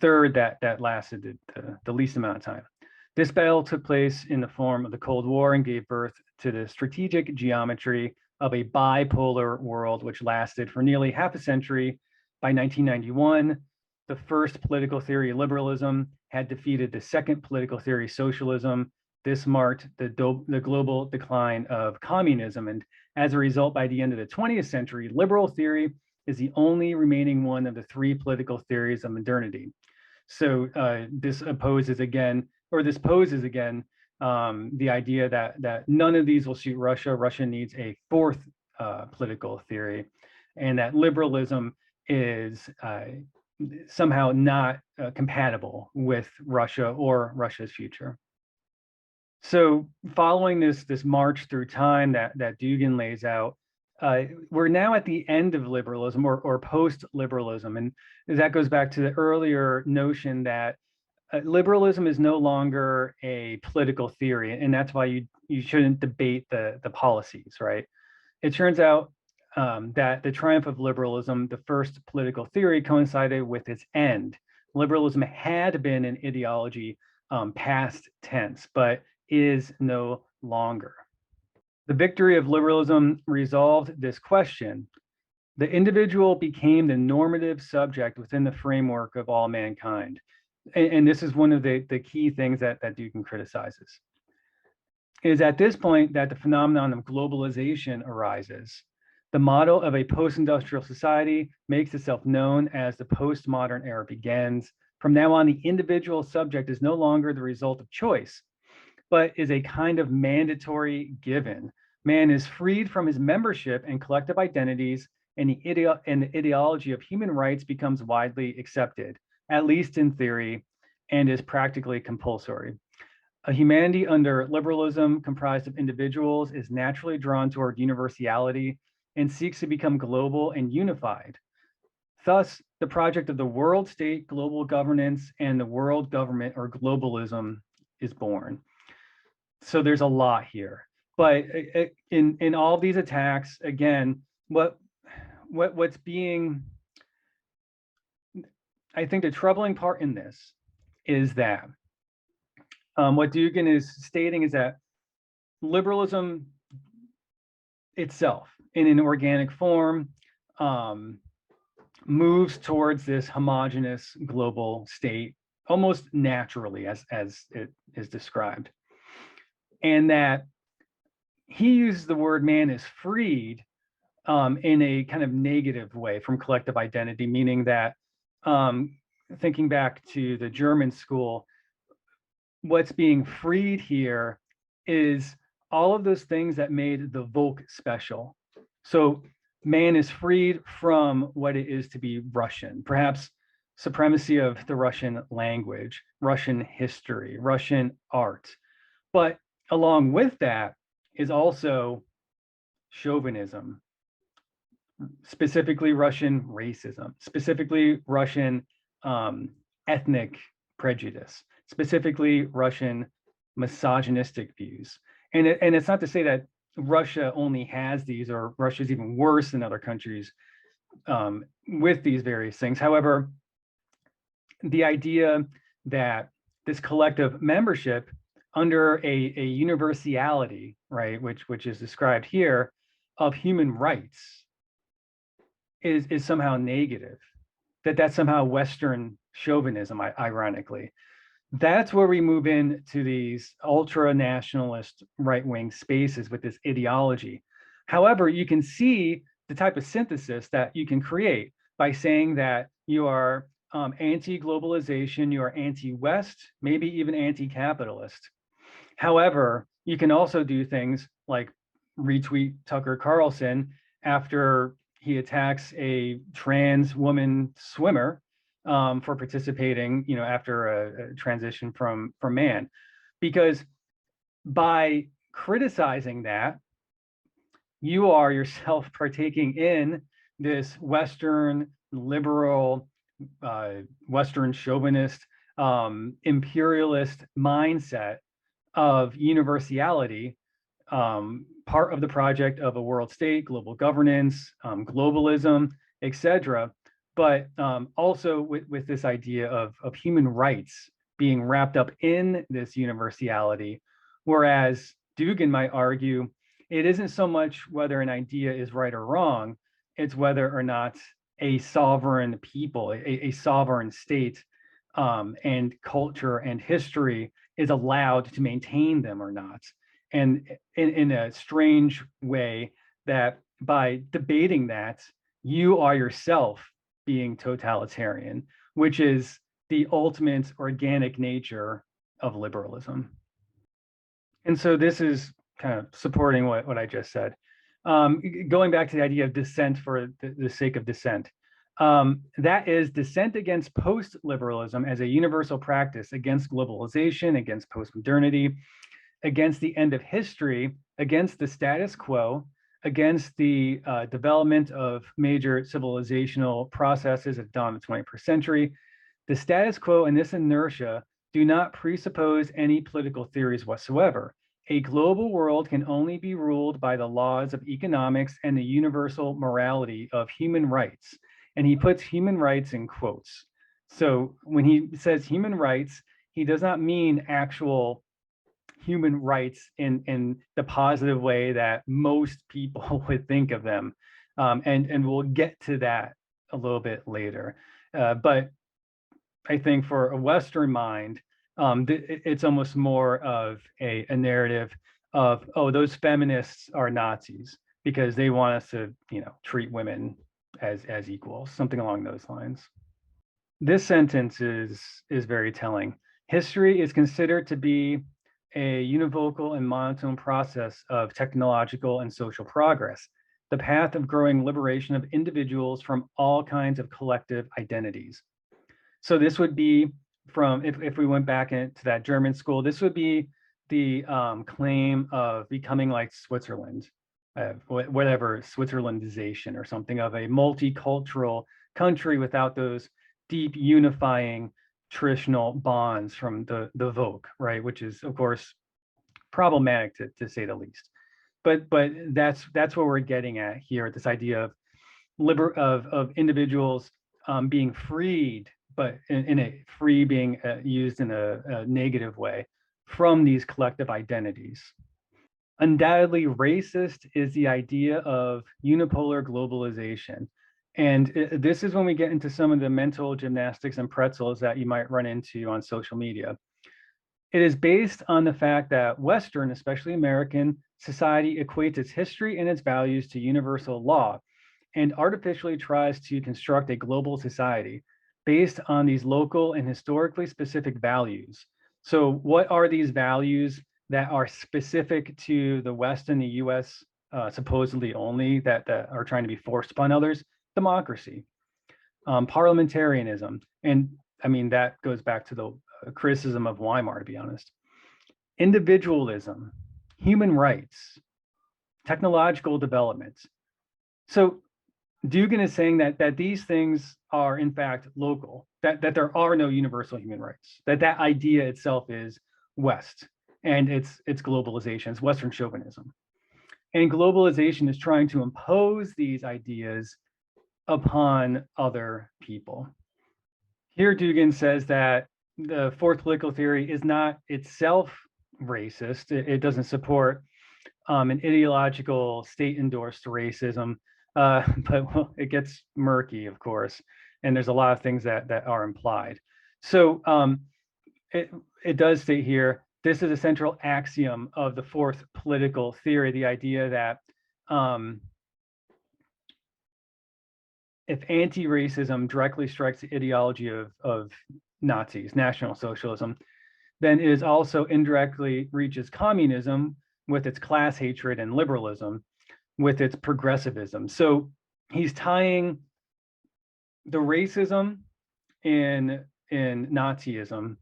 third that lasted the least amount of time. This battle took place in the form of the Cold War and gave birth to the strategic geometry of a bipolar world, which lasted for nearly half a century. By 1991, the first political theory, liberalism, had defeated the second political theory, socialism. This marked the global decline of communism. And as a result, by the end of the 20th century, liberal theory is the only remaining one of the three political theories of modernity. So this poses again the idea that none of these will suit Russia. Russia needs a fourth political theory, and that liberalism is somehow not compatible with Russia or Russia's future. So following this march through time that Dugin lays out, we're now at the end of liberalism or post-liberalism. And that goes back to the earlier notion that liberalism is no longer a political theory, and that's why you shouldn't debate the policies, right? It turns out that the triumph of liberalism, the first political theory, coincided with its end. Liberalism had been an ideology past tense, but is no longer. The victory of liberalism resolved this question. The individual became the normative subject within the framework of all mankind. And this is one of the key things that Dugin criticizes. It is at this point that the phenomenon of globalization arises. The model of a post-industrial society makes itself known as the postmodern era begins. From now on, the individual subject is no longer the result of choice, but is a kind of mandatory given. Man is freed from his membership and collective identities, and the ideology of human rights becomes widely accepted, at least in theory, and is practically compulsory. A humanity under liberalism comprised of individuals is naturally drawn toward universality and seeks to become global and unified. Thus, the project of the world state, global governance, and the world government or globalism is born. So there's a lot here, but in all these attacks, again, what's being, I think the troubling part in this is that what Dugin is stating is that liberalism itself, in an organic form, moves towards this homogeneous global state almost naturally, as it is described. And that he uses the word man is freed in a kind of negative way from collective identity, meaning that thinking back to the German school, what's being freed here is all of those things that made the Volk special. So man is freed from what it is to be Russian, perhaps supremacy of the Russian language, Russian history, Russian art. But along with that is also chauvinism, specifically Russian racism, specifically Russian ethnic prejudice, specifically Russian misogynistic views. And it's not to say that Russia only has these, or Russia's even worse than other countries with these various things. However, the idea that this collective membership under a universality, right, which is described here, of human rights is somehow negative, that's somehow Western chauvinism, ironically. That's where we move into these ultra-nationalist right-wing spaces with this ideology. However, you can see the type of synthesis that you can create by saying that you are anti-globalization, you are anti-West, maybe even anti-capitalist. However, you can also do things like retweet Tucker Carlson after he attacks a trans woman swimmer for participating, after a transition from man, because by criticizing that, you are yourself partaking in this Western liberal, Western chauvinist, imperialist mindset of universality, part of the project of a world state, global governance, globalism, etc. But also with this idea of human rights being wrapped up in this universality, whereas Dugin might argue it isn't so much whether an idea is right or wrong, it's whether or not a sovereign people, a sovereign state, and culture and history is allowed to maintain them or not. And in a strange way, that by debating that, you are yourself being totalitarian, which is the ultimate organic nature of liberalism. And so this is kind of supporting what I just said. Going back to the idea of dissent for the sake of dissent. That is dissent against post-liberalism as a universal practice, against globalization, against post-modernity, against the end of history, against the status quo, against the development of major civilizational processes at the dawn of the 21st century. The status quo and this inertia do not presuppose any political theories whatsoever. A global world can only be ruled by the laws of economics and the universal morality of human rights. And he puts human rights in quotes. So when he says human rights, he does not mean actual human rights in the positive way that most people would think of them. And we'll get to that a little bit later. But I think for a Western mind, it's almost more of a narrative of, oh, those feminists are Nazis because they want us to, treat women as equals, something along those lines. This sentence is very telling. History is considered to be a univocal and monotone process of technological and social progress, the path of growing liberation of individuals from all kinds of collective identities. So this would be from, if we went back into that German school, this would be the claim of becoming like Switzerland, whatever, Switzerlandization or something, of a multicultural country without those deep unifying traditional bonds from the Volk, right? Which is, of course, problematic to say the least. But that's what we're getting at here, this idea of individuals being freed, but in a free being used in a negative way from these collective identities. Undoubtedly racist is the idea of unipolar globalization. And this is when we get into some of the mental gymnastics and pretzels that you might run into on social media. It is based on the fact that Western, especially American, society equates its history and its values to universal law and artificially tries to construct a global society based on these local and historically specific values. So what are these values that are specific to the West and the US, supposedly only, that are trying to be forced upon others. Democracy, parliamentarianism, and I mean, that goes back to the criticism of Weimar, to be honest. Individualism, human rights, technological developments. So Dugin is saying that these things are in fact local, that there are no universal human rights, that idea itself is West and it's globalization, it's Western chauvinism. And globalization is trying to impose these ideas upon other people. Here Dugin says that the fourth political theory is not itself racist. It doesn't support an ideological state-endorsed racism, but well, it gets murky, of course, and there's a lot of things that are implied. So it does state here, this is a central axiom of the fourth political theory, the idea that if anti-racism directly strikes the ideology of Nazis, National Socialism, then it is also indirectly reaches communism with its class hatred and liberalism, with its progressivism. So he's tying the racism in Nazism,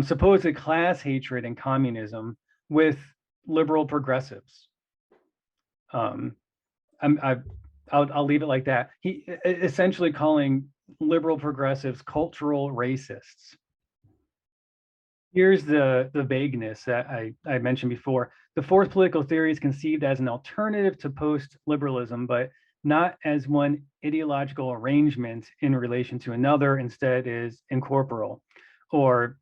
supposed class hatred and communism with liberal progressives. I'll leave it like that. He essentially calling liberal progressives cultural racists. Here's the vagueness that I mentioned before. The fourth political theory is conceived as an alternative to post-liberalism, but not as one ideological arrangement in relation to another. Instead is incorporeal, or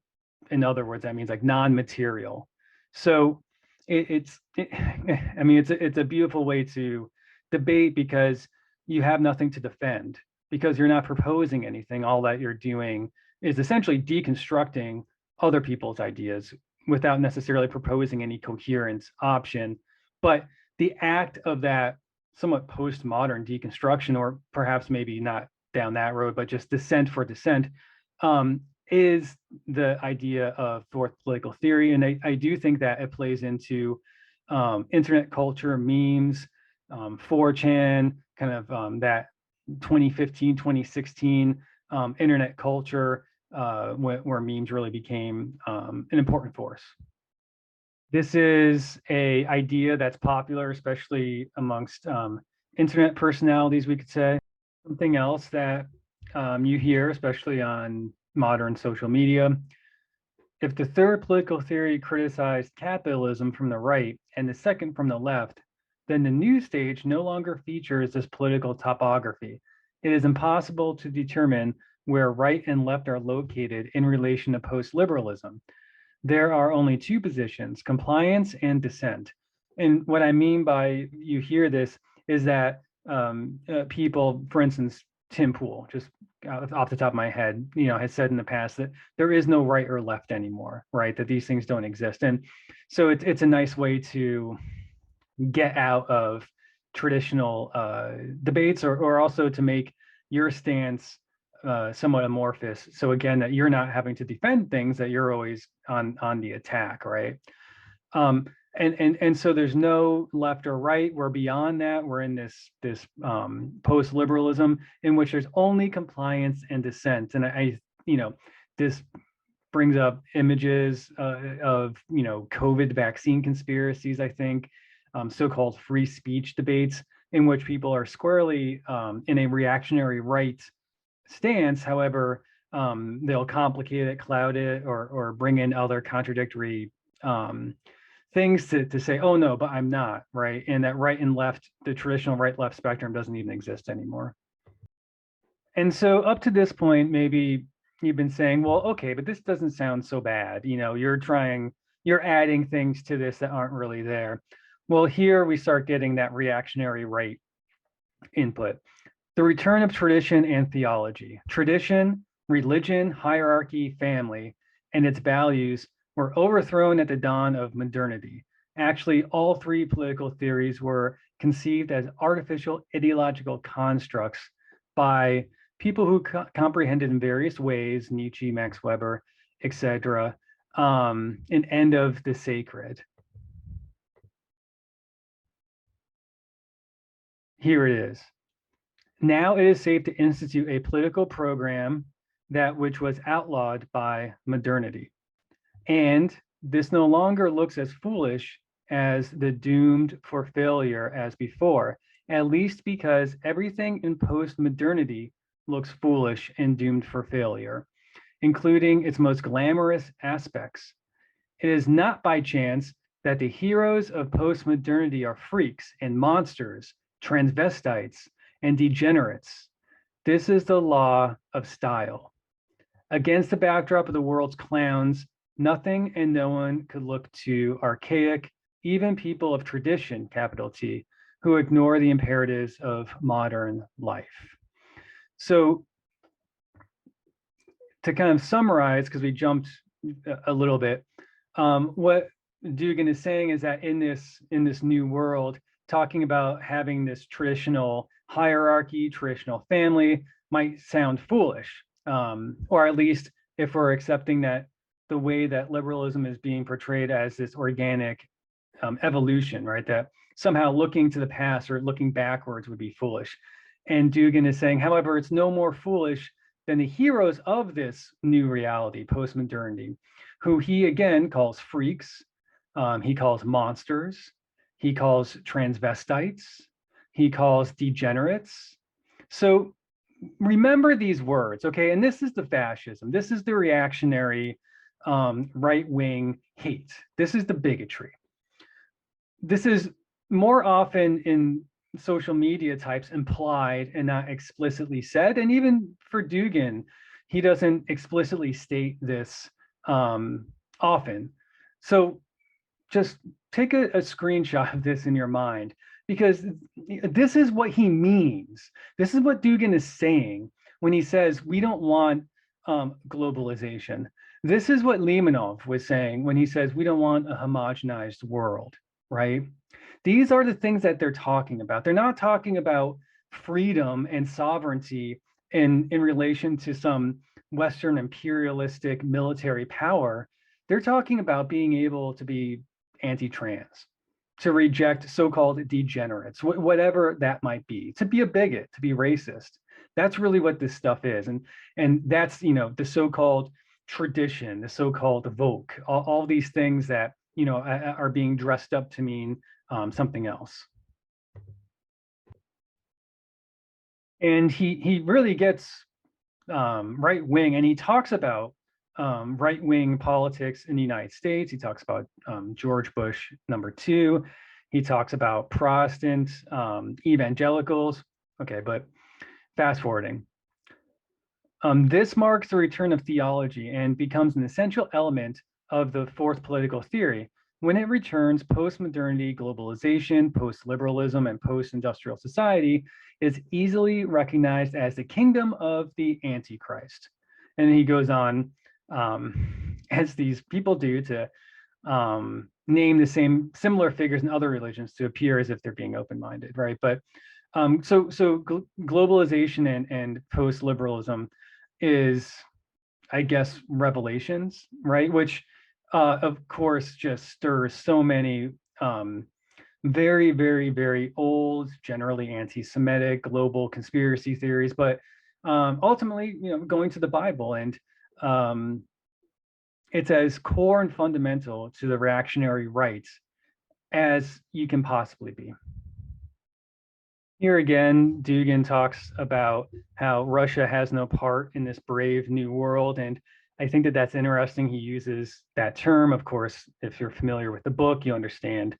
in other words, that means like non-material. So it's a beautiful way to debate, because you have nothing to defend, because you're not proposing anything. All that you're doing is essentially deconstructing other people's ideas without necessarily proposing any coherent option. But the act of that somewhat postmodern deconstruction, or perhaps maybe not down that road, but just dissent for dissent, is the idea of fourth political theory. And I do think that it plays into internet culture, memes, 4chan, kind of that 2015, 2016 internet culture, where memes really became an important force. This is an idea that's popular, especially amongst internet personalities, we could say. Something else that you hear, especially on modern social media: if the third political theory criticized capitalism from the right and the second from the left, then the new stage no longer features this political topography. It is impossible to determine where right and left are located in relation to post-liberalism. There are only two positions, compliance and dissent. And what I mean by you hear this is that people, for instance, Tim Pool, just off the top of my head, has said in the past that there is no right or left anymore, right? That these things don't exist. And so it's a nice way to get out of traditional debates, or also to make your stance somewhat amorphous. So again, that you're not having to defend things, that you're always on the attack, right? And so there's no left or right. We're beyond that. We're in this post-liberalism in which there's only compliance and dissent. And this brings up images of COVID vaccine conspiracies, I think, so-called free speech debates, in which people are squarely in a reactionary right stance. However, they'll complicate it, cloud it, or bring in other contradictory things to say, oh no, but I'm not, right? And that right and left, the traditional right-left spectrum doesn't even exist anymore. And so up to this point, maybe you've been saying, well, okay, but this doesn't sound so bad. You're adding things to this that aren't really there. Well, here we start getting that reactionary right input. The return of tradition and theology. Tradition, religion, hierarchy, family, and its values were overthrown at the dawn of modernity. Actually, all three political theories were conceived as artificial ideological constructs by people who comprehended in various ways, Nietzsche, Max Weber, etc., an end of the sacred. Here it is. Now it is safe to institute a political program that which was outlawed by modernity. And this no longer looks as foolish as the doomed for failure as before, at least because everything in post-modernity looks foolish and doomed for failure, including its most glamorous aspects. It is not by chance that the heroes of post-modernity are freaks and monsters, transvestites, and degenerates. This is the law of style. Against the backdrop of the world's clowns, nothing and no one could look too archaic, even people of tradition, capital T, who ignore the imperatives of modern life. So to kind of summarize, because we jumped a little bit, what Dugin is saying is that in this new world, talking about having this traditional hierarchy, traditional family might sound foolish, or at least if we're accepting that the way that liberalism is being portrayed as this organic evolution, right? That somehow looking to the past or looking backwards would be foolish. And Dugin is saying, however, it's no more foolish than the heroes of this new reality, post-modernity, who he again calls freaks, he calls monsters, he calls transvestites, he calls degenerates. So remember these words, okay? And this is the fascism. This is the reactionary right-wing hate. This is the bigotry. This is more often in social media types implied and not explicitly said. And even for Dugin, he doesn't explicitly state this often. So just take a screenshot of this in your mind, because this is what he means. This is what Dugin is saying when he says we don't want globalization. This is what Limonov was saying when he says we don't want a homogenized world, right? These are the things that they're talking about. They're not talking about freedom and sovereignty in relation to some Western imperialistic military power. They're talking about being able to be anti-trans, to reject so-called degenerates, whatever that might be, to be a bigot, to be racist. That's really what this stuff is. And that's, you know, the so-called tradition, the so-called woke, all these things that, you know, are being dressed up to mean something else. And he really gets right wing, and he talks about right wing politics in the United States. He talks about George Bush #2. He talks about Protestant evangelicals. Okay, but fast forwarding. This marks the return of theology and becomes an essential element of the fourth political theory when it returns. Post-modernity, globalization, post-liberalism, and post-industrial society is easily recognized as the kingdom of the Antichrist. And he goes on, as these people do, to name the similar figures in other religions to appear as if they're being open-minded, right? But so globalization and post-liberalism is, I guess, revelations, right? Which of course just stirs so many very, very, very old, generally anti-Semitic global conspiracy theories, but ultimately, you know, going to the Bible, and it's as core and fundamental to the reactionary right as you can possibly be. Here again, Dugin talks about how Russia has no part in this brave new world, and I think that that's interesting. He uses that term. Of course, if you're familiar with the book, you understand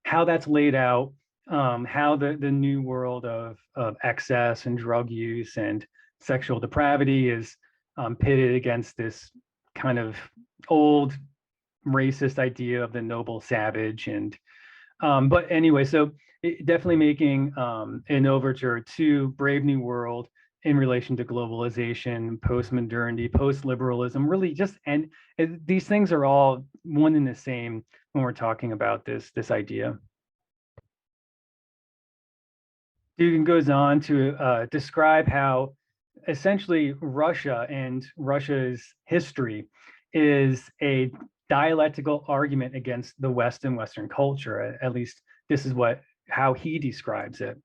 how that's laid out, how the new world of excess and drug use and sexual depravity is pitted against this kind of old racist idea of the noble savage. And but anyway, so definitely making an overture to Brave New World in relation to globalization, post-modernity, post-liberalism, really just, and these things are all one and the same when we're talking about this idea. Dugin goes on to describe how essentially Russia and Russia's history is a dialectical argument against the West and Western culture. At least this is how he describes it.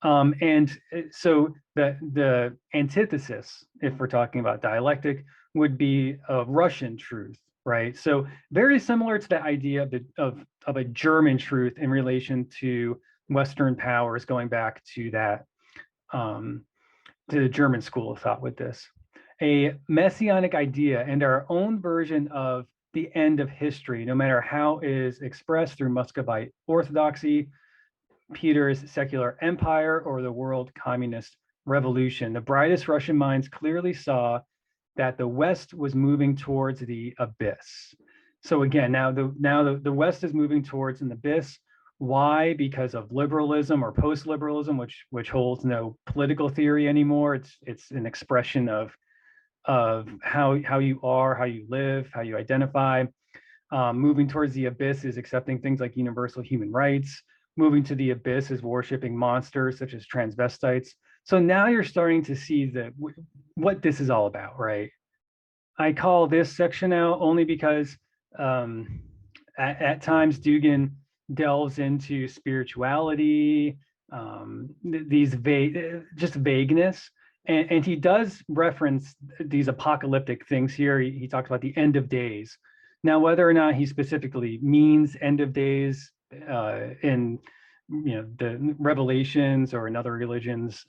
And so the antithesis, if we're talking about dialectic, would be a Russian truth, right? So very similar to the idea of a German truth in relation to Western powers, going back to that to the German school of thought with this. A messianic idea and our own version of the end of history, no matter how it is expressed through Muscovite orthodoxy, Peter's secular empire, or the world communist revolution. The brightest Russian minds clearly saw that the West was moving towards the abyss. So again, now the West is moving towards an abyss. Why? Because of liberalism or post-liberalism, which holds no political theory anymore. It's an expression of how you are, how you live, how you identify. Moving towards the abyss is accepting things like universal human rights. Moving to the abyss is worshiping monsters such as transvestites. So now you're starting to see what this is all about, right? I call this section out only because at times Dugin delves into spirituality, these just vagueness, and he does reference these apocalyptic things here. He talks about the end of days. Now, whether or not he specifically means end of days in the Revelations or in other religions,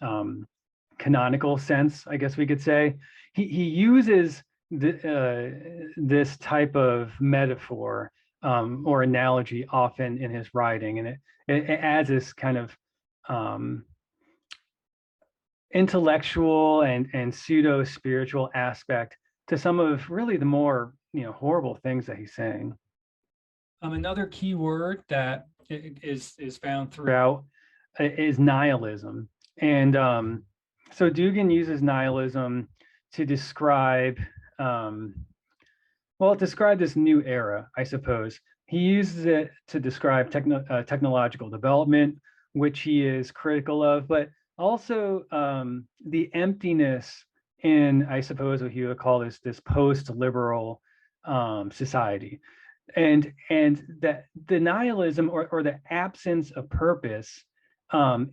canonical sense, I guess we could say, he uses this type of metaphor or analogy often in his writing, and it adds this kind of intellectual and pseudo spiritual aspect to some of really the more horrible things that he's saying. Another key word that is found throughout is nihilism, and so Dugin uses nihilism to describe describe this new era, I suppose. He uses it to describe technological development, which he is critical of, but also the emptiness in, I suppose, what he would call this post-liberal society. And that the nihilism or the absence of purpose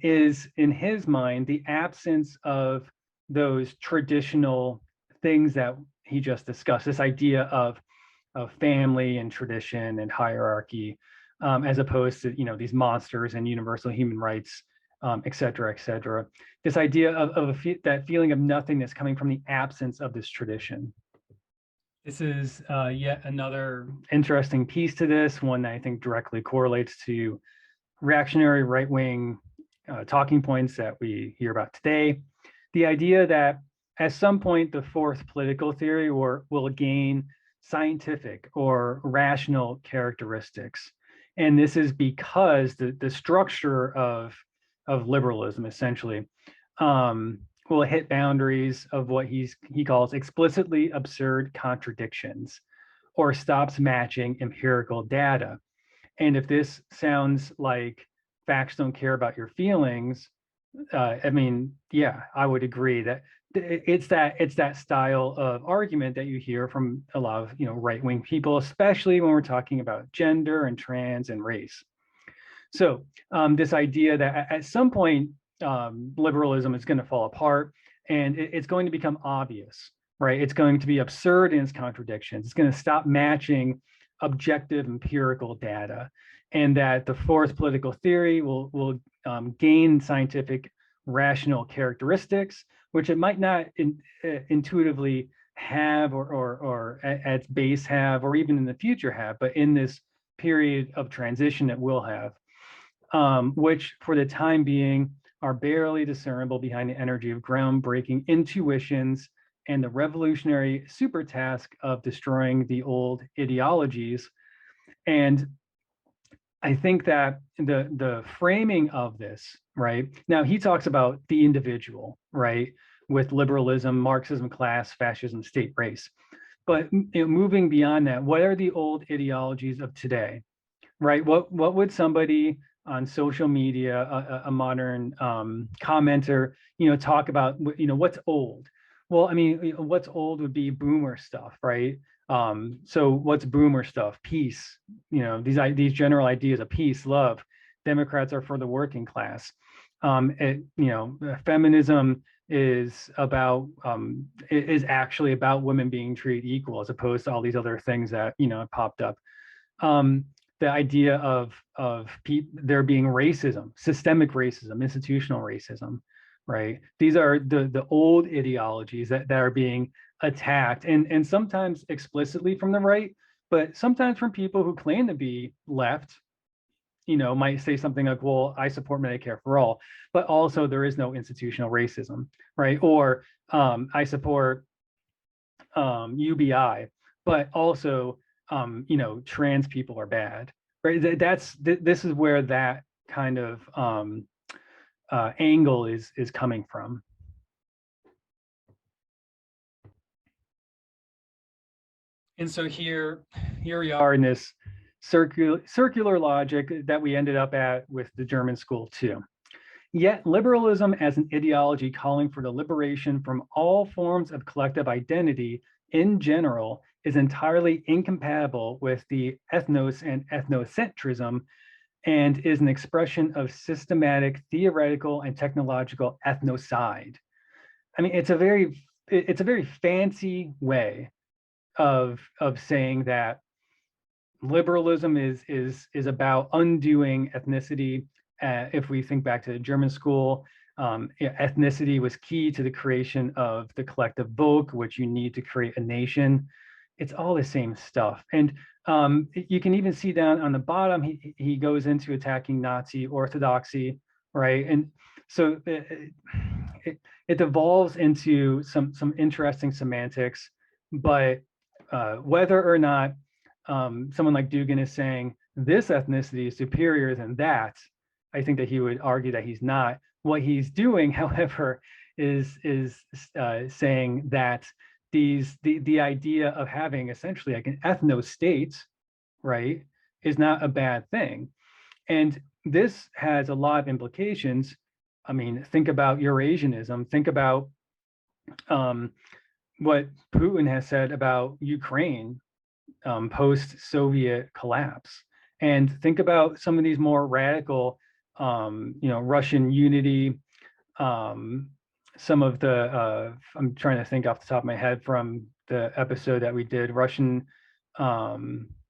is, in his mind, the absence of those traditional things that he just discussed, this idea of family and tradition and hierarchy, as opposed to these monsters and universal human rights, et cetera, et cetera. This idea of that feeling of nothingness coming from the absence of this tradition. This is yet another interesting piece to this, one that I think directly correlates to reactionary right-wing talking points that we hear about today. The idea that at some point the fourth political theory will gain scientific or rational characteristics. And this is because the structure of liberalism essentially will hit boundaries of what he calls explicitly absurd contradictions, or stops matching empirical data. And if this sounds like facts don't care about your feelings, I mean, yeah, I would agree that it's that style of argument that you hear from a lot of right-wing people, especially when we're talking about gender and trans and race. So this idea that at some point liberalism is going to fall apart, and it's going to become obvious, right? It's going to be absurd in its contradictions. It's going to stop matching objective empirical data, and that the fourth political theory will gain scientific rational characteristics, which it might not intuitively have or at its base have, or even in the future have, but in this period of transition it will have, which for the time being are barely discernible behind the energy of groundbreaking intuitions and the revolutionary super task of destroying the old ideologies. And I think that the framing of this, right? Now he talks about the individual, right? With liberalism, Marxism, class, fascism, state, race. But moving beyond that, what are the old ideologies of today, right? What would somebody on social media, a modern commenter, talk about, what's old? Well, I mean, what's old would be boomer stuff, right? So what's boomer stuff? Peace, these general ideas of peace, love. Democrats are for the working class. Feminism is actually about women being treated equal, as opposed to all these other things that popped up. The idea of there being racism, systemic racism, institutional racism, right? These are the old ideologies that are being attacked, and sometimes explicitly from the right, but sometimes from people who claim to be left, might say something like, well, I support Medicare for all, but also there is no institutional racism, right? Or I support UBI, but also trans people are bad, right? This is where that kind of angle is coming from. And so here we are in this circular logic that we ended up at with the German school too. Yet liberalism as an ideology calling for the liberation from all forms of collective identity in general is entirely incompatible with the ethnos and ethnocentrism, and is an expression of systematic, theoretical, and technological ethnocide. I mean, it's a very fancy way of saying that liberalism is about undoing ethnicity. If we think back to the German school, ethnicity was key to the creation of the collective Volk, which you need to create a nation. It's all the same stuff. And you can even see down on the bottom, he goes into attacking Nazi orthodoxy, right? And so it devolves into some interesting semantics, but whether or not someone like Dugin is saying this ethnicity is superior than that, I think that he would argue that he's not. What he's doing, however, is saying that the idea of having essentially like an ethno-state, right, is not a bad thing. And this has a lot of implications. I mean, think about Eurasianism. Think about what Putin has said about Ukraine post-Soviet collapse. And think about some of these more radical, Russian unity, some of the, I'm trying to think off the top of my head from the episode that we did, Russian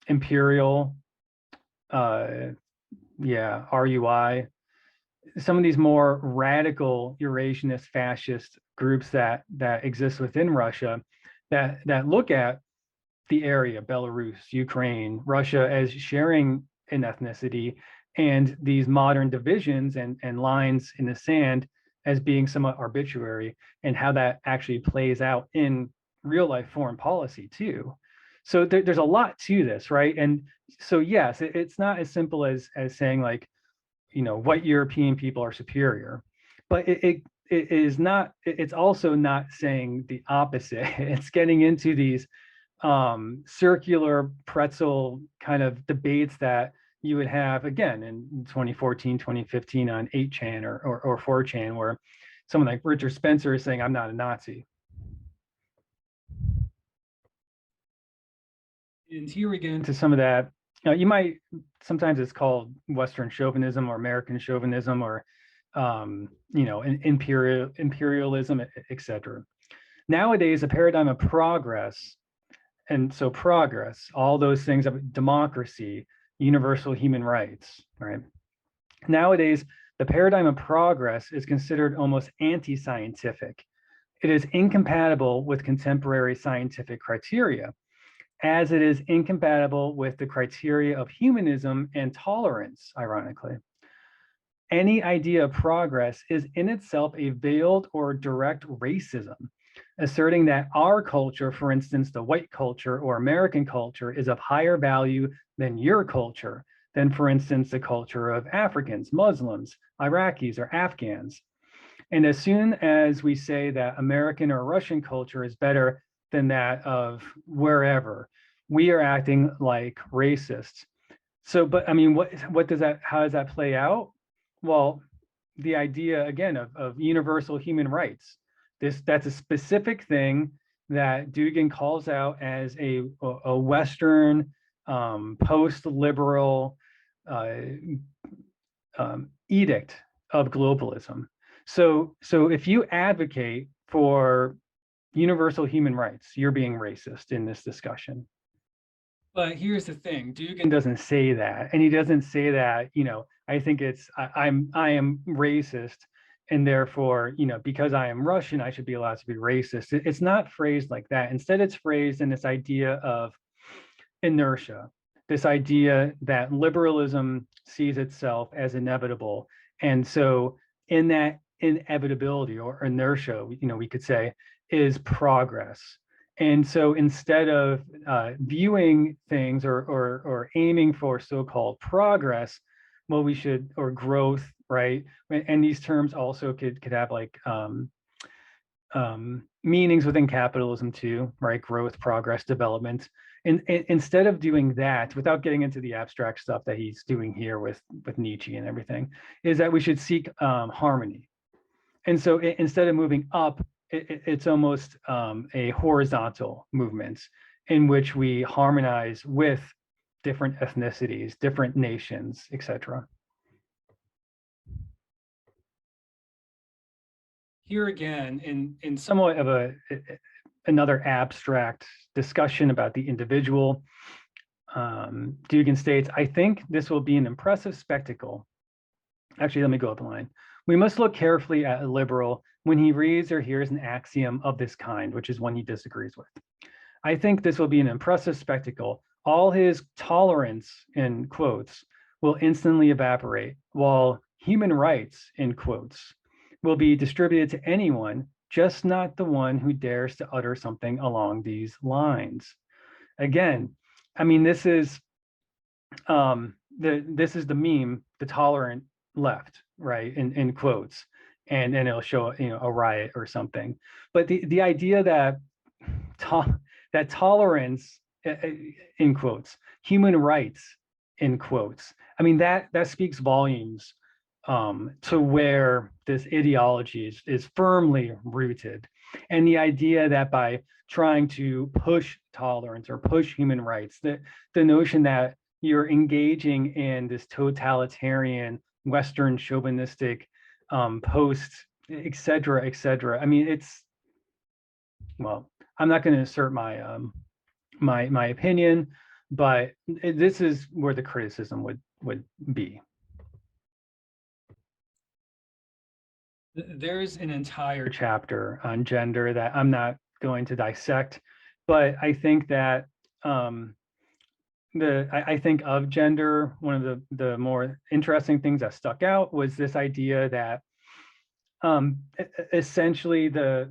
Imperial, RUI, some of these more radical Eurasianist fascist groups that exist within Russia that look at the area, Belarus, Ukraine, Russia, as sharing an ethnicity, and these modern divisions and lines in the sand as being somewhat arbitrary, and how that actually plays out in real life foreign policy too. So there's a lot to this, right? And so yes, it's not as simple as saying like, white European people are superior, but it is not. It's also not saying the opposite. It's getting into these circular pretzel kind of debates that you would have again in 2014, 2015 on 8chan or 4chan, where someone like Richard Spencer is saying, I'm not a Nazi. And here we get into some of that. You might, sometimes it's called Western chauvinism or American chauvinism, or imperialism, etc. Nowadays, a paradigm of progress, and so progress, all those things of democracy, universal human rights, right? Nowadays, the paradigm of progress is considered almost anti-scientific. It is incompatible with contemporary scientific criteria, as it is incompatible with the criteria of humanism and tolerance, ironically. Any idea of progress is in itself a veiled or direct racism, asserting that our culture, for instance, the white culture or American culture, is of higher value than your culture, than, for instance, the culture of Africans, Muslims, Iraqis, or Afghans. And as soon as we say that American or Russian culture is better than that of wherever, we are acting like racists. So, but I mean, what does that, how does that play out? Well, the idea again of universal human rights. That's a specific thing that Dugin calls out as a Western post-liberal edict of globalism. So if you advocate for universal human rights, you're being racist in this discussion. But here's the thing, Dugin doesn't say that, and he doesn't say that, I think it's I am racist, and therefore, because I am Russian, I should be allowed to be racist. It's not phrased like that. Instead, it's phrased in this idea of inertia, this idea that liberalism sees itself as inevitable. And so in that inevitability or inertia, we could say, is progress. And so instead of viewing things or aiming for so-called progress, well, we should, or growth, right? And these terms also could have like meanings within capitalism too, right? Growth, progress, development. And instead of doing that, without getting into the abstract stuff that he's doing here with Nietzsche and everything, is that we should seek harmony. And so instead of moving up, it's almost a horizontal movement in which we harmonize with different ethnicities, different nations, etc. Here again, in somewhat of another abstract discussion about the individual, Dugin states, I think this will be an impressive spectacle. Actually, let me go up a line. We must look carefully at a liberal when he reads or hears an axiom of this kind, which is one he disagrees with. I think this will be an impressive spectacle. All his tolerance, in quotes, will instantly evaporate, while human rights, in quotes, will be distributed to anyone, just not the one who dares to utter something along these lines. Again, I mean, this is the meme, the tolerant left, right, in quotes, and it'll show a riot or something. But the idea that that tolerance, in quotes, human rights, in quotes, I mean, that speaks volumes to where this ideology is firmly rooted. And the idea that by trying to push tolerance or push human rights, the notion that you're engaging in this totalitarian Western chauvinistic post, et cetera, I mean, it's, well, I'm not going to assert my my opinion, but this is where the criticism would be. There's an entire chapter on gender that I'm not going to dissect, but I think that I think of gender, one of the more interesting things that stuck out was this idea that essentially that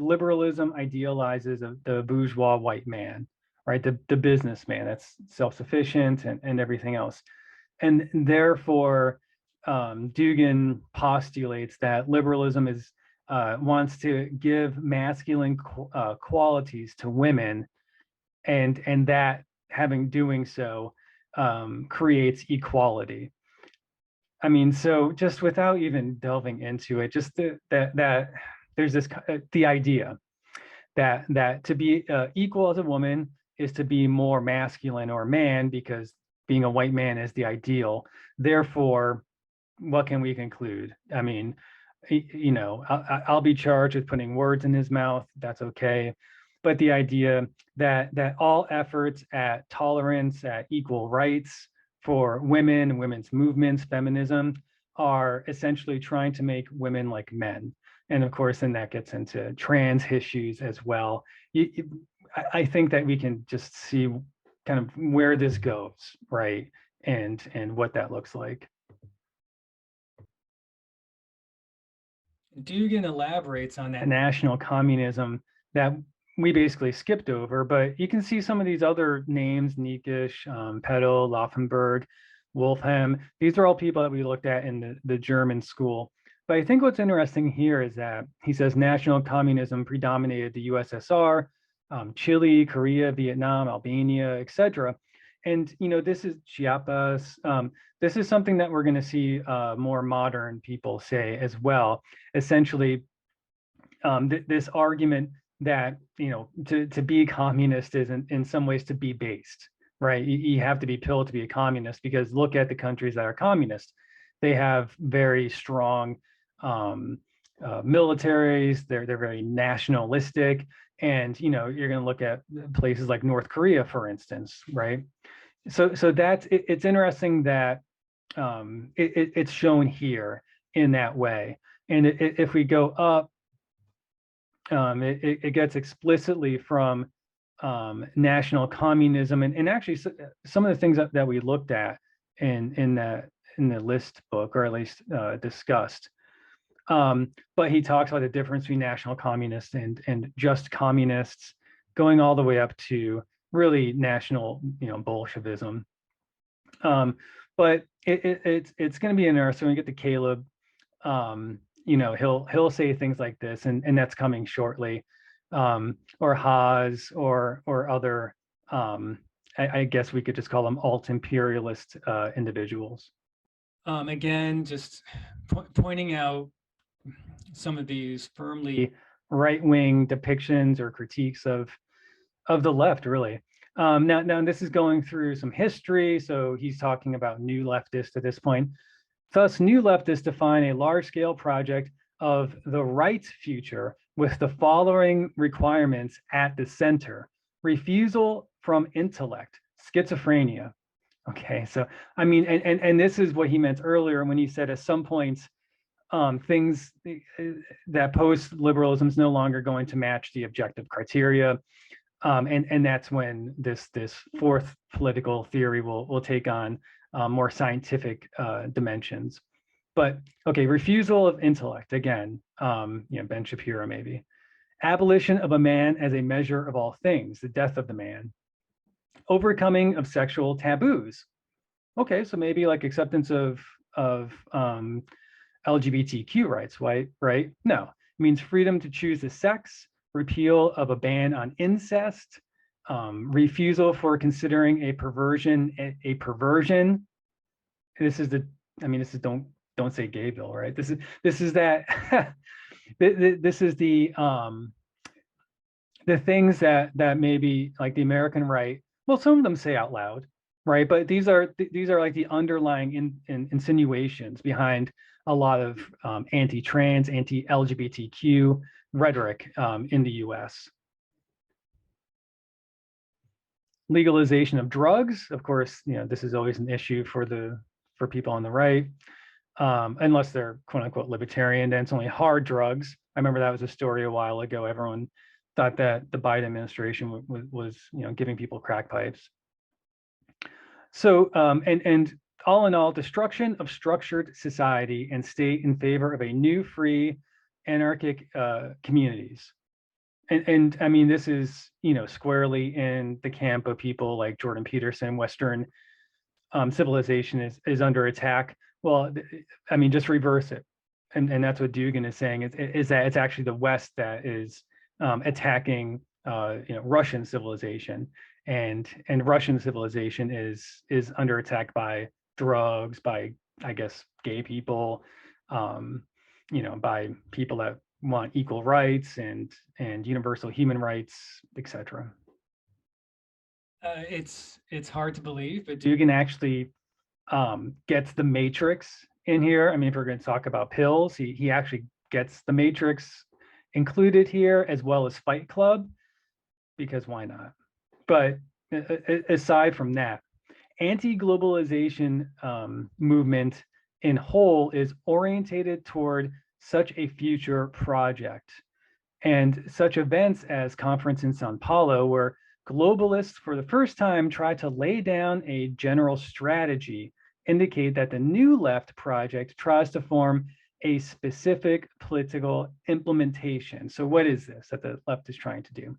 liberalism idealizes the bourgeois white man, right? The businessman that's self-sufficient and everything else. And therefore, Dugin postulates that liberalism wants to give masculine qualities to women, and that doing so creates equality. I mean, so just without even delving into it, just that there's the idea that to be equal as a woman is to be more masculine or man, because being a white man is the ideal. Therefore, what can we conclude? I mean, I'll be charged with putting words in his mouth. That's okay. But the idea that all efforts at tolerance, at equal rights for women, women's movements, feminism, are essentially trying to make women like men. And of course, then that gets into trans issues as well. I think that we can just see kind of where this goes, right? And what that looks like. Dugin elaborates on that national communism that we basically skipped over, but you can see some of these other names, Niekisch, Paetel, Laufenberg, Wolffheim. These are all people that we looked at in the German school. But I think what's interesting here is that he says national communism predominated the USSR, Chile, Korea, Vietnam, Albania, etc. And this is Chiapas. This is something that we're going to see more modern people say as well. Essentially, this argument that, you know, to be communist is in some ways to be based, right? You have to be pilled to be a communist, because look at the countries that are communist. They have very strong militaries. They're very nationalistic, and you know, you're going to look at places like North Korea, for instance, right? So that's it's interesting that it's shown here in that way. And if we go up, it gets explicitly from national communism, and actually some of the things that we looked at in the list book, or at least discussed. But he talks about the difference between national communists and just communists, going all the way up to really national, you know, Bolshevism. But it's going to be interesting when we get to Caleb. You know, he'll say things like this, and that's coming shortly, or Haas, or other. I guess we could just call them alt-imperialist individuals. Again, just pointing out some of these firmly right-wing depictions or critiques of the left, really. Now this is going through some history, so he's talking about new leftists at this point. Thus, new leftists define a large-scale project of the right future with the following requirements at the center: refusal from intellect, schizophrenia. Okay, so I mean, and this is what he meant earlier when he said at some points, things that post-liberalism is no longer going to match the objective criteria. And that's when this fourth political theory will take on more scientific dimensions. But okay, refusal of intellect, again, you know, Ben Shapiro maybe. Abolition of a man as a measure of all things, the death of the man. Overcoming of sexual taboos. Okay, so maybe like acceptance of LGBTQ rights, right? No, it means freedom to choose the sex, repeal of a ban on incest, refusal for considering a perversion a perversion. This is the, I mean, this is don't say gay bill, right? This is that this is the things that maybe like the American right, well, some of them say out loud, right? But these are like the underlying insinuations behind a lot of anti-trans, anti-LGBTQ rhetoric in the US. Legalization of drugs, of course, you know, this is always an issue for people on the right, unless they're quote unquote libertarian, then it's only hard drugs. I remember that was a story a while ago. Everyone thought that the Biden administration was you know, giving people crack pipes. So and all in all, destruction of structured society and state in favor of a new, free, anarchic communities. And I mean, this is, you know, squarely in the camp of people like Jordan Peterson. Western civilization is under attack. Well, I mean, just reverse it. And that's what Dugin is saying, is that it's actually the West that is attacking you know, Russian civilization. And Russian civilization is under attack by drugs, by, I guess, gay people, you know, by people that want equal rights and universal human rights, etc. It's hard to believe, but Dugin actually gets the Matrix in here. I mean, if we're going to talk about pills, he actually gets the Matrix included here, as well as Fight Club, because why not? But aside from that, anti-globalization movement in whole is orientated toward such a future project. And such events as conference in Sao Paulo, where globalists for the first time try to lay down a general strategy, indicate that the new left project tries to form a specific political implementation. So what is this that the left is trying to do?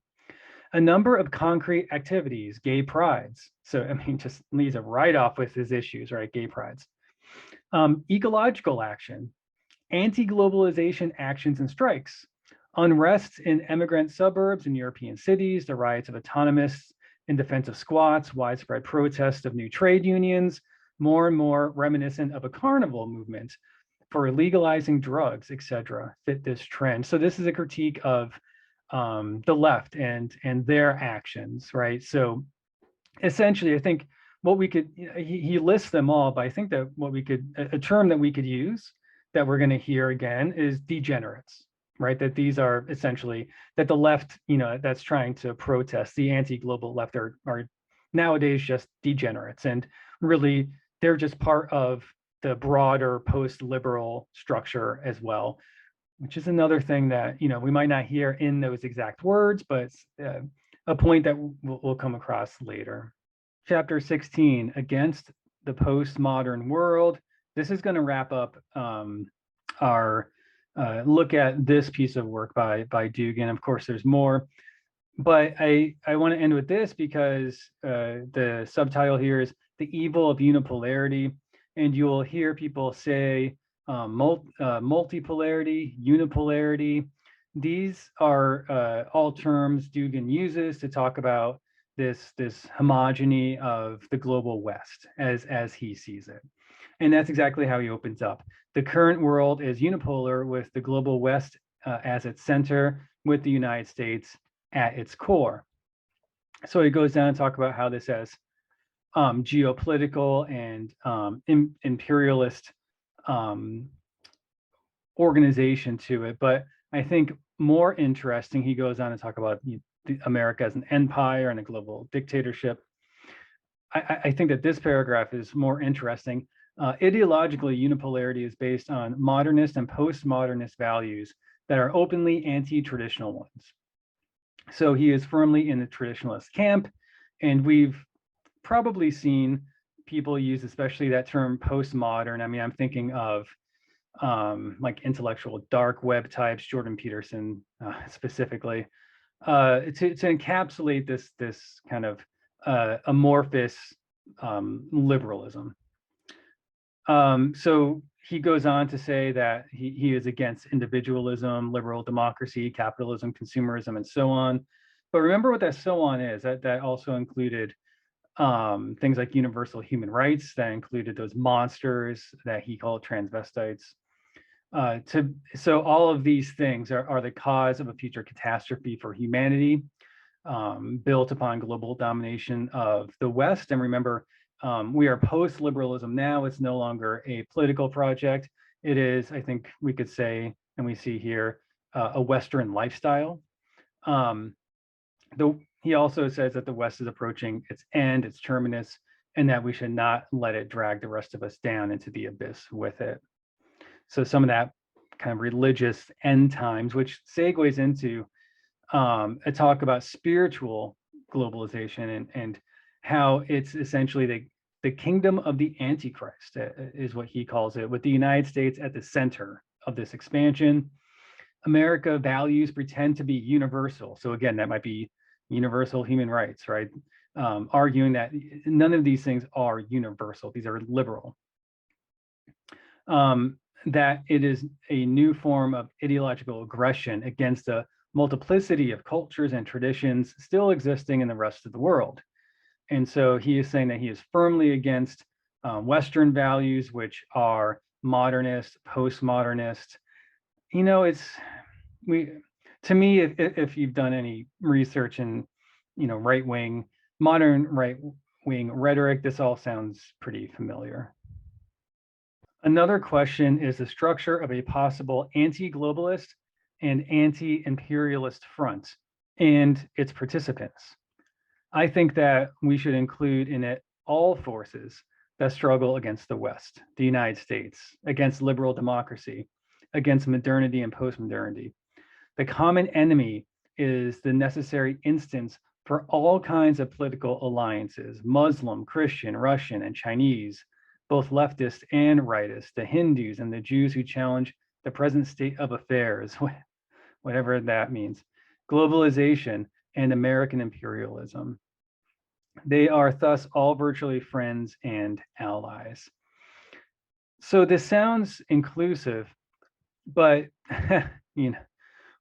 A number of concrete activities, gay prides. So, I mean, just leaves it right off with his issues, right? Gay prides. Ecological action, anti-globalization actions and strikes, unrest in immigrant suburbs in European cities, the riots of autonomists in defense of squats, widespread protests of new trade unions, more and more reminiscent of a carnival movement for legalizing drugs, etc., fit this trend. So this is a critique of the left and their actions, right? So essentially, I think what we could, he lists them all, but I think that what we could, a term that we could use that we're going to hear again is degenerates, right? That these are essentially, that the left, that's trying to protest, the anti-global left are nowadays just degenerates. And really, they're just part of the broader post-liberal structure as well, which is another thing that, we might not hear in those exact words, but a point that we'll come across later. Chapter 16, Against the Postmodern World. This is going to wrap up our look at this piece of work by Dugin. Of course, there's more, but I want to end with this because the subtitle here is The Evil of Unipolarity, and you will hear people say multipolarity, unipolarity. These are all terms Dugin uses to talk about this homogeny of the global West as he sees it. And that's exactly how he opens up. The current world is unipolar with the global West as its center, with the United States at its core. So he goes down and talk about how this has geopolitical and imperialist organization to it. But I think more interesting, he goes on to talk about America as an empire and a global dictatorship. I think that this paragraph is more interesting. Ideologically, unipolarity is based on modernist and postmodernist values that are openly anti-traditional ones. So he is firmly in the traditionalist camp, and we've probably seen people use especially that term postmodern. I mean, I'm thinking of like intellectual dark web types, Jordan Peterson specifically, to encapsulate this kind of amorphous liberalism. So he goes on to say that he is against individualism, liberal democracy, capitalism, consumerism, and so on. But remember what that so on is. That also included things like universal human rights, that included those monsters that he called transvestites. So all of these things are the cause of a future catastrophe for humanity, built upon global domination of the West. And remember, we are post-liberalism now. It's no longer a political project. It is, I think we could say, and we see here, a Western lifestyle. He also says that the West is approaching its end, its terminus, and that we should not let it drag the rest of us down into the abyss with it. So some of that kind of religious end times, which segues into a talk about spiritual globalization and how it's essentially the kingdom of the Antichrist is what he calls it, with the United States at the center of this expansion. America values pretend to be universal. So again, that might be universal human rights, right? Arguing that none of these things are universal. These are liberal. That it is a new form of ideological aggression against a multiplicity of cultures and traditions still existing in the rest of the world. And so he is saying that he is firmly against Western values, which are modernist, postmodernist. To me, if you've done any research in, right-wing, modern right-wing rhetoric, this all sounds pretty familiar. Another question is the structure of a possible anti-globalist and anti-imperialist front and its participants. I think that we should include in it all forces that struggle against the West, the United States, against liberal democracy, against modernity and postmodernity. The common enemy is the necessary instance for all kinds of political alliances, Muslim, Christian, Russian, and Chinese, both leftist and rightist, the Hindus and the Jews who challenge the present state of affairs, whatever that means, globalization, and American imperialism. They are thus all virtually friends and allies. So this sounds inclusive, but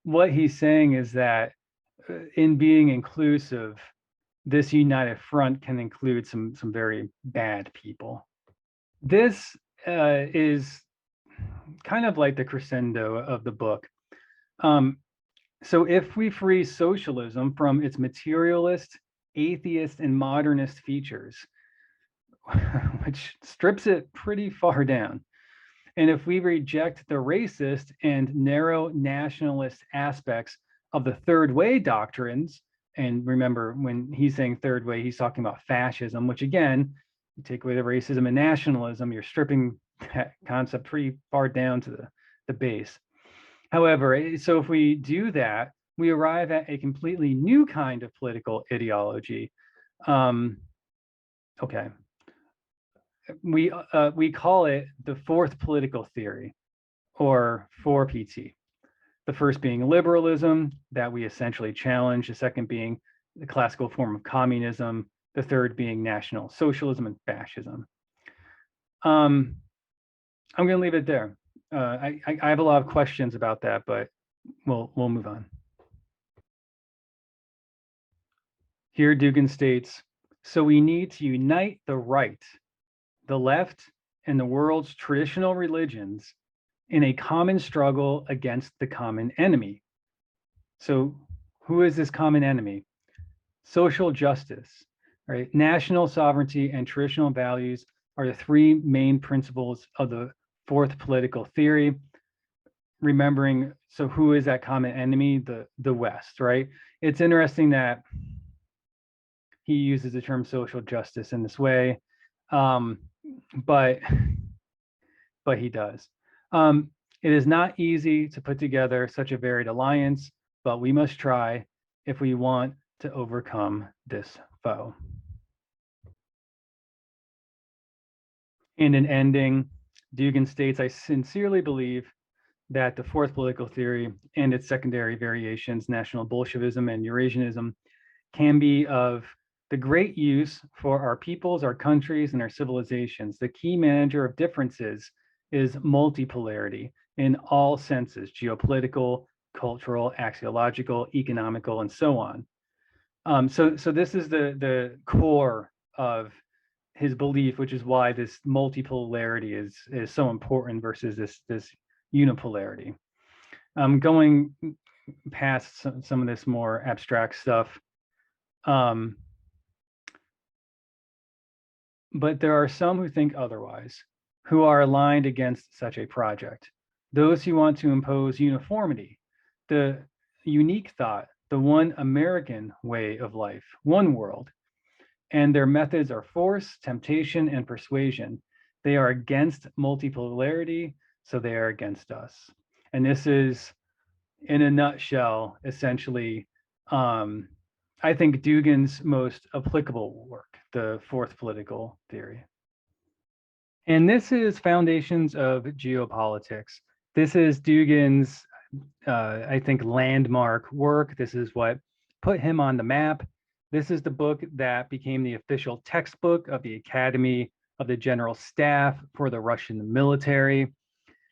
what he's saying is that in being inclusive, this united front can include some very bad people. This is kind of like the crescendo of the book. So if we free socialism from its materialist, atheist, and modernist features, which strips it pretty far down, and if we reject the racist and narrow nationalist aspects of the third way doctrines, and remember when he's saying third way, he's talking about fascism, which again, you take away the racism and nationalism, you're stripping that concept pretty far down to the base. However, so if we do that, we arrive at a completely new kind of political ideology. Okay, we call it the fourth political theory, or 4PT. The first being liberalism, that we essentially challenge. The second being the classical form of communism. The third being National Socialism and fascism. I'm going to leave it there. I have a lot of questions about that, but we'll move on. Here, Dugin states, so we need to unite the right, the left, and the world's traditional religions in a common struggle against the common enemy. So who is this common enemy? Social justice, right? National sovereignty and traditional values are the three main principles of the fourth political theory. Remembering, so who is that common enemy? The West, right? It's interesting that he uses the term social justice in this way, but he does. It is not easy to put together such a varied alliance, but we must try if we want to overcome this foe. And in ending, Dugin states, I sincerely believe that the fourth political theory and its secondary variations, National Bolshevism and Eurasianism, can be of the great use for our peoples, our countries, and our civilizations. The key manager of differences is multipolarity in all senses, geopolitical, cultural, axiological, economical, and so on. So this is the core of his belief, which is why this multipolarity is so important versus this unipolarity. Going past some of this more abstract stuff, but there are some who think otherwise, who are aligned against such a project. Those who want to impose uniformity, the unique thought, the one American way of life, one world, and their methods are force, temptation, and persuasion. They are against multipolarity, so they are against us. And this is, in a nutshell, essentially, I think Dugin's most applicable work, the fourth political theory. And this is Foundations of Geopolitics. This is Dugin's, I think, landmark work. This is what put him on the map. This is the book that became the official textbook of the Academy of the General Staff for the Russian military.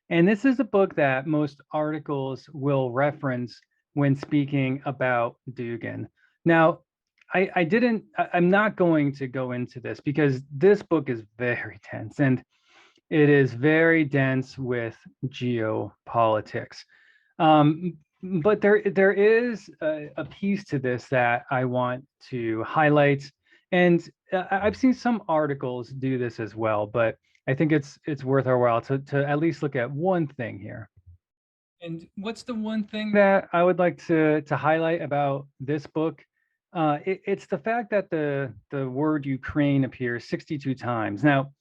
And this is a book that most articles will reference when speaking about Dugin. Now, I'm not going to go into this because this book is very dense, and it is very dense with geopolitics. But there is a piece to this that I want to highlight, and I've seen some articles do this as well, but I think it's worth our while to at least look at one thing here. And what's the one thing that I would like to highlight about this book? It's the fact that the word Ukraine appears 62 times. Now,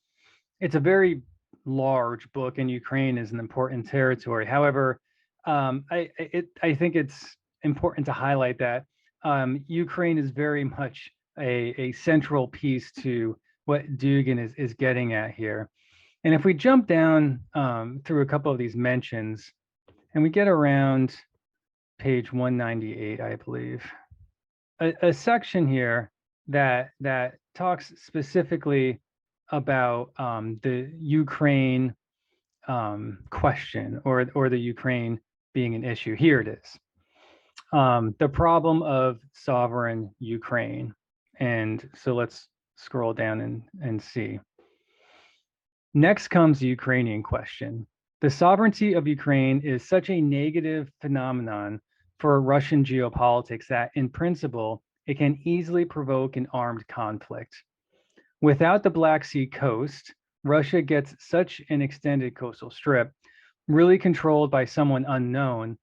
it's a very large book, and Ukraine is an important territory. However, I think it's important to highlight that Ukraine is very much a central piece to what Dugin is getting at here. And if we jump down through a couple of these mentions, and we get around page 198, I believe, a section here that talks specifically about the Ukraine question, or the Ukraine being an issue. Here it is. The problem of sovereign Ukraine. And so let's scroll down and see. Next comes the Ukrainian question. The sovereignty of Ukraine is such a negative phenomenon for Russian geopolitics that, in principle, it can easily provoke an armed conflict. Without the Black Sea coast, Russia gets such an extended coastal strip, really controlled by someone unknown,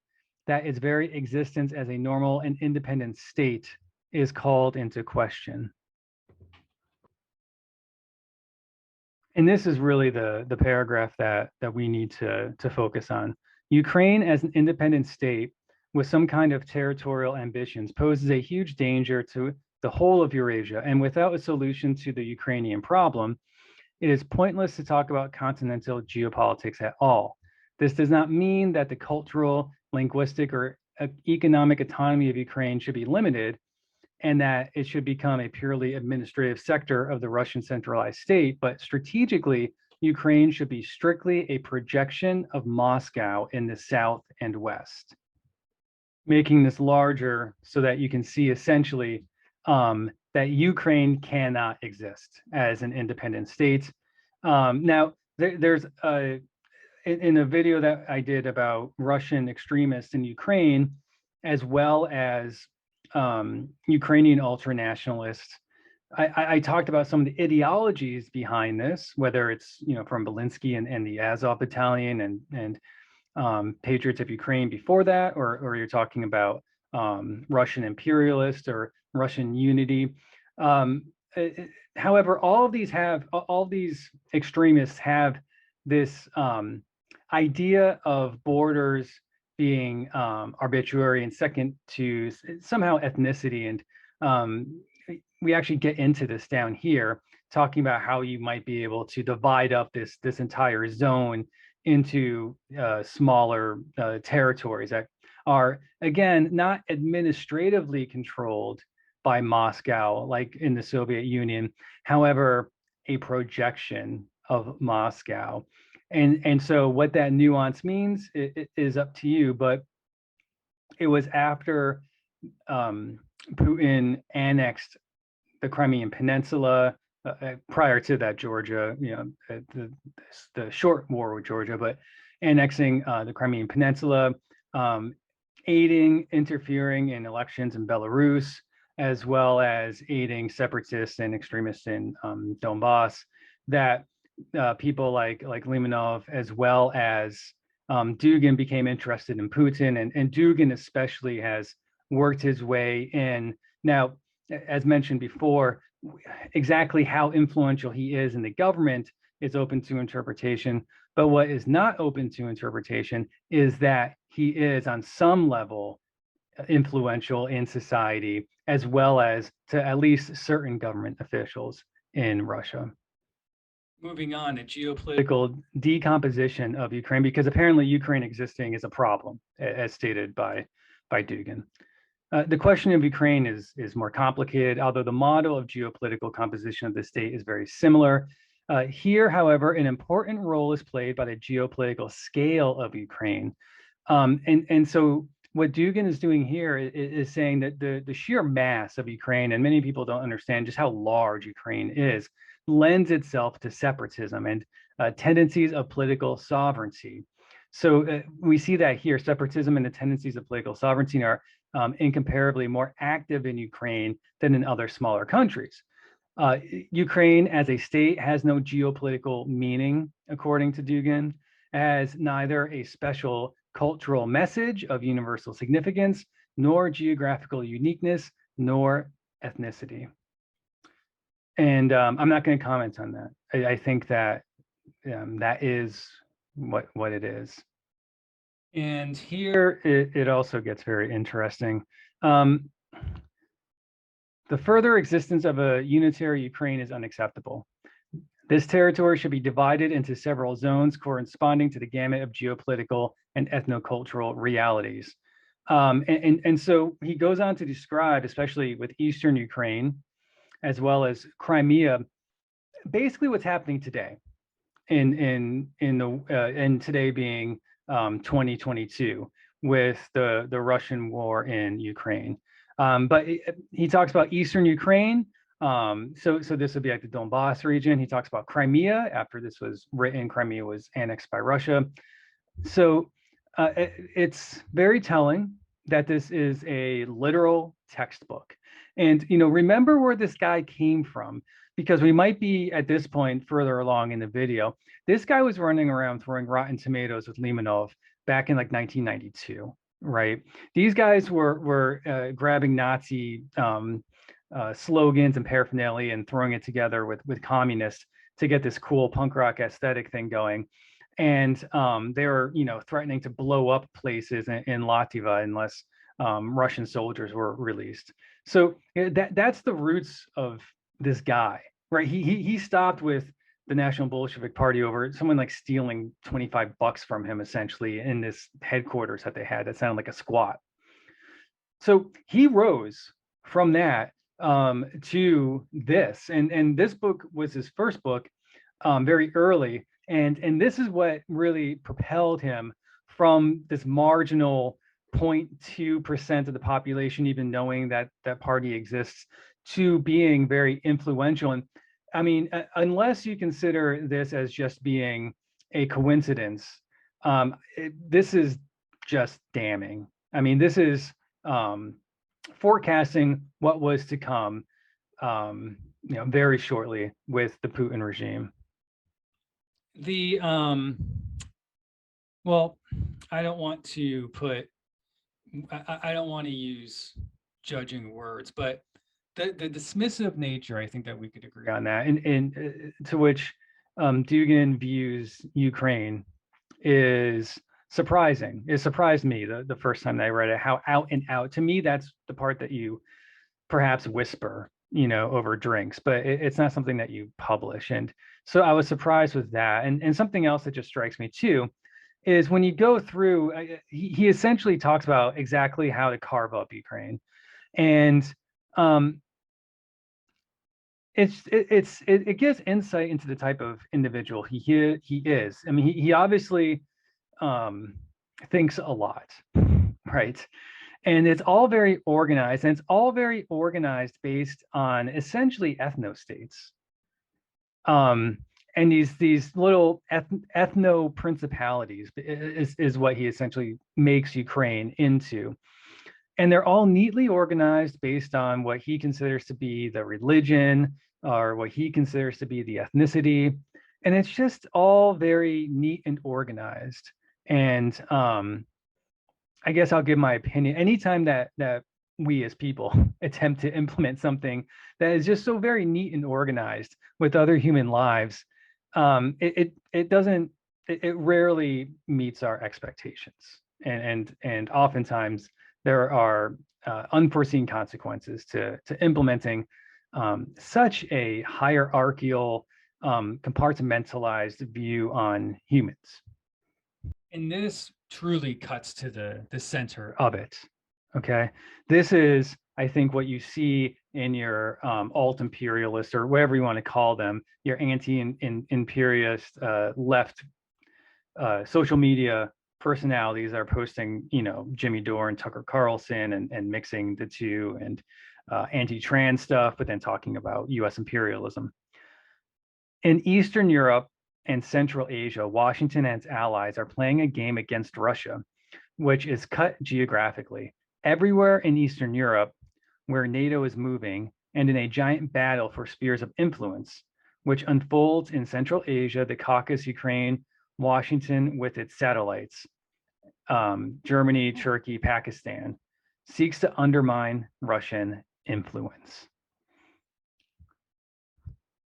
that its very existence as a normal and independent state is called into question. And this is really the paragraph that we need to focus on. Ukraine as an independent state with some kind of territorial ambitions poses a huge danger to the whole of Eurasia. And without a solution to the Ukrainian problem, it is pointless to talk about continental geopolitics at all. This does not mean that the cultural, linguistic, or economic autonomy of Ukraine should be limited, and that it should become a purely administrative sector of the Russian centralized state, but strategically, Ukraine should be strictly a projection of Moscow in the south and west. Making this larger so that you can see essentially that Ukraine cannot exist as an independent state. Now, there's in a video that I did about Russian extremists in Ukraine, as well as Ukrainian ultranationalists, I talked about some of the ideologies behind this, whether it's from Belinsky and the Azov Battalion and Patriots of Ukraine before that, or you're talking about Russian imperialist or Russian unity. However, all these extremists have this idea of borders being arbitrary and second to somehow ethnicity. And we actually get into this down here, talking about how you might be able to divide up this entire zone into smaller territories that are, again, not administratively controlled by Moscow, like in the Soviet Union, however, a projection of Moscow. And so what that nuance means is up to you, but it was after Putin annexed the Crimean Peninsula, prior to that Georgia, the short war with Georgia, but annexing the Crimean Peninsula, aiding, interfering in elections in Belarus, as well as aiding separatists and extremists in Donbass, that people like Limonov, as well as Dugin, became interested in Putin, and Dugin especially has worked his way in. Now, as mentioned before, exactly how influential he is in the government is open to interpretation, but what is not open to interpretation is that he is on some level influential in society, as well as to at least certain government officials in Russia. Moving on to geopolitical decomposition of Ukraine, because apparently Ukraine existing is a problem, as stated by Dugin. The question of Ukraine is more complicated, although the model of geopolitical composition of the state is very similar. Here, however, an important role is played by the geopolitical scale of Ukraine. And so what Dugin is doing here is saying that the sheer mass of Ukraine, and many people don't understand just how large Ukraine is, lends itself to separatism and tendencies of political sovereignty. So we see that here, separatism and the tendencies of political sovereignty are incomparably more active in Ukraine than in other smaller countries. Ukraine as a state has no geopolitical meaning, according to Dugin, as neither a special cultural message of universal significance, nor geographical uniqueness, nor ethnicity. And I'm not going to comment on that. I think that that is what it is. And here it also gets very interesting. The further existence of a unitary Ukraine is unacceptable. This territory should be divided into several zones corresponding to the gamut of geopolitical and ethnocultural realities. And so he goes on to describe, especially with Eastern Ukraine, as well as Crimea, basically what's happening today, in today being 2022, with the Russian war in Ukraine. But he talks about Eastern Ukraine. So this would be like the Donbass region. He talks about Crimea. After this was written, Crimea was annexed by Russia. So it's very telling that this is a literal textbook. And, remember where this guy came from, because we might be at this point further along in the video. This guy was running around throwing rotten tomatoes with Limonov back in like 1992, right? These guys were grabbing Nazi slogans and paraphernalia and throwing it together with communists to get this cool punk rock aesthetic thing going. And they were, threatening to blow up places in Latvia unless Russian soldiers were released. So that's the roots of this guy, right? He stopped with the National Bolshevik Party over someone like stealing $25 from him, essentially, in this headquarters that they had that sounded like a squat. So he rose from that to this, and this book was his first book, very early, and this is what really propelled him from this marginal 0.2% of the population even knowing that that party exists to being very influential. And I mean, unless you consider this as just being a coincidence, this is just damning. I mean, this is forecasting what was to come, very shortly with the Putin regime. Well, I don't want to use judging words, but the dismissive nature, I think that we could agree on that, and to which Dugin views Ukraine is surprising. It surprised me the first time that I read it, how out and out. To me, that's the part that you perhaps whisper, over drinks, but it's not something that you publish. And so I was surprised with that. And something else that just strikes me too is when you go through, he essentially talks about exactly how to carve up Ukraine. And it gives insight into the type of individual he is. I mean, he obviously thinks a lot, right? And it's all very organized, and it's all very organized based on essentially ethno-states. And these little ethno principalities is what he essentially makes Ukraine into. And they're all neatly organized based on what he considers to be the religion or what he considers to be the ethnicity. And it's just all very neat and organized. And I guess I'll give my opinion. Anytime that we as people attempt to implement something that is just so very neat and organized with other human lives, it rarely meets our expectations. And oftentimes there are unforeseen consequences to implementing such a hierarchical, compartmentalized view on humans. And this truly cuts to the center of it. Okay, this is, I think, what you see in your alt-imperialist, or whatever you want to call them, your anti-imperialist left social media personalities are posting, Jimmy Dore and Tucker Carlson and mixing the two, and anti-trans stuff, but then talking about US imperialism. In Eastern Europe and Central Asia, Washington and its allies are playing a game against Russia, which is cut geographically. Everywhere in Eastern Europe, where NATO is moving, and in a giant battle for spheres of influence, which unfolds in Central Asia, the Caucasus, Ukraine, Washington with its satellites, Germany, Turkey, Pakistan, seeks to undermine Russian influence.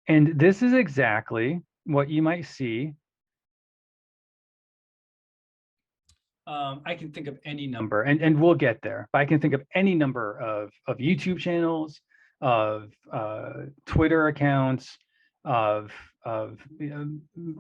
And this is exactly what you might see. I can think of any number, and we'll get there, but I can think of any number of YouTube channels, of Twitter accounts, of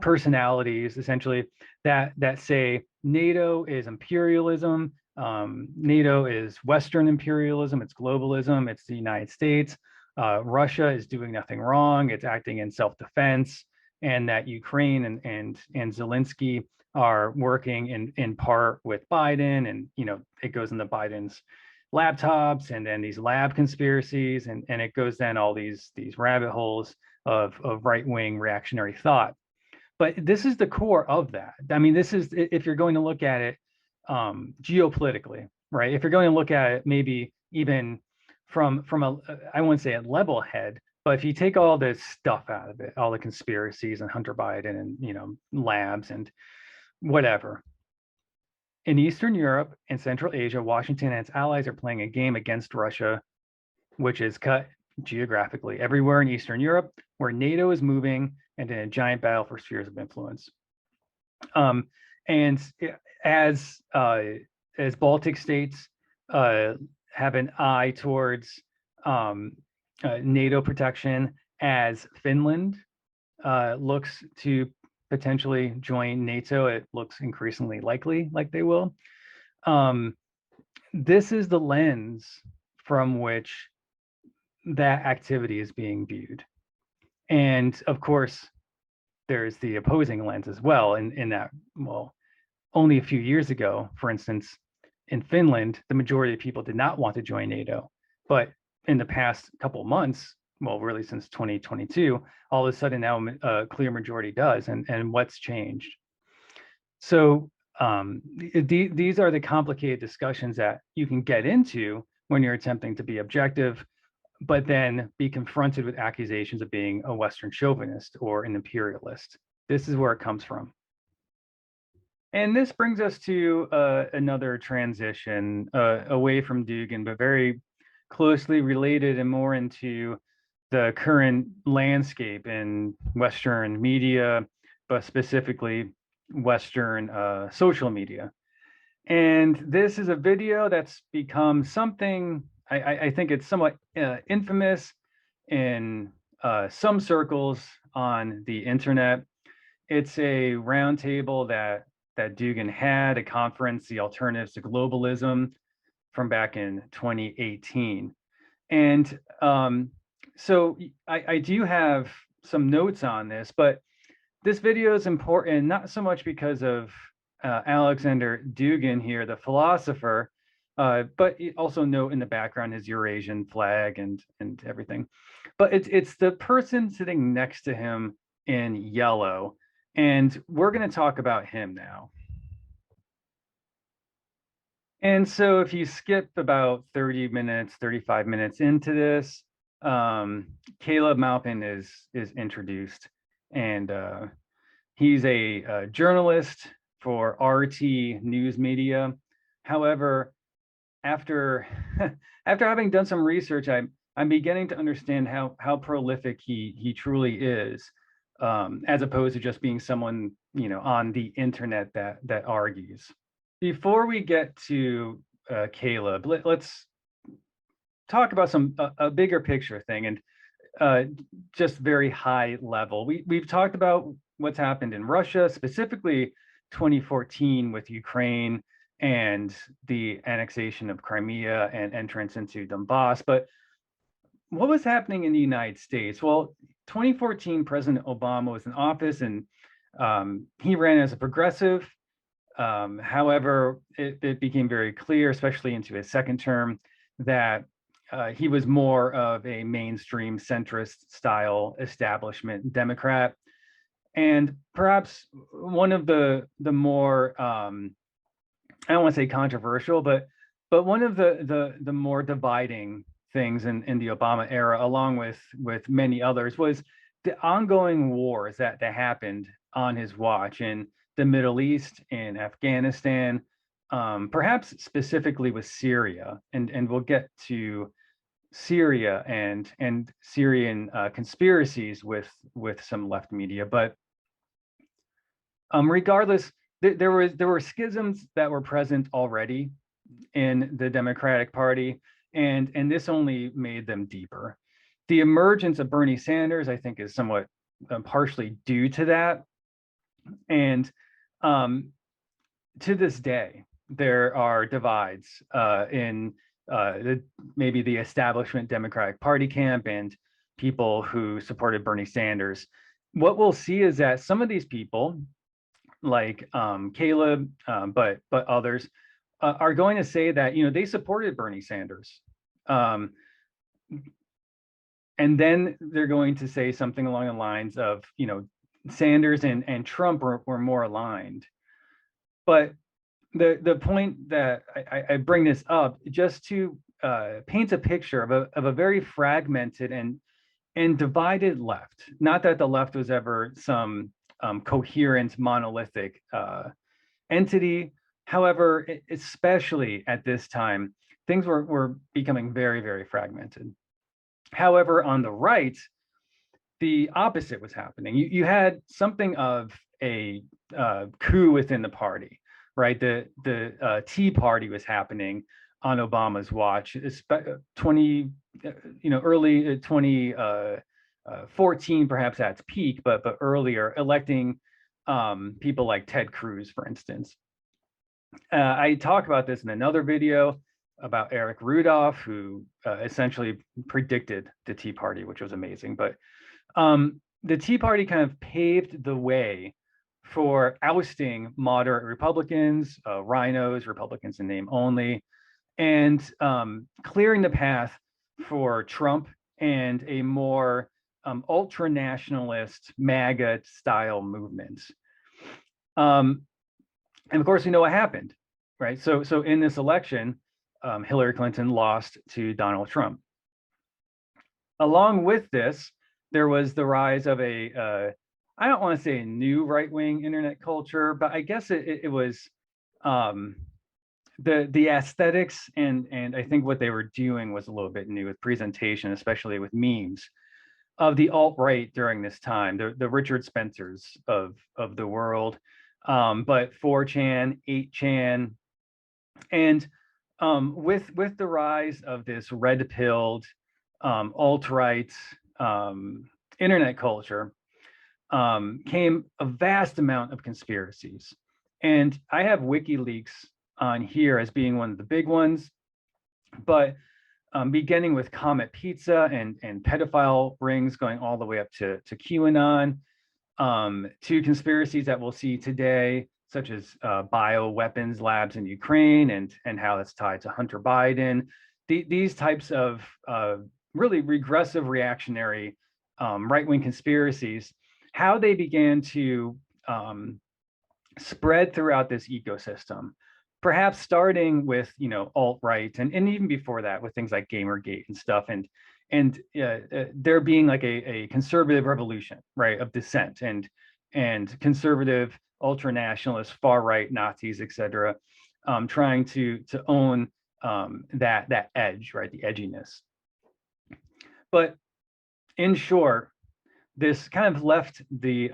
personalities, essentially, that say NATO is imperialism, NATO is Western imperialism, it's globalism, it's the United States, Russia is doing nothing wrong, it's acting in self-defense, and that Ukraine and Zelensky are working in part with Biden, and it goes into Biden's laptops, and then these lab conspiracies, and it goes down all these rabbit holes of right-wing reactionary thought. But this is the core of that. I mean, this is, if you're going to look at it geopolitically, right? If you're going to look at it, maybe even from a, I wouldn't say a level head, but if you take all this stuff out of it, all the conspiracies and Hunter Biden and labs and whatever. In Eastern Europe and Central Asia, Washington and its allies are playing a game against Russia, which is cut geographically everywhere in Eastern Europe, where NATO is moving and in a giant battle for spheres of influence. And as Baltic states have an eye towards NATO protection, as Finland looks to potentially join NATO, it looks increasingly likely like they will. This is the lens from which that activity is being viewed. And of course, there's the opposing lens as well in that, well, only a few years ago, for instance, in Finland, the majority of people did not want to join NATO. But in the past couple of months, well, really since 2022, all of a sudden now a clear majority does. And what's changed? So these are the complicated discussions that you can get into when you're attempting to be objective, but then be confronted with accusations of being a Western chauvinist or an imperialist. This is where it comes from. And this brings us to another transition away from Dugin, but very closely related and more into the current landscape in Western media, but specifically Western social media. And this is a video that's become something, I think it's somewhat infamous in some circles on the internet. It's a roundtable that Dugin had, a conference, The Alternatives to Globalism, from back in 2018. And so I do have some notes on this, but this video is important, not so much because of Alexander Dugin here, the philosopher, but also note in the background his Eurasian flag and everything. But it's the person sitting next to him in yellow. And we're going to talk about him now. And so if you skip about 30 minutes, 35 minutes into this, Caleb Maupin is introduced. And he's a journalist for RT News Media. However, after having done some research, I'm beginning to understand how prolific he truly is, as opposed to just being someone on the internet that argues. Before we get to Caleb, let's talk about a bigger picture thing, and just very high level. We've talked about what's happened in Russia, specifically 2014 with Ukraine and the annexation of Crimea and entrance into Donbass. But what was happening in the United States? Well, 2014, President Obama was in office, and he ran as a progressive. However, it became very clear, especially into his second term, that he was more of a mainstream centrist style establishment Democrat. And perhaps one of the more, I don't want to say controversial, but one of the more dividing things in the Obama era, along with many others, was the ongoing wars that happened on his watch in the Middle East, in Afghanistan, perhaps specifically with Syria, and we'll get to Syria and Syrian conspiracies with some left media. But regardless, there were schisms that were present already in the Democratic Party, and this only made them deeper. The emergence of Bernie Sanders, I think, is somewhat partially due to that. And to this day, there are divides in maybe the establishment Democratic Party camp and people who supported Bernie Sanders. What we'll see is that some of these people, like Caleb, but others, are going to say that they supported Bernie Sanders. And then they're going to say something along the lines of, Sanders and Trump were more aligned. But the point that I bring this up just to paint a picture of a very fragmented and divided left. Not that the left was ever some coherent, monolithic entity. However, especially at this time, things were becoming very, very fragmented. However, on the right, the opposite was happening. You had something of a coup within the party, right? The Tea Party was happening on Obama's watch, early 2014, perhaps at its peak, but earlier, electing people like Ted Cruz, for instance. I talk about this in another video about Eric Rudolph, who essentially predicted the Tea Party, which was amazing. But the Tea Party kind of paved the way for ousting moderate Republicans, rhinos, Republicans in name only, and clearing the path for Trump and a more ultra-nationalist MAGA-style movement. And of course, we know what happened, right? So in this election, Hillary Clinton lost to Donald Trump. Along with this, there was the rise of I don't want to say a new right-wing internet culture, but I guess it was the aesthetics and I think what they were doing was a little bit new with presentation, especially with memes of the alt-right during this time, the Richard Spencers of the world, but 4chan, 8chan, and with the rise of this red-pilled alt-right internet culture came a vast amount of conspiracies. And I have WikiLeaks on here as being one of the big ones, but beginning with Comet Pizza and pedophile rings going all the way up to QAnon, to conspiracies that we'll see today, such as bioweapons labs in Ukraine and how that's tied to Hunter Biden. These types of really regressive reactionary right-wing conspiracies, how they began to spread throughout this ecosystem, perhaps starting with alt-right and even before that with things like Gamergate and stuff, and there being like a conservative revolution, right, of dissent and conservative ultra-nationalists, far-right Nazis, etc., trying to own that edge, right, the edginess. But in short, this kind of left the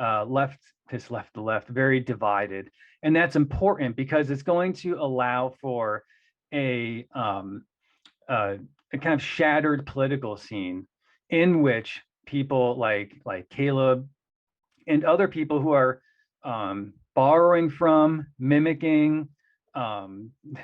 left very divided, and that's important because it's going to allow for a kind of shattered political scene in which people like Caleb and other people who are borrowing from, mimicking,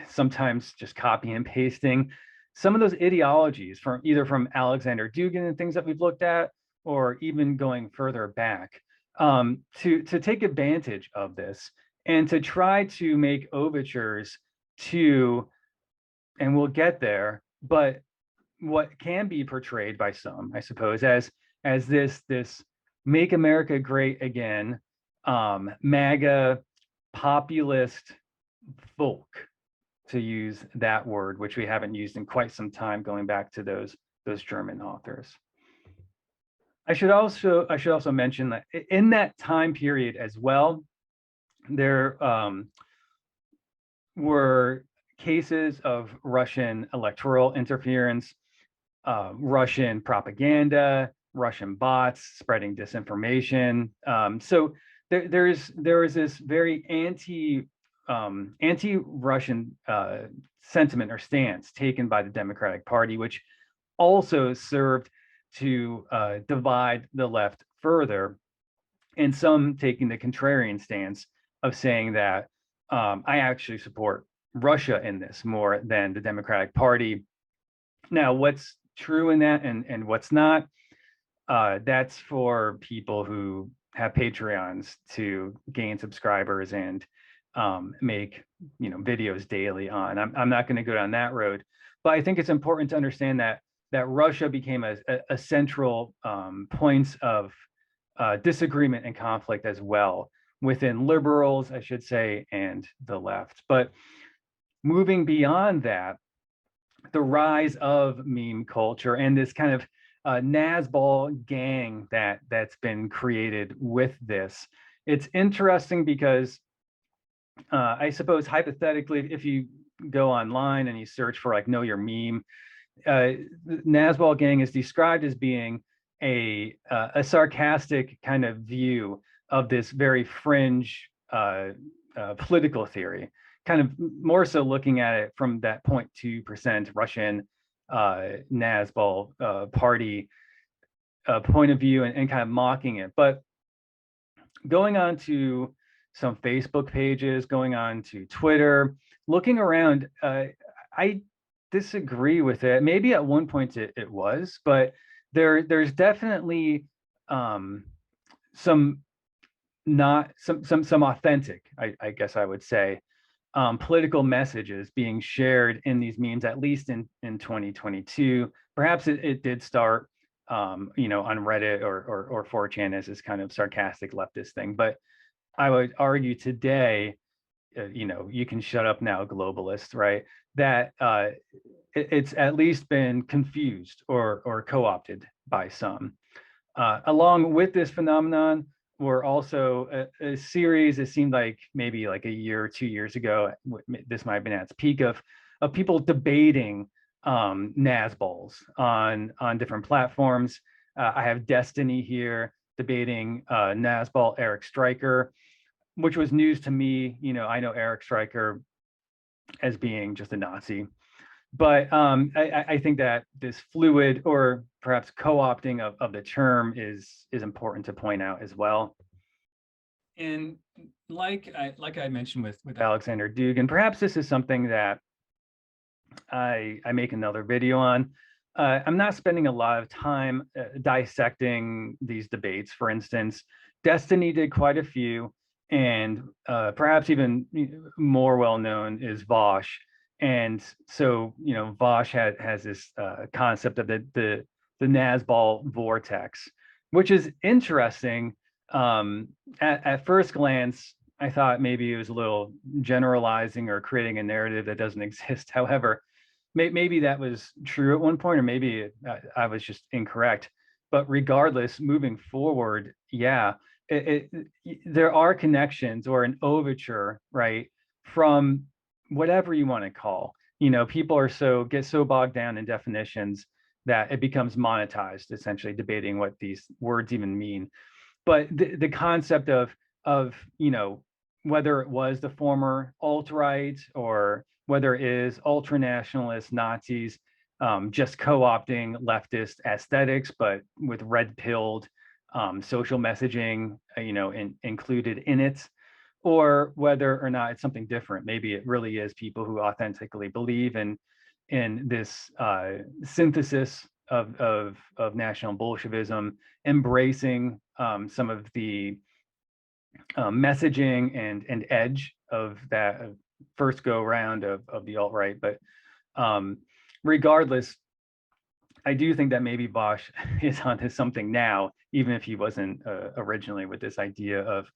sometimes just copy and pasting some of those ideologies from either from Alexander Dugin and things that we've looked at, or even going further back, to take advantage of this and to try to make overtures to, and we'll get there, but what can be portrayed by some, I suppose, as this make America great again, MAGA populist folk, to use that word, which we haven't used in quite some time, going back to those German authors. I should also mention that in that time period as well, there were cases of Russian electoral interference, Russian propaganda, Russian bots spreading disinformation. So there was this very anti-Russian sentiment or stance taken by the Democratic Party, which also served to divide the left further, and some taking the contrarian stance of saying that I actually support Russia in this more than the Democratic Party. Now, what's true in that and what's not, that's for people who have Patreons to gain subscribers and make videos daily on. I'm not going to go down that road, but I think it's important to understand that Russia became a central point of disagreement and conflict as well within liberals, I should say, and the left. But moving beyond that, the rise of meme culture and this kind of Nazbol gang that's been created with this. It's interesting because I suppose hypothetically, if you go online and you search for like know your meme, the Nazbol gang is described as being a sarcastic kind of view of this very fringe political theory, kind of more so looking at it from that 0.2% Russian Nazbol party point of view and kind of mocking it. But going on to some Facebook pages, going on to Twitter, looking around, I disagree with it. Maybe at one point it was, but there's definitely some authentic, I guess I would say, political messages being shared in these memes, at least in 2022. Perhaps it did start, on Reddit or 4chan as this kind of sarcastic leftist thing. But I would argue today, you can shut up now, globalist, right? That it's at least been confused or co-opted by some. Along with this phenomenon, were also a series, it seemed like maybe like a year or 2 years ago, this might have been at its peak, of people debating NazBols on different platforms. I have Destiny here debating Nazbol Eric Stryker, which was news to me. I know Eric Stryker as being just a Nazi. But I think that this fluid or perhaps co-opting of the term is important to point out as well. And like I mentioned with Alexander Dugin, perhaps this is something that I make another video on. I'm not spending a lot of time dissecting these debates. For instance, Destiny did quite a few, and perhaps even more well known is Vaush. And so, Vaush has this concept of the Nazbol vortex, which is interesting. At first glance, I thought maybe it was a little generalizing or creating a narrative that doesn't exist. However, maybe that was true at one point, or maybe I was just incorrect. But regardless, moving forward, yeah, there are connections or an overture, right, from whatever you want to call. People get so bogged down in definitions that it becomes monetized, essentially debating what these words even mean. But the concept of whether it was the former alt-right or whether it is ultra-nationalist Nazis just co-opting leftist aesthetics, but with red-pilled social messaging, included in it, or whether or not it's something different. Maybe it really is people who authentically believe in this synthesis of National Bolshevism, embracing some of the messaging and edge of that first go round of the alt-right. But regardless, I do think that maybe Vaush is onto something now, even if he wasn't originally, with this idea of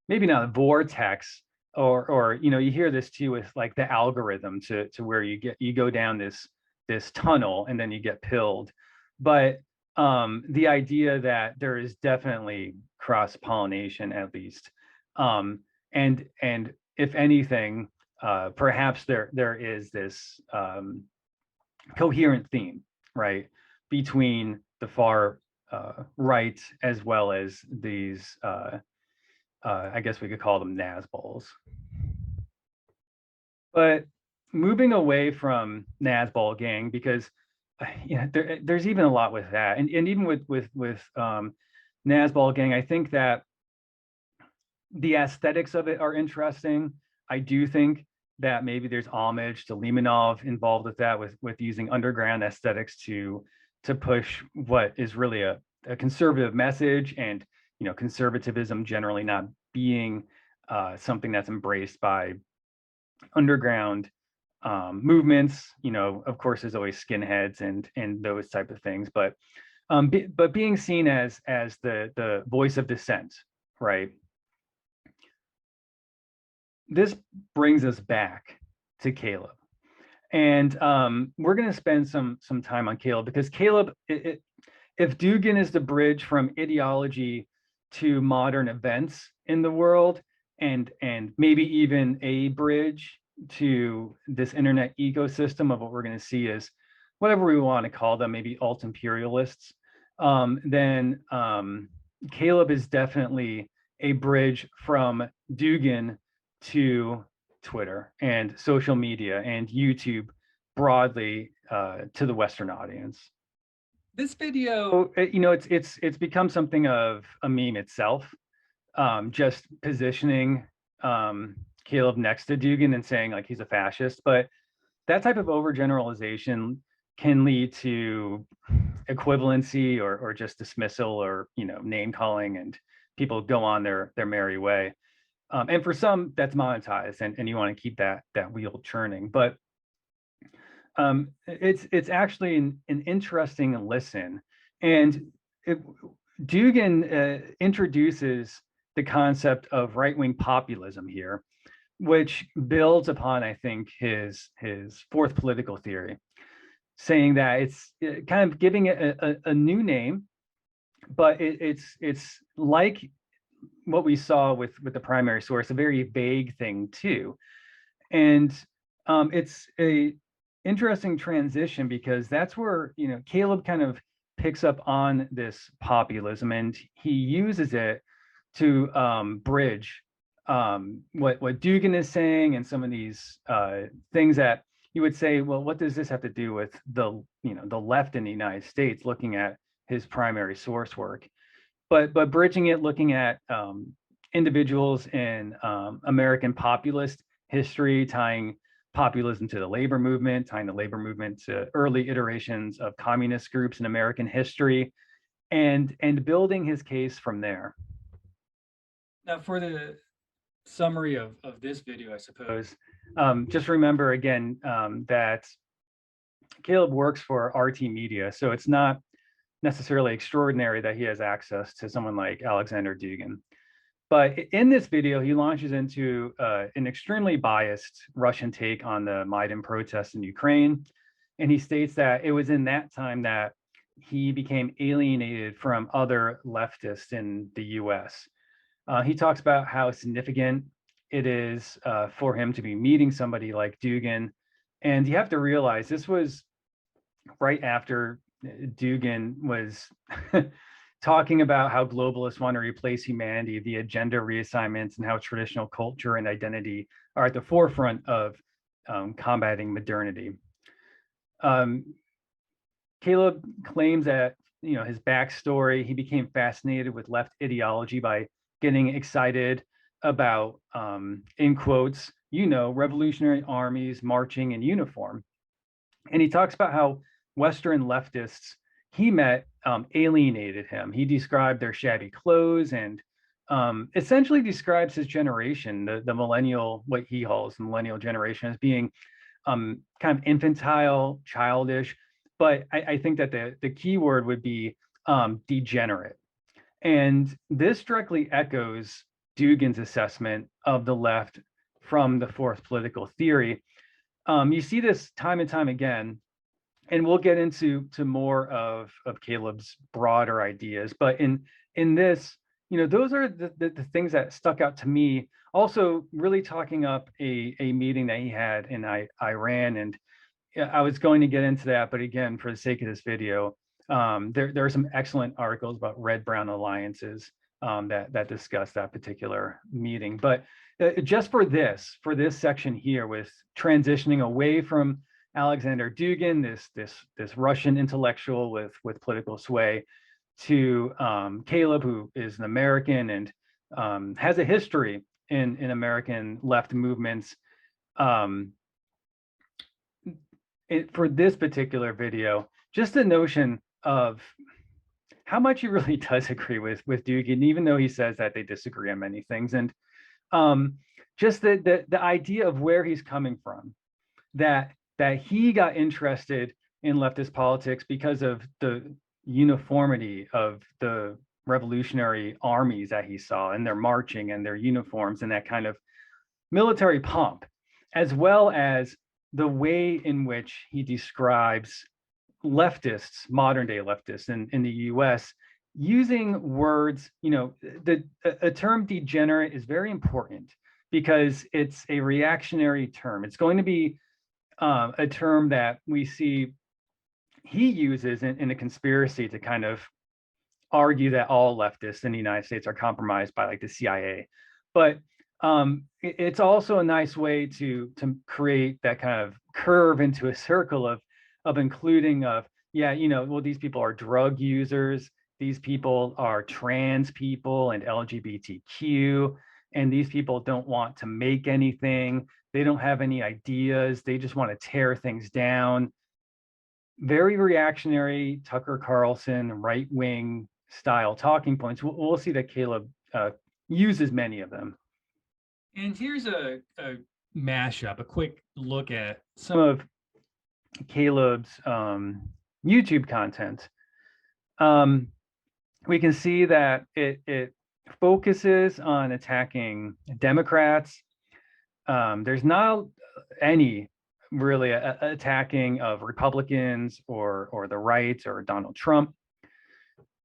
maybe not a vortex, or you hear this too with like the algorithm to where you go down this tunnel and then you get pilled. But the idea that there is definitely cross-pollination, at least, and if anything, perhaps there is this coherent theme, right, between the far right as well as these I guess we could call them NazBols. But moving away from Nazbol gang, because there's even a lot with that, and even with Nazbol gang, I think that the aesthetics of it are interesting. I do think that maybe there's homage to Limonov involved with that, with using underground aesthetics to push what is really a conservative message, and conservatism generally not being something that's embraced by underground movements. Of course, there's always skinheads and those type of things, but being seen as the voice of dissent, right? this brings us back to Caleb. And we're going to spend some time on Caleb, because Caleb, if Dugin is the bridge from ideology to modern events in the world, and maybe even a bridge to this internet ecosystem of what we're going to see as whatever we want to call them, maybe alt-imperialists, then Caleb is definitely a bridge from Dugin to Twitter and social media and YouTube broadly to the Western audience. This video, it's become something of a meme itself, just positioning Caleb next to Dugin and saying like he's a fascist. But that type of overgeneralization can lead to equivalency or just dismissal or name calling, and people go on their merry way. And for some, that's monetized, and you want to keep that wheel churning. But it's actually an interesting listen. And Dugin introduces the concept of right-wing populism here, which builds upon, I think, his fourth political theory, saying that it's kind of giving it a new name, but it's like what we saw with the primary source, a very vague thing too. And it's a interesting transition, because that's where Caleb kind of picks up on this populism, and he uses it to bridge what Dugin is saying, and some of these things that you would say, well, what does this have to do with the left in the United States, looking at his primary source work? But bridging it, looking at individuals in American populist history, tying populism to the labor movement, tying the labor movement to early iterations of communist groups in American history, and building his case from there. Now, for the summary of this video, I suppose, just remember again that Caleb works for RT Media, so it's not necessarily extraordinary that he has access to someone like Alexander Dugin. But in this video, he launches into an extremely biased Russian take on the Maidan protests in Ukraine. And he states that it was in that time that he became alienated from other leftists in the US. He talks about how significant it is for him to be meeting somebody like Dugin. And you have to realize this was right after Dugin was talking about how globalists want to replace humanity via gender reassignments, and how traditional culture and identity are at the forefront of combating modernity. Caleb claims that his backstory, he became fascinated with left ideology by getting excited about, in quotes, revolutionary armies marching in uniform. And he talks about how Western leftists he met alienated him. He described their shabby clothes, and essentially describes his generation, the millennial, what he calls the millennial generation, as being kind of infantile, childish. But I think that the key word would be degenerate. And this directly echoes Dugin's assessment of the left from the fourth political theory. You see this time and time again, and we'll get into more of Caleb's broader ideas. But in this, those are the things that stuck out to me. Also, really talking up a meeting that he had in Iran, and I was going to get into that, but again, for the sake of this video, there are some excellent articles about red-brown alliances that discuss that particular meeting. But just for this section here, with transitioning away from Alexander Dugin, this Russian intellectual with political sway, to Caleb, who is an American and has a history in American left movements. For this particular video, just the notion of how much he really does agree with Dugin, even though he says that they disagree on many things, and just the idea of where he's coming from, that he got interested in leftist politics because of the uniformity of the revolutionary armies that he saw, and their marching and their uniforms, and that kind of military pomp, as well as the way in which he describes leftists, modern day leftists in the US, using words, a term degenerate is very important because it's a reactionary term. It's going to be a term that we see he uses in a conspiracy to kind of argue that all leftists in the United States are compromised by like the CIA. But it's also a nice way to create that kind of curve into a circle of including well, these people are drug users, these people are trans people and LGBTQ, and these people don't want to make anything. They don't have any ideas. They just want to tear things down. Very reactionary, Tucker Carlson, right-wing style talking points. We'll see that Caleb uses many of them. And here's a mashup, a quick look at some of Caleb's YouTube content. We can see that it focuses on attacking Democrats. There's not any really attacking of Republicans or the right or Donald Trump.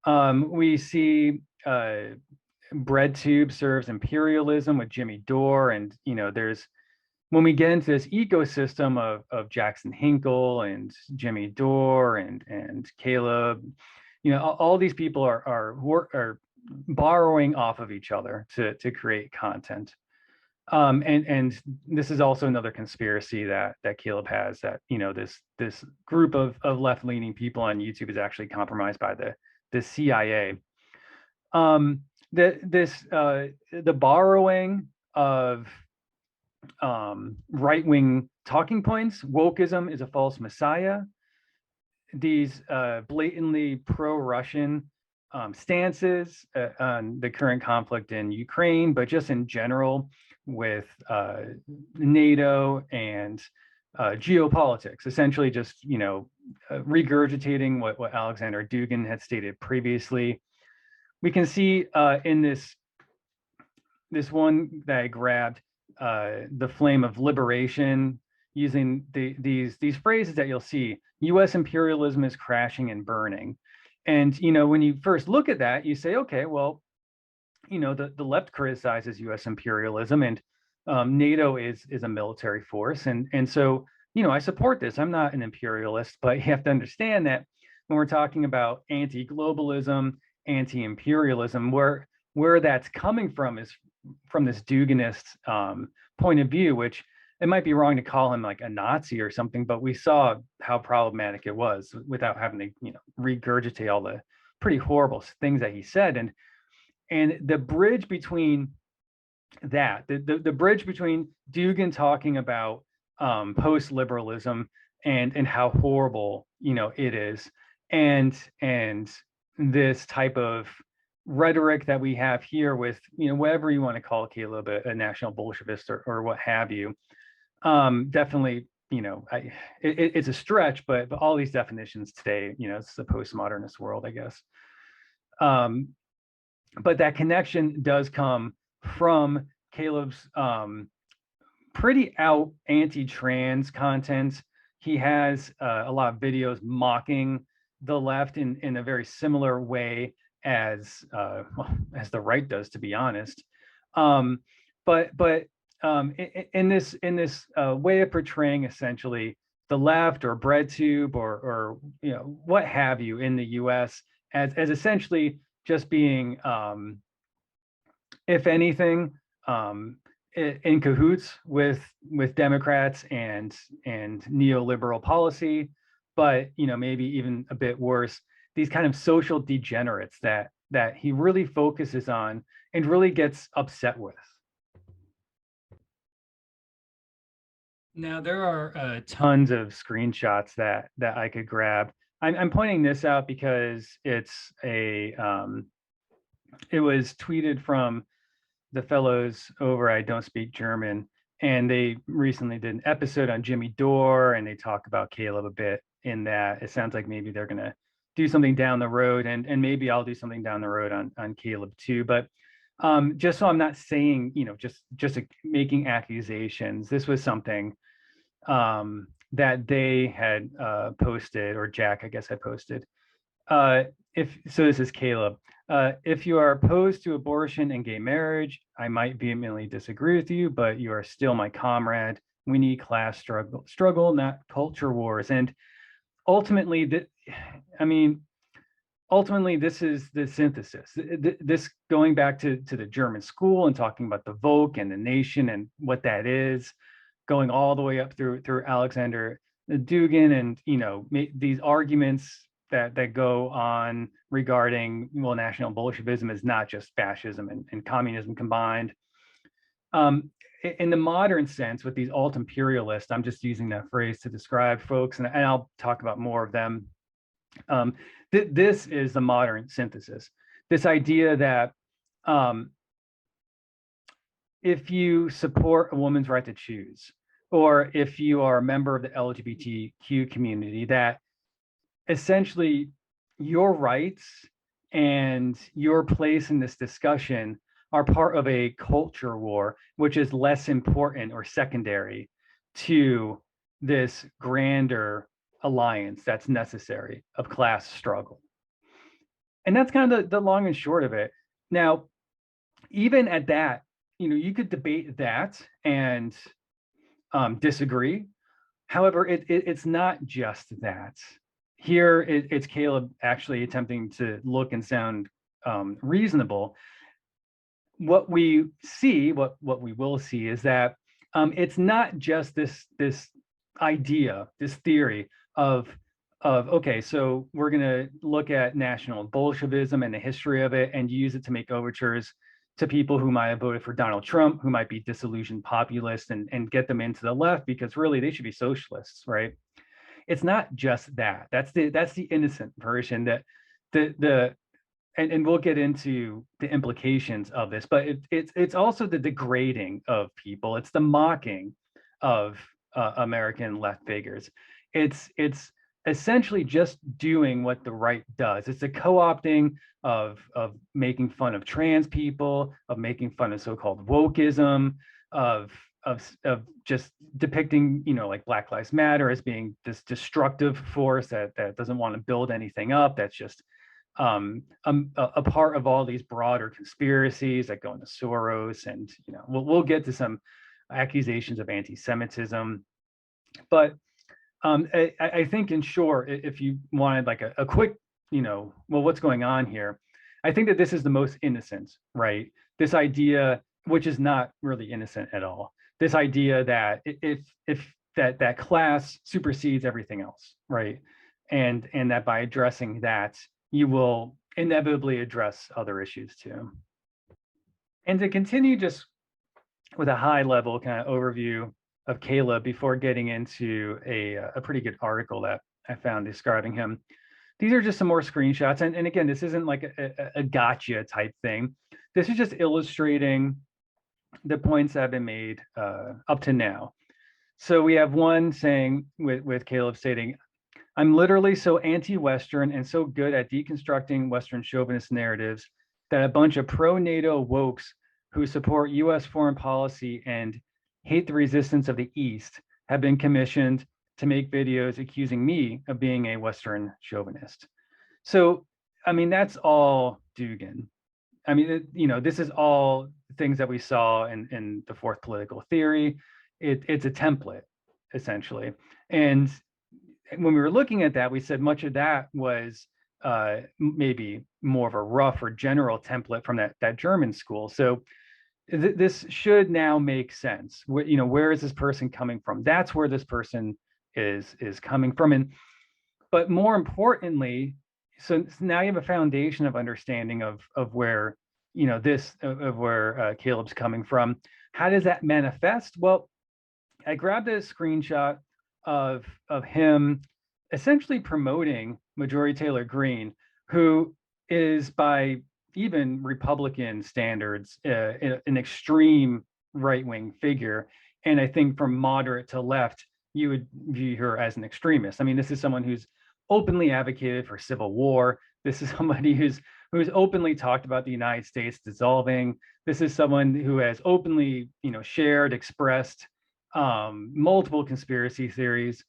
We see BreadTube serves imperialism with Jimmy Dore, and there's, when we get into this ecosystem of Jackson Hinkle and Jimmy Dore and Caleb, all these people are borrowing off of each other to create content. And this is also another conspiracy that Caleb has, that this group of left-leaning people on YouTube is actually compromised by the CIA. The borrowing of right-wing talking points, wokeism is a false messiah, these blatantly pro-Russian stances on the current conflict in Ukraine, but just in general with NATO and geopolitics, essentially just regurgitating what Alexander Dugin had stated previously. We can see in this one that I grabbed, the flame of liberation, using these phrases that you'll see. U.S. imperialism is crashing and burning. And when you first look at that, you say, okay, well, the left criticizes U.S. imperialism, and NATO is a military force, and so I support this. I'm not an imperialist, but you have to understand that when we're talking about anti-globalism, anti-imperialism, where that's coming from is from this Duginist point of view, which it might be wrong to call him like a Nazi or something, but we saw how problematic it was without having to regurgitate all the pretty horrible things that he said. And the bridge between that, the bridge between Dugin talking about post-liberalism and how horrible it is, and this type of rhetoric that we have here with whatever you want to call Caleb, a national Bolshevist or what have you. Definitely, it's a stretch, but all these definitions today, it's the postmodernist world, I guess. But that connection does come from Caleb's pretty out anti-trans content. He has a lot of videos mocking the left in a very similar way as the right does, to be honest. But in this way of portraying essentially the left or BreadTube or what have you in the U.S. as essentially just being, if anything, in cahoots with Democrats and neoliberal policy, but maybe even a bit worse, these kind of social degenerates that he really focuses on and really gets upset with. Now, there are tons of screenshots that I could grab. I'm pointing this out because it's it was tweeted from the fellows over I Don't Speak German, and they recently did an episode on Jimmy Dore, and they talk about Caleb a bit in that. It sounds like maybe they're gonna do something down the road, and maybe I'll do something down the road on Caleb too. But Just so I'm not saying, just making accusations. This was something that they had posted, or Jack, I guess, had posted. This is Caleb. If you are opposed to abortion and gay marriage, I might vehemently disagree with you, but you are still my comrade. We need class struggle, not culture wars. And ultimately, ultimately, this is the synthesis. This going back to the German school and talking about the Volk and the nation and what that is, going all the way up through Alexander Dugin, and these arguments that go on regarding, well, National Bolshevism is not just fascism and communism combined. In the modern sense, with these alt-imperialists, I'm just using that phrase to describe folks, and I'll talk about more of them. This is the modern synthesis. This idea that if you support a woman's right to choose, or if you are a member of the LGBTQ community, that essentially your rights and your place in this discussion are part of a culture war, which is less important or secondary to this grander alliance that's necessary of class struggle. And that's kind of the long and short of it. Now, even at that, you could debate that and disagree. However, it's not just that. Here, it's Caleb actually attempting to look and sound reasonable. What we see, what we will see, is that it's not just this idea, this theory of okay, so we're going to look at National Bolshevism and the history of it and use it to make overtures to people who might have voted for Donald Trump, who might be disillusioned populists, and get them into the left, because really they should be socialists, right? It's not just that. That's the innocent version. That and we'll get into the implications of this, but it's also the degrading of people. It's the mocking of American left figures. It's essentially just doing what the right does. It's a co-opting of making fun of trans people, of making fun of so-called wokeism, of just depicting, like Black Lives Matter as being this destructive force that doesn't want to build anything up. That's just a part of all these broader conspiracies that go into Soros, and we'll get to some accusations of anti-Semitism, but I think, in short, if you wanted like a quick, well, what's going on here, I think that this is the most innocent, right? This idea, which is not really innocent at all. This idea that if that class supersedes everything else, right? And that by addressing that, you will inevitably address other issues too. And to continue just with a high level kind of overview of Caleb before getting into a pretty good article that I found describing him. These are just some more screenshots. And again, this isn't like a gotcha type thing. This is just illustrating the points that have been made up to now. So we have one saying, with Caleb stating, I'm literally so anti-Western and so good at deconstructing Western chauvinist narratives that a bunch of pro-NATO wokes who support US foreign policy and hate the resistance of the East have been commissioned to make videos accusing me of being a Western chauvinist. So, that's all Dugin. This is all things that we saw in the fourth political theory. It's a template, essentially. And when we were looking at that, we said much of that was maybe more of a rough or general template from that German school. So this should now make sense. Where is this person coming from? That's where this person is coming from. But more importantly, so now you have a foundation of understanding of where where Caleb's coming from. How does that manifest? Well, I grabbed a screenshot of him essentially promoting Marjorie Taylor Greene, who is, by even Republican standards, an extreme right-wing figure. And I think from moderate to left, you would view her as an extremist. This is someone who's openly advocated for civil war. This is somebody who's who's openly talked about the United States dissolving. This is someone who has openly, shared, expressed multiple conspiracy theories.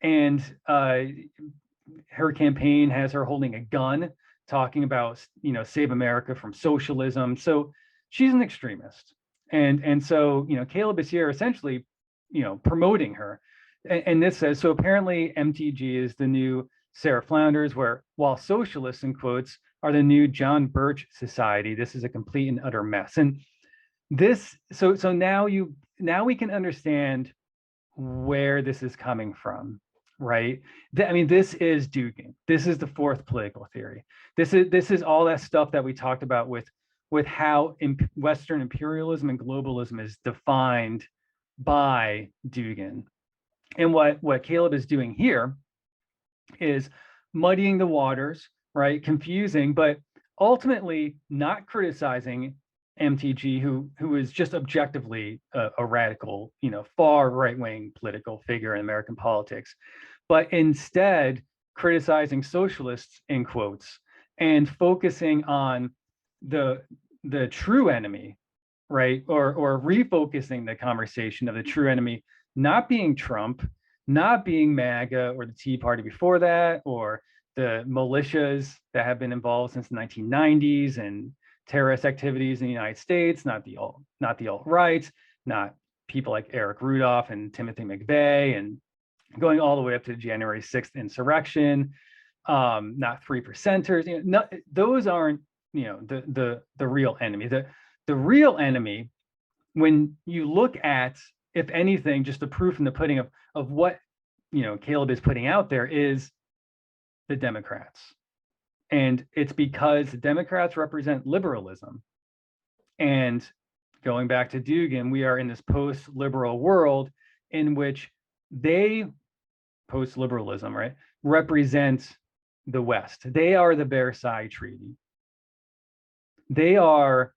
And her campaign has her holding a gun, talking about, save America from socialism. So she's an extremist. And so, Caleb is here essentially, promoting her. And this says, so apparently MTG is the new Sarah Flounders, while socialists, in quotes, are the new John Birch Society. This is a complete and utter mess. And this, so now we can understand where this is coming from, right? I mean, this is Dugin. This is the fourth political theory. This is all that stuff that we talked about with how Western imperialism and globalism is defined by Dugin. And what Caleb is doing here is muddying the waters, right? Confusing, but ultimately not criticizing MTG, who is just objectively a radical, far right-wing political figure in American politics, but instead criticizing socialists, in quotes, and focusing on the true enemy, right? Or refocusing the conversation of the true enemy not being Trump, not being MAGA or the Tea Party before that, or the militias that have been involved since the 1990s and terrorist activities in the United States, not the alt-right, not people like Eric Rudolph and Timothy McVeigh, and going all the way up to the January 6th insurrection, not 3%ers. Those aren't, the real enemy. The real enemy, when you look at, if anything, just the proof in the pudding of what Caleb is putting out there, is the Democrats. And it's because the Democrats represent liberalism. And going back to Dugin, we are in this post-liberal world in which they, post-liberalism, right, represent the West. They are the Versailles Treaty. They are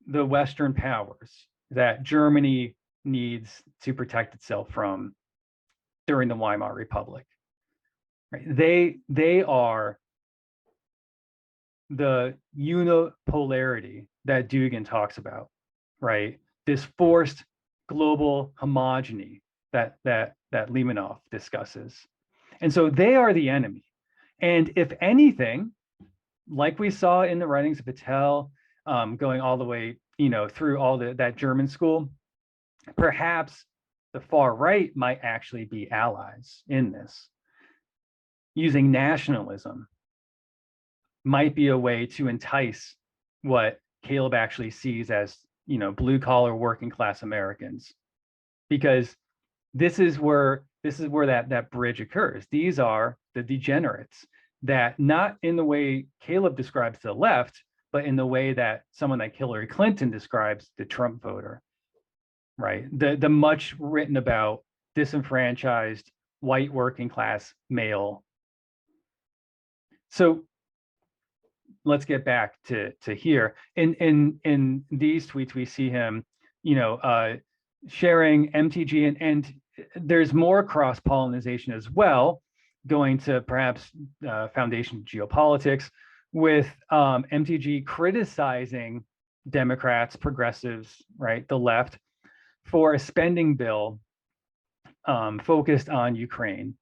the Western powers that Germany needs to protect itself from during the Weimar Republic. Right? They are the unipolarity that Dugin talks about, right? This forced global homogeny that Limonov discusses. And so they are the enemy. And if anything, like we saw in the writings of Paetel, going all the way, through all that German school, perhaps the far right might actually be allies in this. Using nationalism might be a way to entice what Caleb actually sees as, blue collar working class Americans, because this is where that bridge occurs. These are the degenerates that, not in the way Caleb describes the left, but in the way that someone like Hillary Clinton describes the Trump voter, right? The much written about disenfranchised white working class male. So let's get back to here. In these tweets, we see him, sharing MTG, and there's more cross-pollination as well, going to perhaps Foundation Geopolitics, with MTG criticizing Democrats, progressives, right, the left, for a spending bill focused on Ukraine.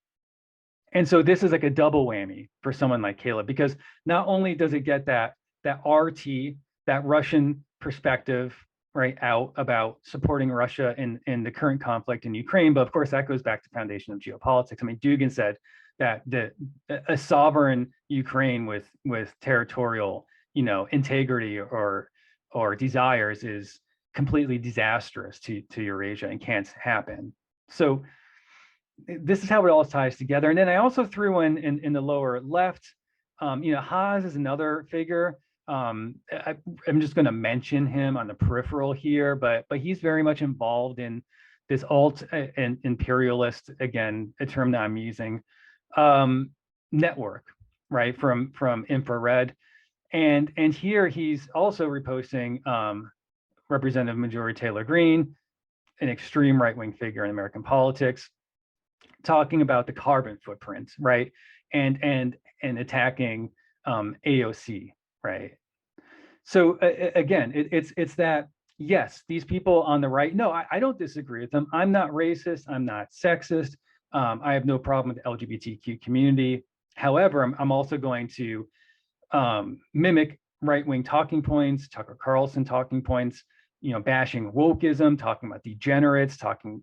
And so this is like a double whammy for someone like Caleb, because not only does it get that RT, that Russian perspective, right, out about supporting Russia in the current conflict in Ukraine, but of course that goes back to foundation of geopolitics. I mean, Dugin said that a sovereign Ukraine with territorial, integrity or desires is completely disastrous to Eurasia and can't happen. So this is how it all ties together. And then I also threw in the lower left, Haas is another figure. I'm just going to mention him on the peripheral here, but he's very much involved in this alt and imperialist, again, a term that I'm using, network, right, from infrared. And here he's also reposting Representative Marjorie Taylor Greene, an extreme right-wing figure in American politics, talking about the carbon footprint, right, and attacking AOC, right? So again, it's that, yes, these people on the right, no, I don't disagree with them. I'm not racist. I'm not sexist. I have no problem with the LGBTQ community. However, I'm also going to mimic right-wing talking points, Tucker Carlson talking points, bashing wokeism, talking about degenerates, talking,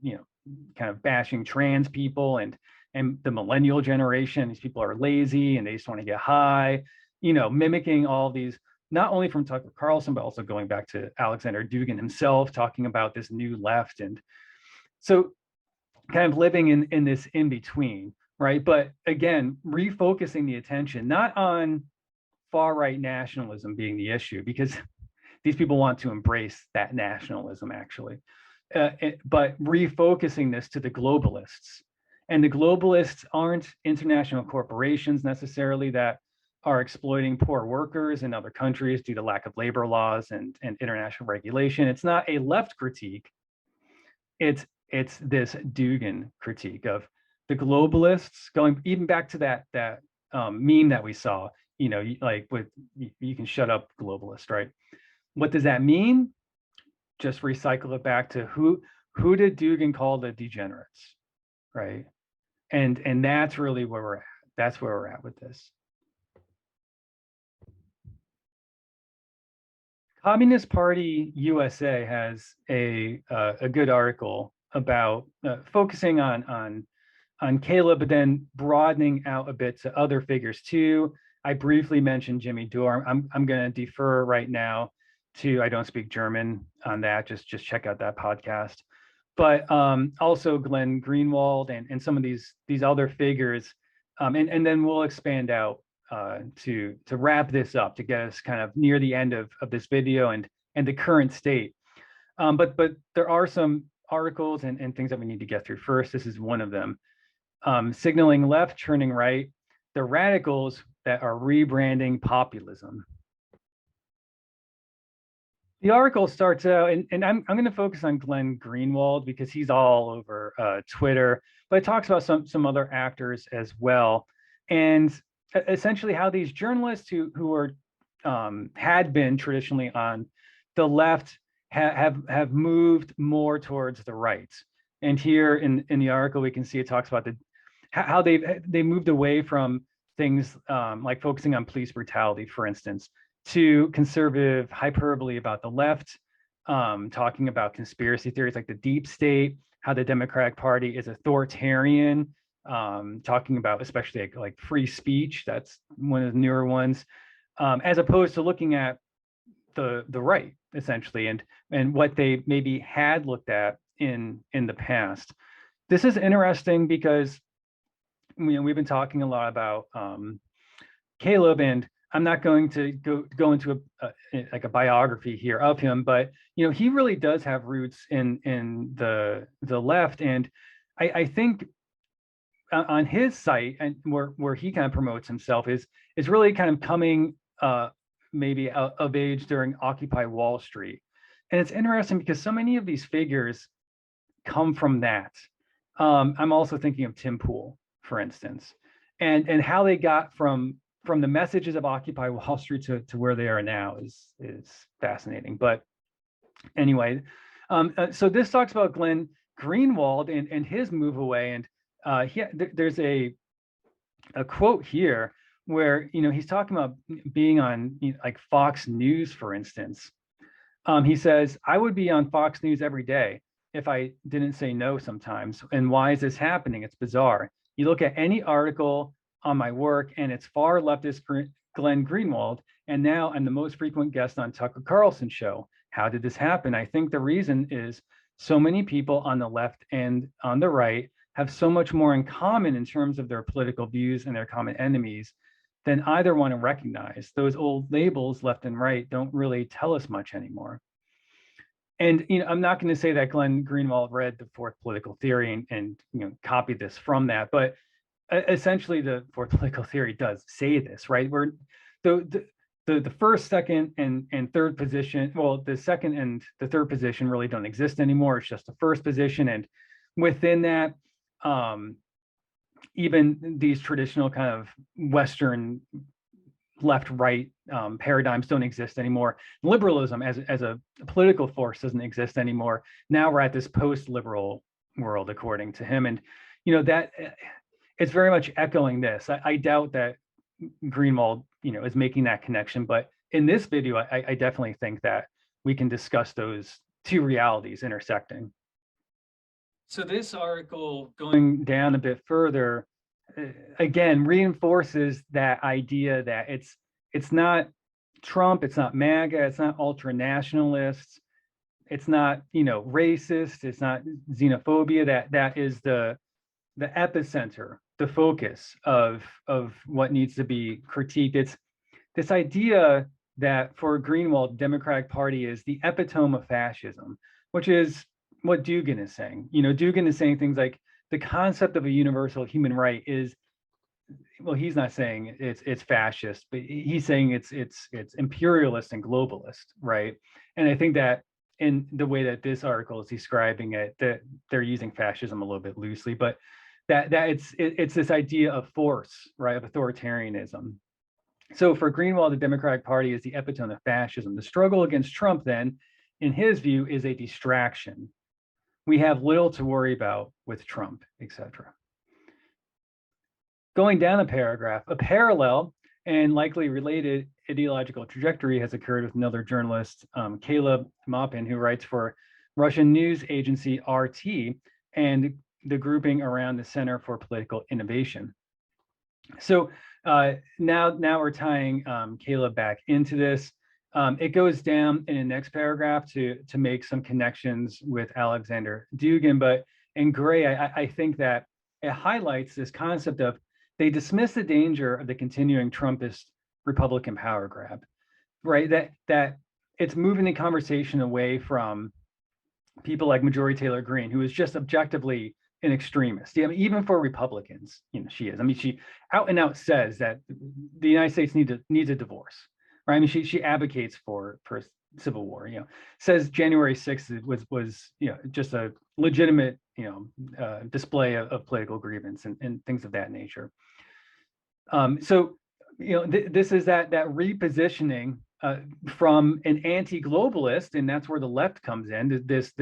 kind of bashing trans people and the millennial generation. These people are lazy and they just want to get high, mimicking all these, not only from Tucker Carlson, but also going back to Alexander Dugin himself, talking about this new left. And so kind of living in this in between, right? But again, refocusing the attention, not on far right nationalism being the issue, because these people want to embrace that nationalism actually, but refocusing this to the globalists. And the globalists aren't international corporations necessarily that are exploiting poor workers in other countries due to lack of labor laws and international regulation. It's not a left critique. It's this Dugin critique of the globalists, going even back to that meme that we saw, like with you can shut up globalist, right? What does that mean? Just recycle it back to who did Dugin call the degenerates, right? And that's really where we're at. That's where we're at with this. Communist Party USA has a good article about focusing on Caleb, but then broadening out a bit to other figures too. I briefly mentioned Jimmy Dore. I'm going to defer right now to, I don't speak German on that. Just check out that podcast. But also Glenn Greenwald and some of these other figures, and then we'll expand out to wrap this up, to get us kind of near the end of this video and the current state. But there are some articles and things that we need to get through first. This is one of them. Signaling left, turning right, the radicals that are rebranding populism. The article starts out, and I'm going to focus on Glenn Greenwald because he's all over Twitter, but it talks about some other actors as well. And essentially how these journalists who are had been traditionally on the left have moved more towards the right. And here in the article, we can see it talks about how they moved away from things like focusing on police brutality, for instance, to conservative hyperbole about the left, talking about conspiracy theories like the deep state, how the Democratic Party is authoritarian, talking about especially like free speech. That's one of the newer ones, as opposed to looking at the right essentially and what they maybe had looked at in the past. This is interesting because we've been talking a lot about Caleb, and I'm not going to go into like a biography here of him, but he really does have roots in the left, and I think on his site and where he kind of promotes himself is really kind of coming maybe out of age during Occupy Wall Street. And it's interesting because so many of these figures come from that. I'm also thinking of Tim Pool, for instance, and how they got from the messages of Occupy Wall Street to where they are now is fascinating. But anyway, so this talks about Glenn Greenwald and his move away. And there's a quote here where he's talking about being on like Fox News, for instance. He says, "I would be on Fox News every day if I didn't say no sometimes. And why is this happening? It's bizarre. You look at any article on my work and it's far leftist Glenn Greenwald, and now I'm the most frequent guest on Tucker Carlson's show. How did this happen? I think the reason is so many people on the left and on the right have so much more in common in terms of their political views and their common enemies than either want to recognize. Those old labels, left and right, don't really tell us much anymore." And I'm not going to say that Glenn Greenwald read the Fourth Political Theory and copied this from that, but essentially the Fourth Political Theory does say this, right? Where the first, second, and third position, well, the second and the third position really don't exist anymore. It's just the first position, and within that, even these traditional kind of Western left-right paradigms don't exist anymore. Liberalism as a political force doesn't exist anymore. Now we're at this post-liberal world, according to him. And, you know, that it's very much echoing this. I doubt that Greenwald, you know, is making that connection. But in this video, I definitely think that we can discuss those two realities intersecting. So this article, going down a bit further, again, reinforces that idea that it's not Trump, it's not MAGA, it's not ultra-nationalists, it's not, you know, racist, it's not xenophobia. That is the epicenter, the focus of what needs to be critiqued. It's this idea that for Greenwald, the Democratic Party is the epitome of fascism, which is what Dugin is saying. You know, Dugin is saying things like the concept of a universal human right is, well, he's not saying it's fascist, but he's saying it's imperialist and globalist, right? And I think that in the way that this article is describing it, that they're using fascism a little bit loosely, but that it's this idea of force, right, of authoritarianism. So for Greenwald, the Democratic Party is the epitome of fascism. The struggle against Trump, then, in his view, is a distraction. We have little to worry about with Trump, etc. Going down a paragraph, a parallel and likely related ideological trajectory has occurred with another journalist, Caleb Maupin, who writes for Russian news agency RT and the grouping around the Center for Political Innovation. So now we're tying Caleb back into this. It goes down in the next paragraph to make some connections with Alexander Dugin, but in gray, I think that it highlights this concept of they dismiss the danger of the continuing Trumpist Republican power grab, right? That it's moving the conversation away from people like Marjorie Taylor Greene, who is just objectively an extremist. Yeah, I mean, even for Republicans, you know, she is. I mean, she out and out says that the United States needs a divorce, right? I mean, she advocates for civil war. You know, says January 6th was you know, just a legitimate, you know, display of political grievance and things of that nature. So, you know, this is that repositioning from an anti-globalist, and that's where the left comes in. This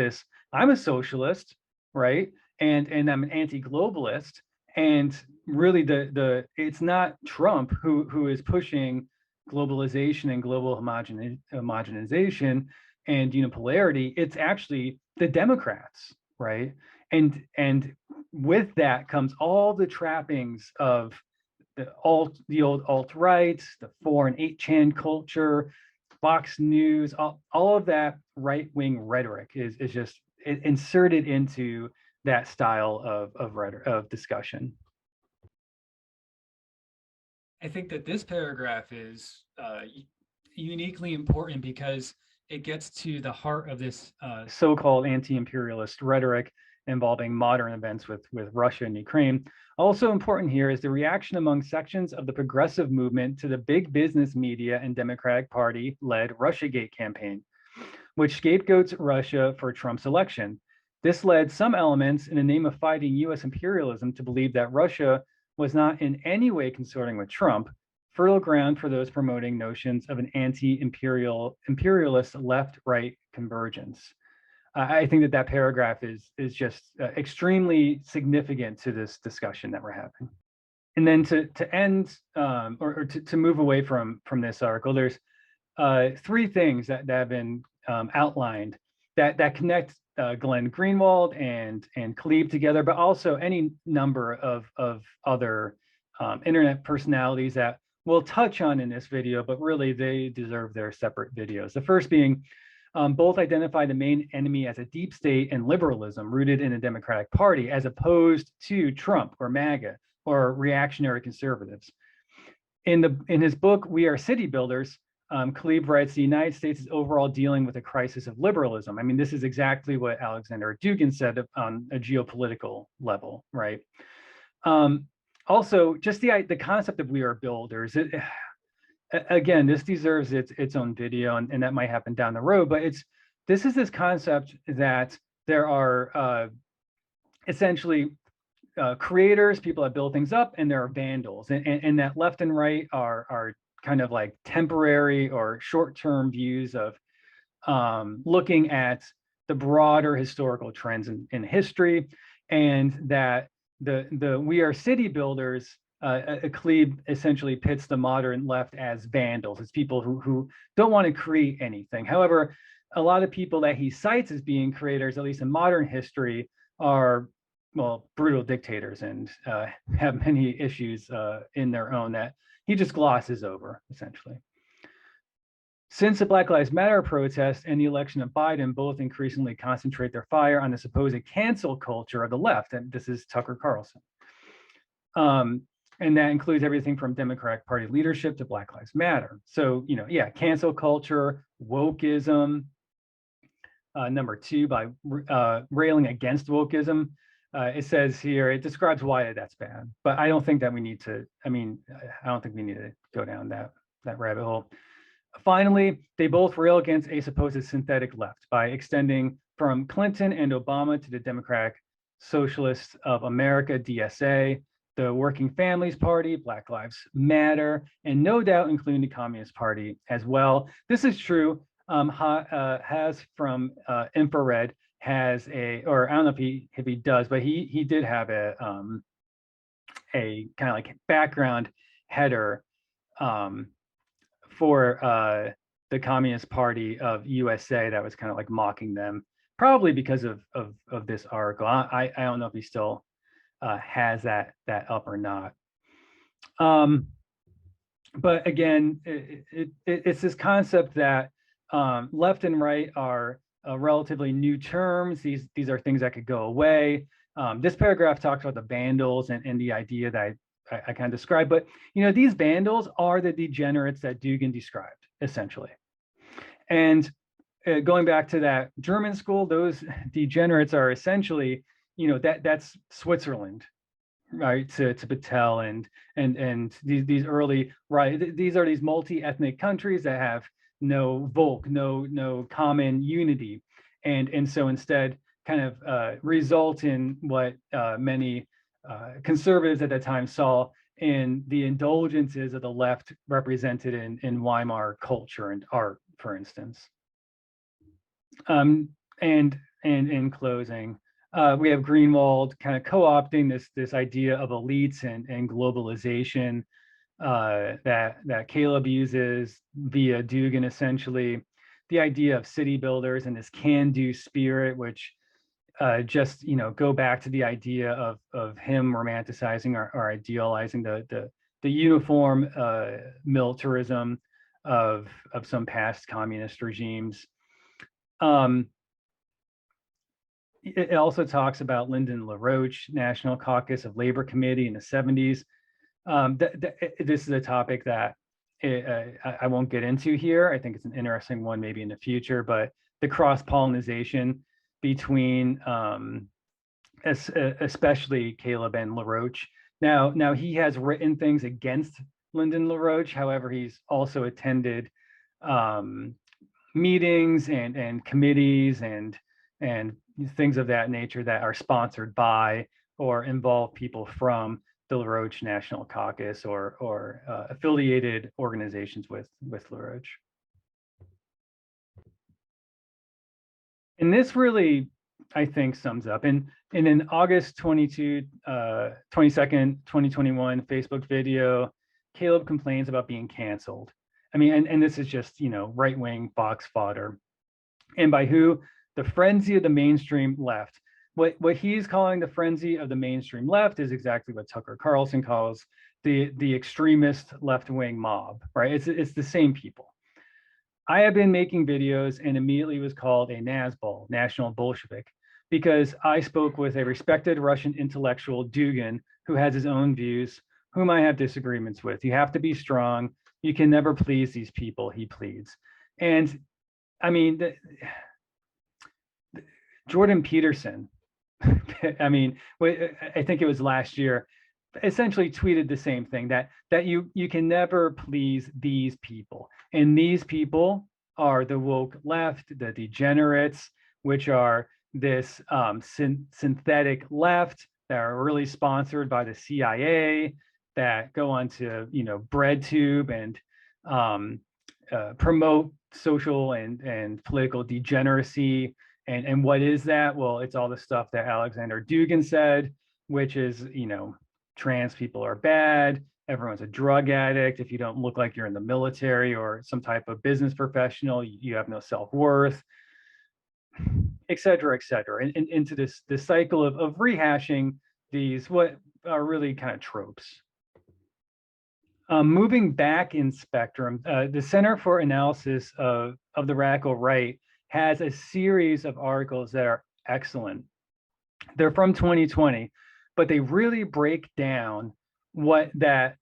I'm a socialist, right? And I'm an anti-globalist, and really it's not Trump who is pushing globalization and global homogenization and unipolarity. It's actually the Democrats, right? And with that comes all the trappings of the old alt-right, the 4 and 8chan culture, Fox News, all of that right-wing rhetoric is just inserted into that style of discussion. I think that this paragraph is uniquely important because it gets to the heart of this so-called anti-imperialist rhetoric involving modern events with Russia and Ukraine. Also important here is the reaction among sections of the progressive movement to the big business media and Democratic Party-led Russiagate campaign, which scapegoats Russia for Trump's election. This led some elements in the name of fighting US imperialism to believe that Russia was not in any way consorting with Trump, fertile ground for those promoting notions of an anti-imperialist left-right convergence. I think that paragraph is just extremely significant to this discussion that we're having. And then to end or to move away from this article, there's 3 things that have been outlined that connect Glenn Greenwald and Kalib together, but also any number of other internet personalities that we'll touch on in this video, but really they deserve their separate videos. The first being both identify the main enemy as a deep state and liberalism rooted in the Democratic Party, as opposed to Trump or MAGA or reactionary conservatives. In his book, We Are City Builders, Kalib writes, the United States is overall dealing with a crisis of liberalism. I mean, this is exactly what Alexander Dugin said on a geopolitical level, right? Also, just the concept of We Are Builders, again, this deserves its own video, and that might happen down the road, but this is this concept that there are essentially creators, people that build things up, and there are vandals, and that left and right are kind of like temporary or short-term views of looking at the broader historical trends in history, and that the We Are City Builders, Klebe essentially pits the modern left as vandals, as people who don't want to create anything. However, a lot of people that he cites as being creators, at least in modern history, are, well, brutal dictators and have many issues in their own that he just glosses over, essentially. Since the Black Lives Matter protests and the election of Biden both increasingly concentrate their fire on the supposed cancel culture of the left, and this is Tucker Carlson. And that includes everything from Democratic Party leadership to Black Lives Matter. So, yeah, cancel culture, wokeism. Number two, by railing against wokeism. It says here, it describes why that's bad, but I don't think that we need to, I don't think we need to go down that rabbit hole. Finally, they both rail against a supposed synthetic left by extending from Clinton and Obama to the Democratic Socialists of America, DSA, the Working Families Party, Black Lives Matter, and no doubt including the Communist Party as well. This is true. Has from Infrared has a, or I don't know if he does, but he did have a kind of like background header for the Communist Party of USA that was kind of like mocking them, probably because of this article. I don't know if he still has that up or not. But again, it's this concept that left and right are relatively new terms. These are things that could go away. This paragraph talks about the vandals and the idea that I kind of described, but these vandals are the degenerates that Dugin described, essentially. And going back to that German school, those degenerates are essentially, that's Switzerland, right? To Paetel and these early, right? These are these multi-ethnic countries that have no Volk, no common unity, and so instead kind of result in what many conservatives at that time saw in the indulgences of the left represented in Weimar culture and art, for instance. And in closing, we have Greenwald kind of co-opting this idea of elites and globalization that Caleb uses via Dugin, essentially. The idea of city builders and this can-do spirit, which just go back to the idea of him romanticizing or idealizing the uniform militarism of some past communist regimes. It also talks about Lyndon LaRoche, National Caucus of Labor Committee in the 70s. This is a topic that I won't get into here. I think it's an interesting one maybe in the future, but the cross-pollination between especially Caleb and LaRoche. Now he has written things against Lyndon LaRoche. However, he's also attended meetings and committees and things of that nature that are sponsored by or involve people from the LaRoche National Caucus or affiliated organizations with LaRoche. And this really, I think, sums up. And in an August 22nd, 2021 Facebook video, Caleb complains about being canceled. And this is just, right-wing box fodder. And by who? The frenzy of the mainstream left. What he's calling the frenzy of the mainstream left is exactly what Tucker Carlson calls the extremist left-wing mob, right? It's the same people. I have been making videos and immediately was called a NazBol, National Bolshevik, because I spoke with a respected Russian intellectual, Dugin, who has his own views, whom I have disagreements with. You have to be strong. You can never please these people, he pleads. And Jordan Peterson, I think it was last year, essentially tweeted the same thing, that you can never please these people. And these people are the woke left, the degenerates, which are this synthetic left that are really sponsored by the CIA, that go onto BreadTube and promote social and political degeneracy. And what is that? Well, it's all the stuff that Alexander Dugin said, which is, trans people are bad. Everyone's a drug addict. If you don't look like you're in the military or some type of business professional, you have no self-worth, et cetera, and into this cycle of rehashing these what are really kind of tropes. Moving back in spectrum, the Center for Analysis of the Radical Right has a series of articles that are excellent. They're from 2020, but they really break down what that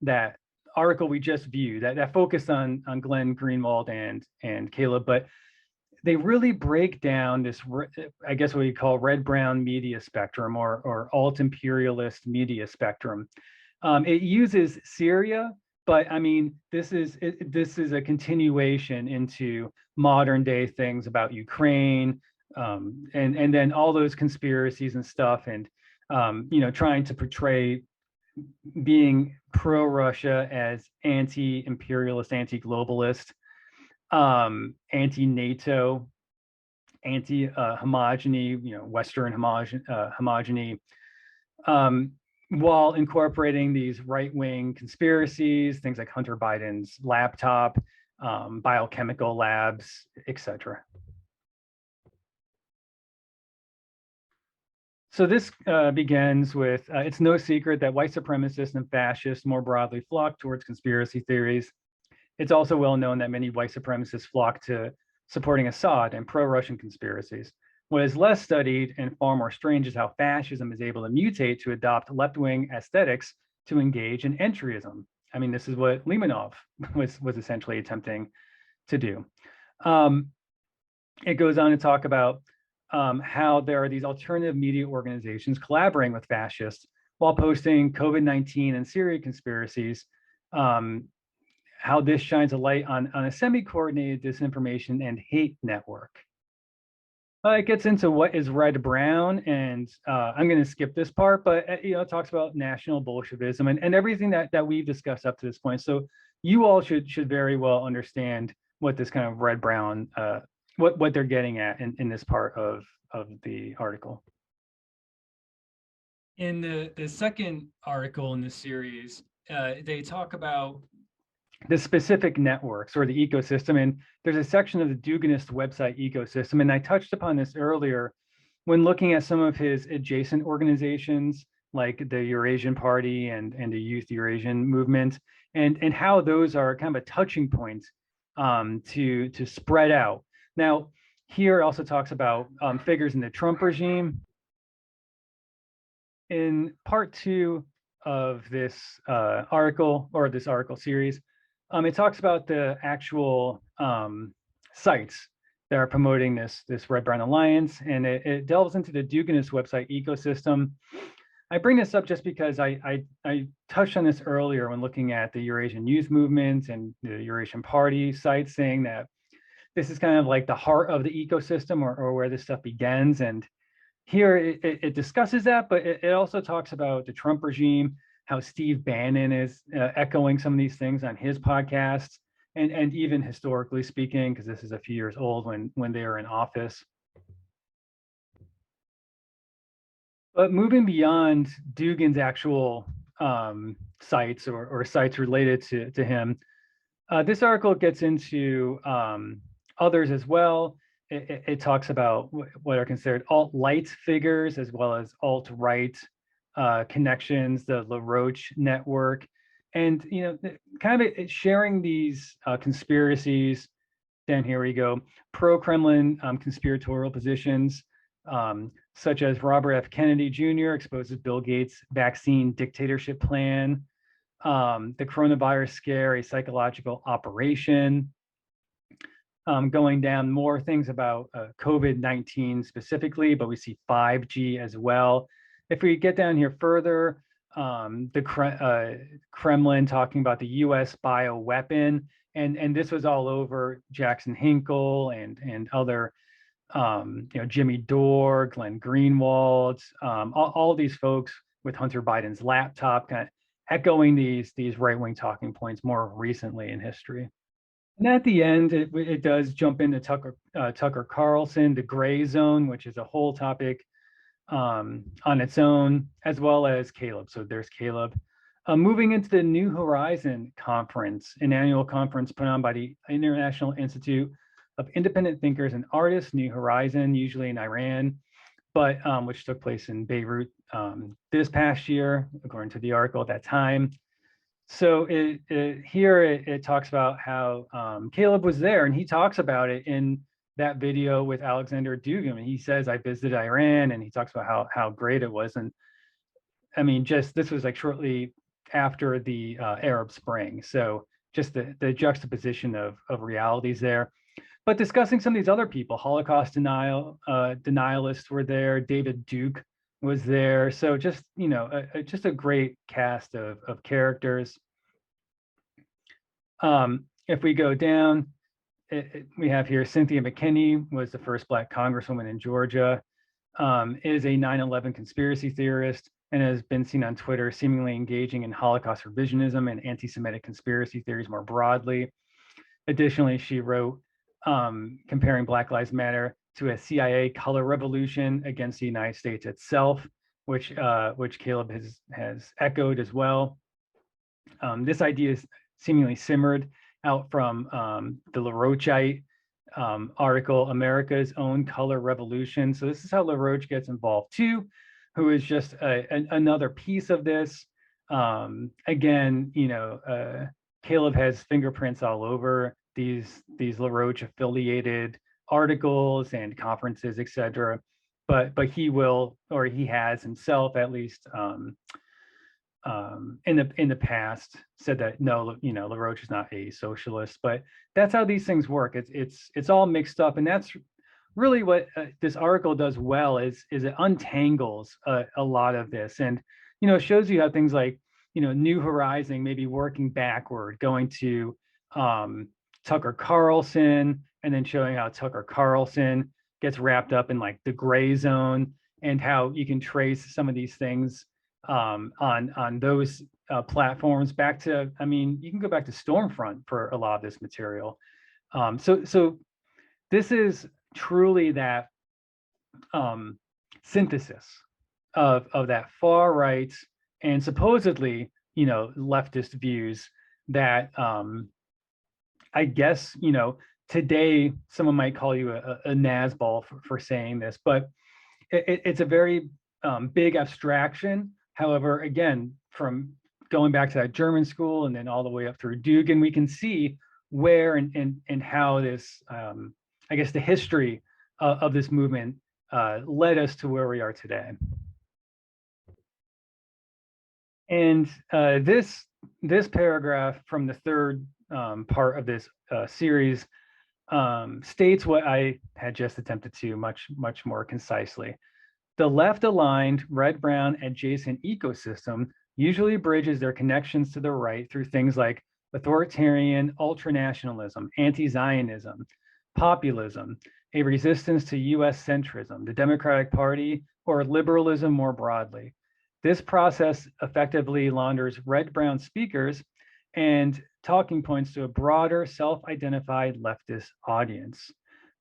article we just viewed, that focused on Glenn Greenwald and Caleb, but they really break down this, I guess what you call red-brown media spectrum or alt-imperialist media spectrum. It uses Syria, but I mean, this is a continuation into modern day things about Ukraine, and then all those conspiracies and stuff, and trying to portray being pro-Russia as anti-imperialist, anti-globalist, anti-NATO, anti-homogeny, Western homogeny, while incorporating these right-wing conspiracies, things like Hunter Biden's laptop, biochemical labs, etc. So this begins with, it's no secret that white supremacists and fascists more broadly flock towards conspiracy theories. It's also well known that many white supremacists flock to supporting Assad and pro-Russian conspiracies. What is less studied and far more strange is how fascism is able to mutate to adopt left-wing aesthetics to engage in entryism. I mean, this is what Limonov was essentially attempting to do. It goes on to talk about how there are these alternative media organizations collaborating with fascists while posting COVID-19 and Syria conspiracies, how this shines a light on a semi-coordinated disinformation and hate network. It gets into what is red-brown, and I'm going to skip this part, but it talks about National Bolshevism and everything that we've discussed up to this point. So you all should very well understand what this kind of red-brown, what they're getting at in this part of the article. In the second article in this series, they talk about the specific networks or the ecosystem, and there's a section of the Duginist website ecosystem, and I touched upon this earlier when looking at some of his adjacent organizations like the Eurasian Party and the Youth Eurasian Movement, and how those are kind of a touching point to spread out. Now, here it also talks about figures in the Trump regime. In part 2 of this article, or this article series, it talks about the actual sites that are promoting this Red-Brown Alliance, and it delves into the Duginist website ecosystem. I bring this up just because I touched on this earlier when looking at the Eurasian Youth Movement and the Eurasian Party sites, saying that this is kind of like the heart of the ecosystem, or where this stuff begins. And here it discusses that, but it also talks about the Trump regime, how Steve Bannon is echoing some of these things on his podcasts, and even historically speaking, because this is a few years old when they were in office. But moving beyond Dugin's actual sites or sites related to him, this article gets into others as well. It talks about what are considered alt-light figures as well as alt-right connections, the LaRoche network, and kind of sharing these conspiracies. Then here we go, pro-Kremlin conspiratorial positions, such as Robert F. Kennedy Jr. exposes Bill Gates' vaccine dictatorship plan, the coronavirus scare, a psychological operation. Going down more things about COVID-19 specifically, but we see 5G as well. If we get down here further, the Kremlin talking about the U.S. bioweapon, and this was all over Jackson Hinkle and other, Jimmy Dore, Glenn Greenwald, all these folks with Hunter Biden's laptop, kind of echoing these right-wing talking points more recently in history. And at the end, it does jump into Tucker Carlson, the Grayzone, which is a whole topic on its own, as well as Caleb. So there's Caleb. Moving into the New Horizon Conference, an annual conference put on by the International Institute of Independent Thinkers and Artists, New Horizon, usually in Iran, but which took place in Beirut this past year, according to the article at that time. So here it talks about how Caleb was there, and he talks about it in that video with Alexander Dugin. And he says, I visited Iran, and he talks about how great it was. And I mean, just this was like shortly after the Arab Spring. So just the juxtaposition of realities there. But discussing some of these other people, Holocaust denialists were there, David Duke was there. So just, you know, just a great cast of characters. If we go down, we have here Cynthia McKinney was the first Black Congresswoman in Georgia, is a 9/11 conspiracy theorist and has been seen on Twitter seemingly engaging in Holocaust revisionism and anti-Semitic conspiracy theories more broadly. Additionally, she wrote comparing Black Lives Matter to a CIA color revolution against the United States itself, which Caleb has echoed as well. This idea is seemingly simmered out from the LaRocheite article, America's Own Color Revolution. So this is how LaRoche gets involved too, who is just another piece of this. Again, you know, Caleb has fingerprints all over these LaRoche affiliated articles and conferences, etc. But he will, or he has himself at least, in the past said that no, you know, LaRoche is not a socialist. But that's how these things work. It's all mixed up, and that's really what this article does well is it untangles a lot of this, and you know, shows you how things like, you know, New Horizon maybe working backward, going to Tucker Carlson, and then showing how Tucker Carlson gets wrapped up in like the Grayzone, and how you can trace some of these things on those platforms back to, I mean, you can go back to Stormfront for a lot of this material. So this is truly that synthesis of that far right and supposedly, you know, leftist views that I guess, you know, today someone might call you a NazBol for saying this, but it's a very big abstraction. However, again, from going back to that German school and then all the way up through Dugin, we can see where and how this, I guess, the history of this movement led us to where we are today. And this paragraph from the third part of this series states what I had just attempted to much more concisely. The left-aligned, red-brown adjacent ecosystem usually bridges their connections to the right through things like authoritarian ultranationalism, anti-Zionism, populism, a resistance to US centrism, the Democratic Party, or liberalism more broadly. This process effectively launders red-brown speakers and talking points to a broader self-identified leftist audience.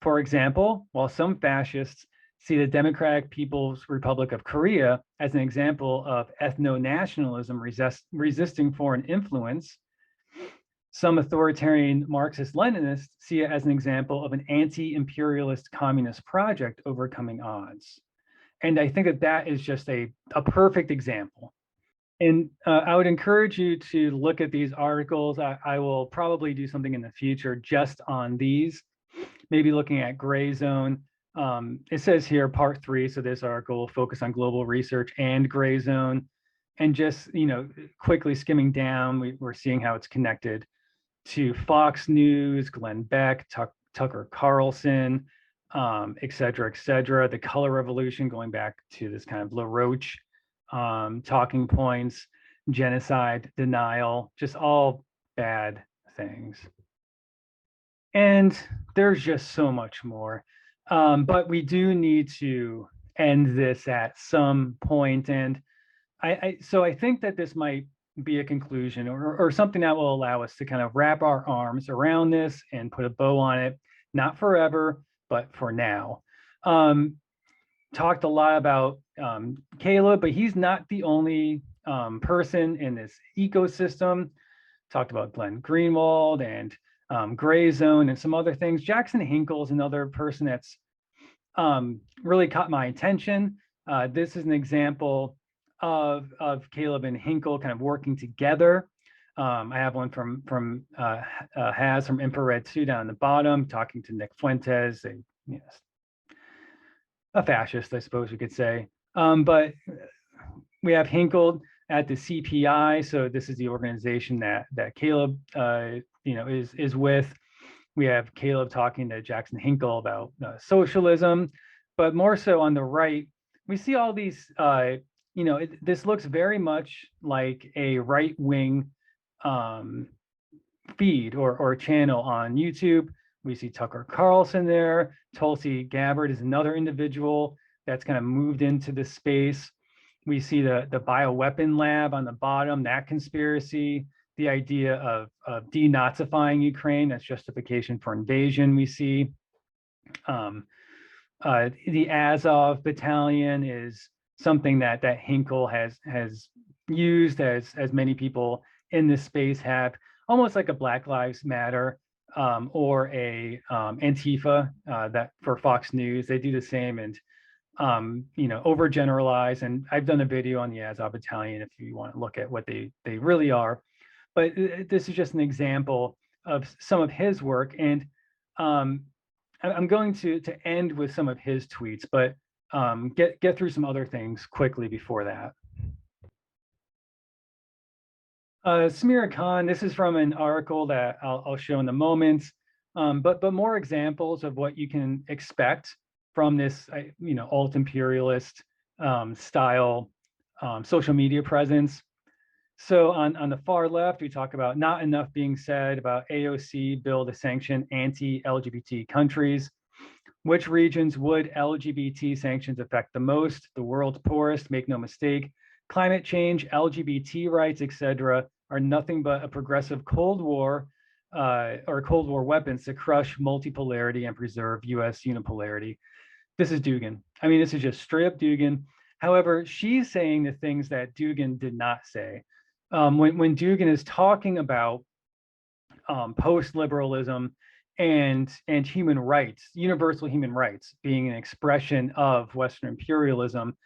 For example, while some fascists see the Democratic People's Republic of Korea as an example of ethno-nationalism resisting foreign influence, some authoritarian Marxist-Leninists see it as an example of an anti-imperialist communist project overcoming odds. And I think that is just a perfect example. And I would encourage you to look at these articles. I will probably do something in the future just on these, maybe looking at Grayzone. It says here part 3, so this article will focus on global research and Grayzone, and just, you know, quickly skimming down, we're seeing how it's connected to Fox News, Glenn Beck, Tucker Carlson, et cetera, the color revolution, going back to this kind of LaRoche talking points, genocide, denial, just all bad things. And there's just so much more. But we do need to end this at some point. And so I think that this might be a conclusion or something that will allow us to kind of wrap our arms around this and put a bow on it, not forever, but for now. Talked a lot about Caleb, but he's not the only person in this ecosystem. Talked about Glenn Greenwald and Grayzone and some other things. Jackson Hinkle is another person that's really caught my attention. This is an example of Caleb and Hinkle kind of working together. I have one from Has from Infrared 2 down the bottom, talking to Nick Fuentes, a fascist, I suppose we could say. But we have Hinkle at the CPI, so this is the organization that Caleb is with. We have Caleb talking to Jackson Hinkle about socialism, but more so on the right, we see all these. This looks very much like a right-wing feed or channel on YouTube. We see Tucker Carlson there. Tulsi Gabbard is another individual that's kind of moved into this space. We see the bioweapon lab on the bottom, that conspiracy, the idea of denazifying Ukraine, that's justification for invasion. We see the Azov battalion is something that Hinkle has used, as many people in this space have, almost like a Black Lives Matter or a Antifa that for Fox News. They do the same and overgeneralize. And I've done a video on the Azov battalion if you want to look at what they really are. But this is just an example of some of his work. And I'm going to end with some of his tweets, but get through some other things quickly before that. Samira Khan, this is from an article that I'll show in a moment, but more examples of what you can expect from this, alt-imperialist style social media presence. So on the far left, we talk about not enough being said about AOC bill to sanction anti-LGBT countries. Which regions would LGBT sanctions affect the most? The world's poorest, make no mistake. Climate change, LGBT rights, etc., are nothing but a progressive Cold War or Cold War weapons to crush multipolarity and preserve US unipolarity. This is Dugin. I mean, this is just straight up Dugin. However, she's saying the things that Dugin did not say. When Dugin is talking about post-liberalism and human rights, universal human rights being an expression of Western imperialism,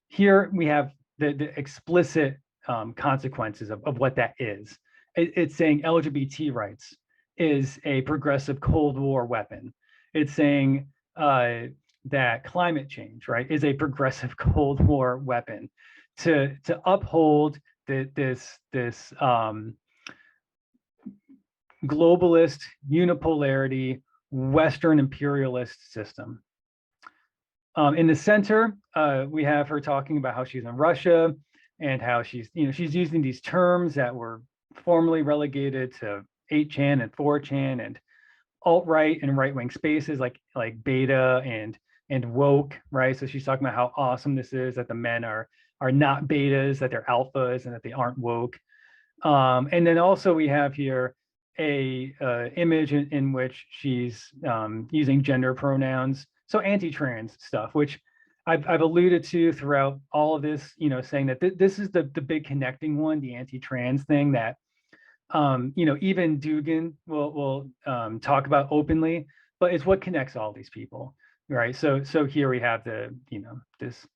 here we have the explicit consequences of what that is. It's saying LGBT rights is a progressive Cold War weapon. It's saying that climate change, right, is a progressive Cold War weapon to uphold this globalist, unipolarity, Western imperialist system. In the center, we have her talking about how she's in Russia and how she's using these terms that were formerly relegated to 8chan and 4chan and alt-right and right-wing spaces like beta and woke, right? So she's talking about how awesome this is, that the men are not betas, that they're alphas, and that they aren't woke. And then also we have here a image in which she's using gender pronouns, so anti-trans stuff, which I've alluded to throughout all of this, saying that this is the big connecting one, the anti-trans thing that even Dugin will talk about openly, but it's what connects all these people, right? So here we have this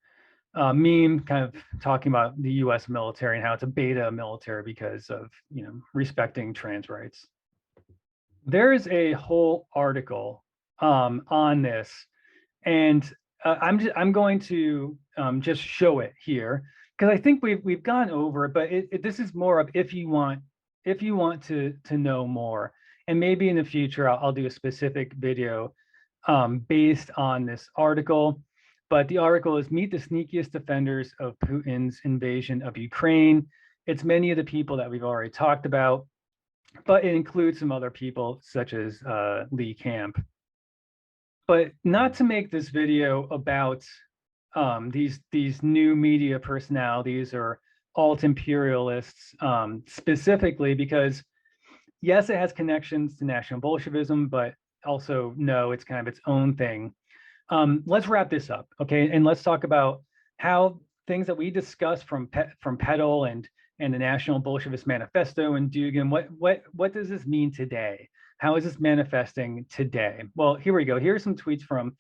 meme kind of talking about the U.S. military and how it's a beta military because of respecting trans rights. There is a whole article on this, and I'm going to just show it here because I think we've gone over it, but this is more of if you want to know more, and maybe in the future I'll do a specific video based on this article. But the article is Meet the Sneakiest Defenders of Putin's Invasion of Ukraine. It's many of the people that we've already talked about, but it includes some other people such as Lee Camp. But not to make this video about these new media personalities or alt-imperialists specifically, because yes, it has connections to National Bolshevism, but also no, it's kind of its own thing. Let's wrap this up, okay? And let's talk about how things that we discussed from Paetel and the National Bolshevist Manifesto and Dugin, what does this mean today? How is this manifesting today? Well, here we go. Here's some tweets from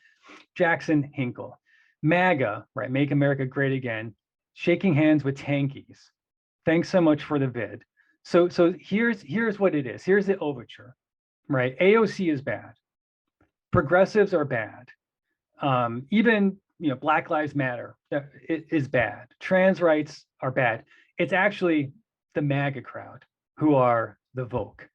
Jackson Hinkle. MAGA, right? Make America Great Again. Shaking hands with tankies. Thanks so much for the vid. So here's what it is. Here's the overture, right? AOC is bad. Progressives are bad. Even Black Lives Matter is bad. Trans rights are bad. It's actually the MAGA crowd who are the woke.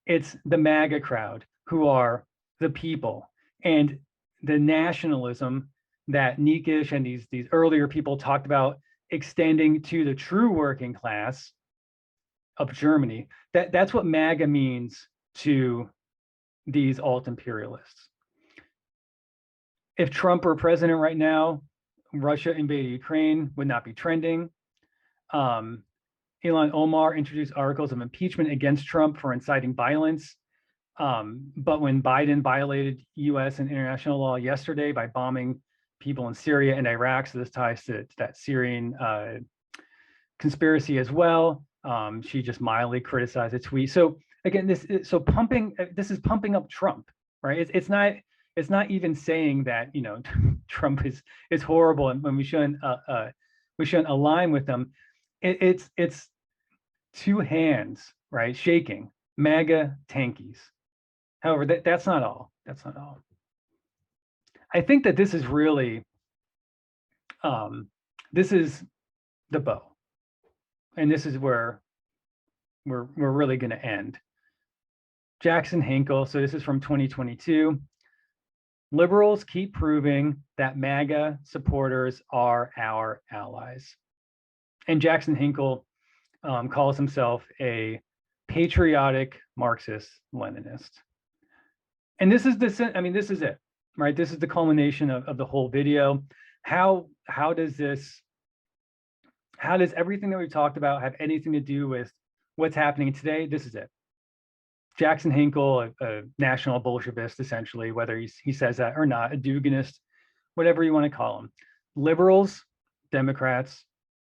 It's the MAGA crowd who are the people, and the nationalism that Niekisch and these earlier people talked about extending to the true working class of Germany. That's what MAGA means to these alt-imperialists. If Trump were president right now, Russia invaded Ukraine would not be trending. Ilhan Omar introduced articles of impeachment against Trump for inciting violence. But when Biden violated US and international law yesterday by bombing people in Syria and Iraq, so this ties to that Syrian conspiracy as well, she just mildly criticized a tweet. So again, this is pumping up Trump, right? It's not even saying that Trump is horrible and when we shouldn't align with them. It's two hands, right, shaking, MAGA tankies. However, that's not all. That's not all. I think that this is really, this is the bow, and this is where we're really going to end. Jackson Hinkle. So this is from 2022. Liberals keep proving that MAGA supporters are our allies. And Jackson Hinkle calls himself a patriotic Marxist-Leninist. And this is this is it, right? This is the culmination of the whole video. How does everything that we've talked about have anything to do with what's happening today? This is it. Jackson Hinkle, a national Bolshevist, essentially, whether he says that or not, a Duginist, whatever you want to call him. Liberals, Democrats,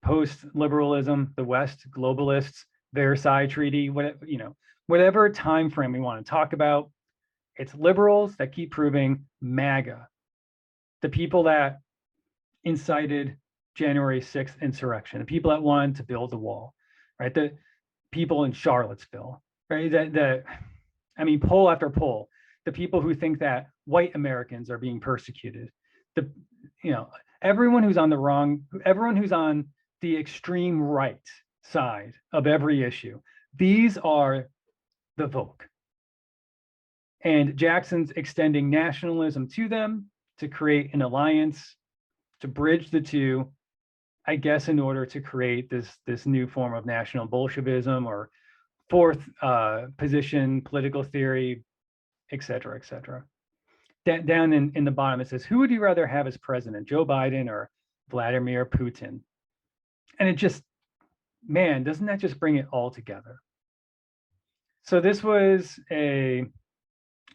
post-liberalism, the West, globalists, Versailles Treaty, whatever time frame we want to talk about, it's liberals that keep proving MAGA, the people that incited January 6th insurrection, the people that wanted to build the wall, right? The people in Charlottesville, right? Poll after poll, the people who think that white Americans are being persecuted, everyone who's on the extreme right side of every issue, these are the woke. And Jackson's extending nationalism to them to create an alliance, to bridge the two, I guess, in order to create this new form of National Bolshevism or fourth position political theory, et cetera, et cetera. Down in the bottom, it says, who would you rather have as president, Joe Biden or Vladimir Putin? And it just, man, doesn't that just bring it all together? So this was a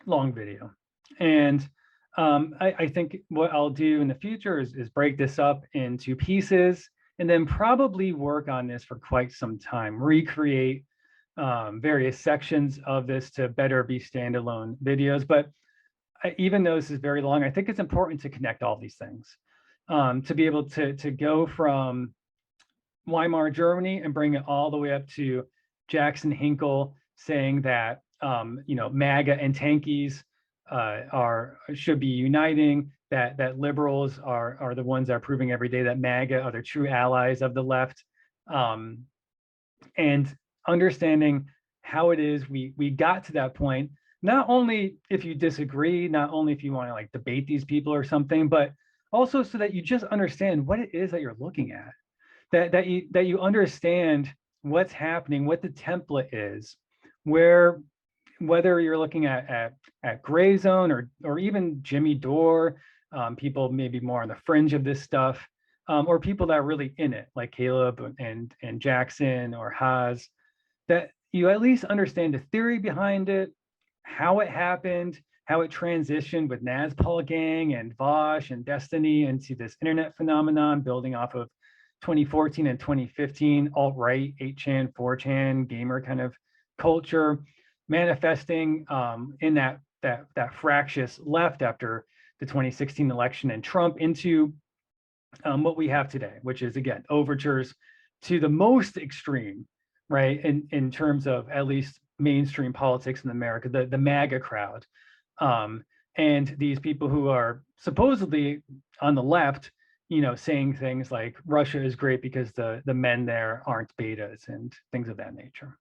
long video. And I think what I'll do in the future is break this up into pieces and then probably work on this for quite some time, recreate various sections of this to better be standalone videos. But even though this is very long, I think it's important to connect all these things, to be able to go from Weimar Germany and bring it all the way up to Jackson Hinkle saying that MAGA and tankies should be uniting, that liberals are the ones that are proving every day that MAGA are the true allies of the left, and understanding how it is we got to that point, not only if you disagree, not only if you want to debate these people or something, but also so that you just understand what it is that you're looking at, that you understand what's happening, what the template is, whether you're looking at Grayzone or even Jimmy Dore, people maybe more on the fringe of this stuff, or people that are really in it, like Caleb and Jackson or Haas, that you at least understand the theory behind it, how it happened, how it transitioned with Nazbol gang and Vaush and Destiny into this internet phenomenon building off of 2014 and 2015 alt-right, 8chan, 4chan gamer kind of culture, manifesting in that fractious left after the 2016 election and Trump into what we have today, which is, again, overtures to the most extreme, right, in terms of at least mainstream politics in America, the MAGA crowd. And these people who are supposedly on the left, saying things like Russia is great because the men there aren't betas and things of that nature.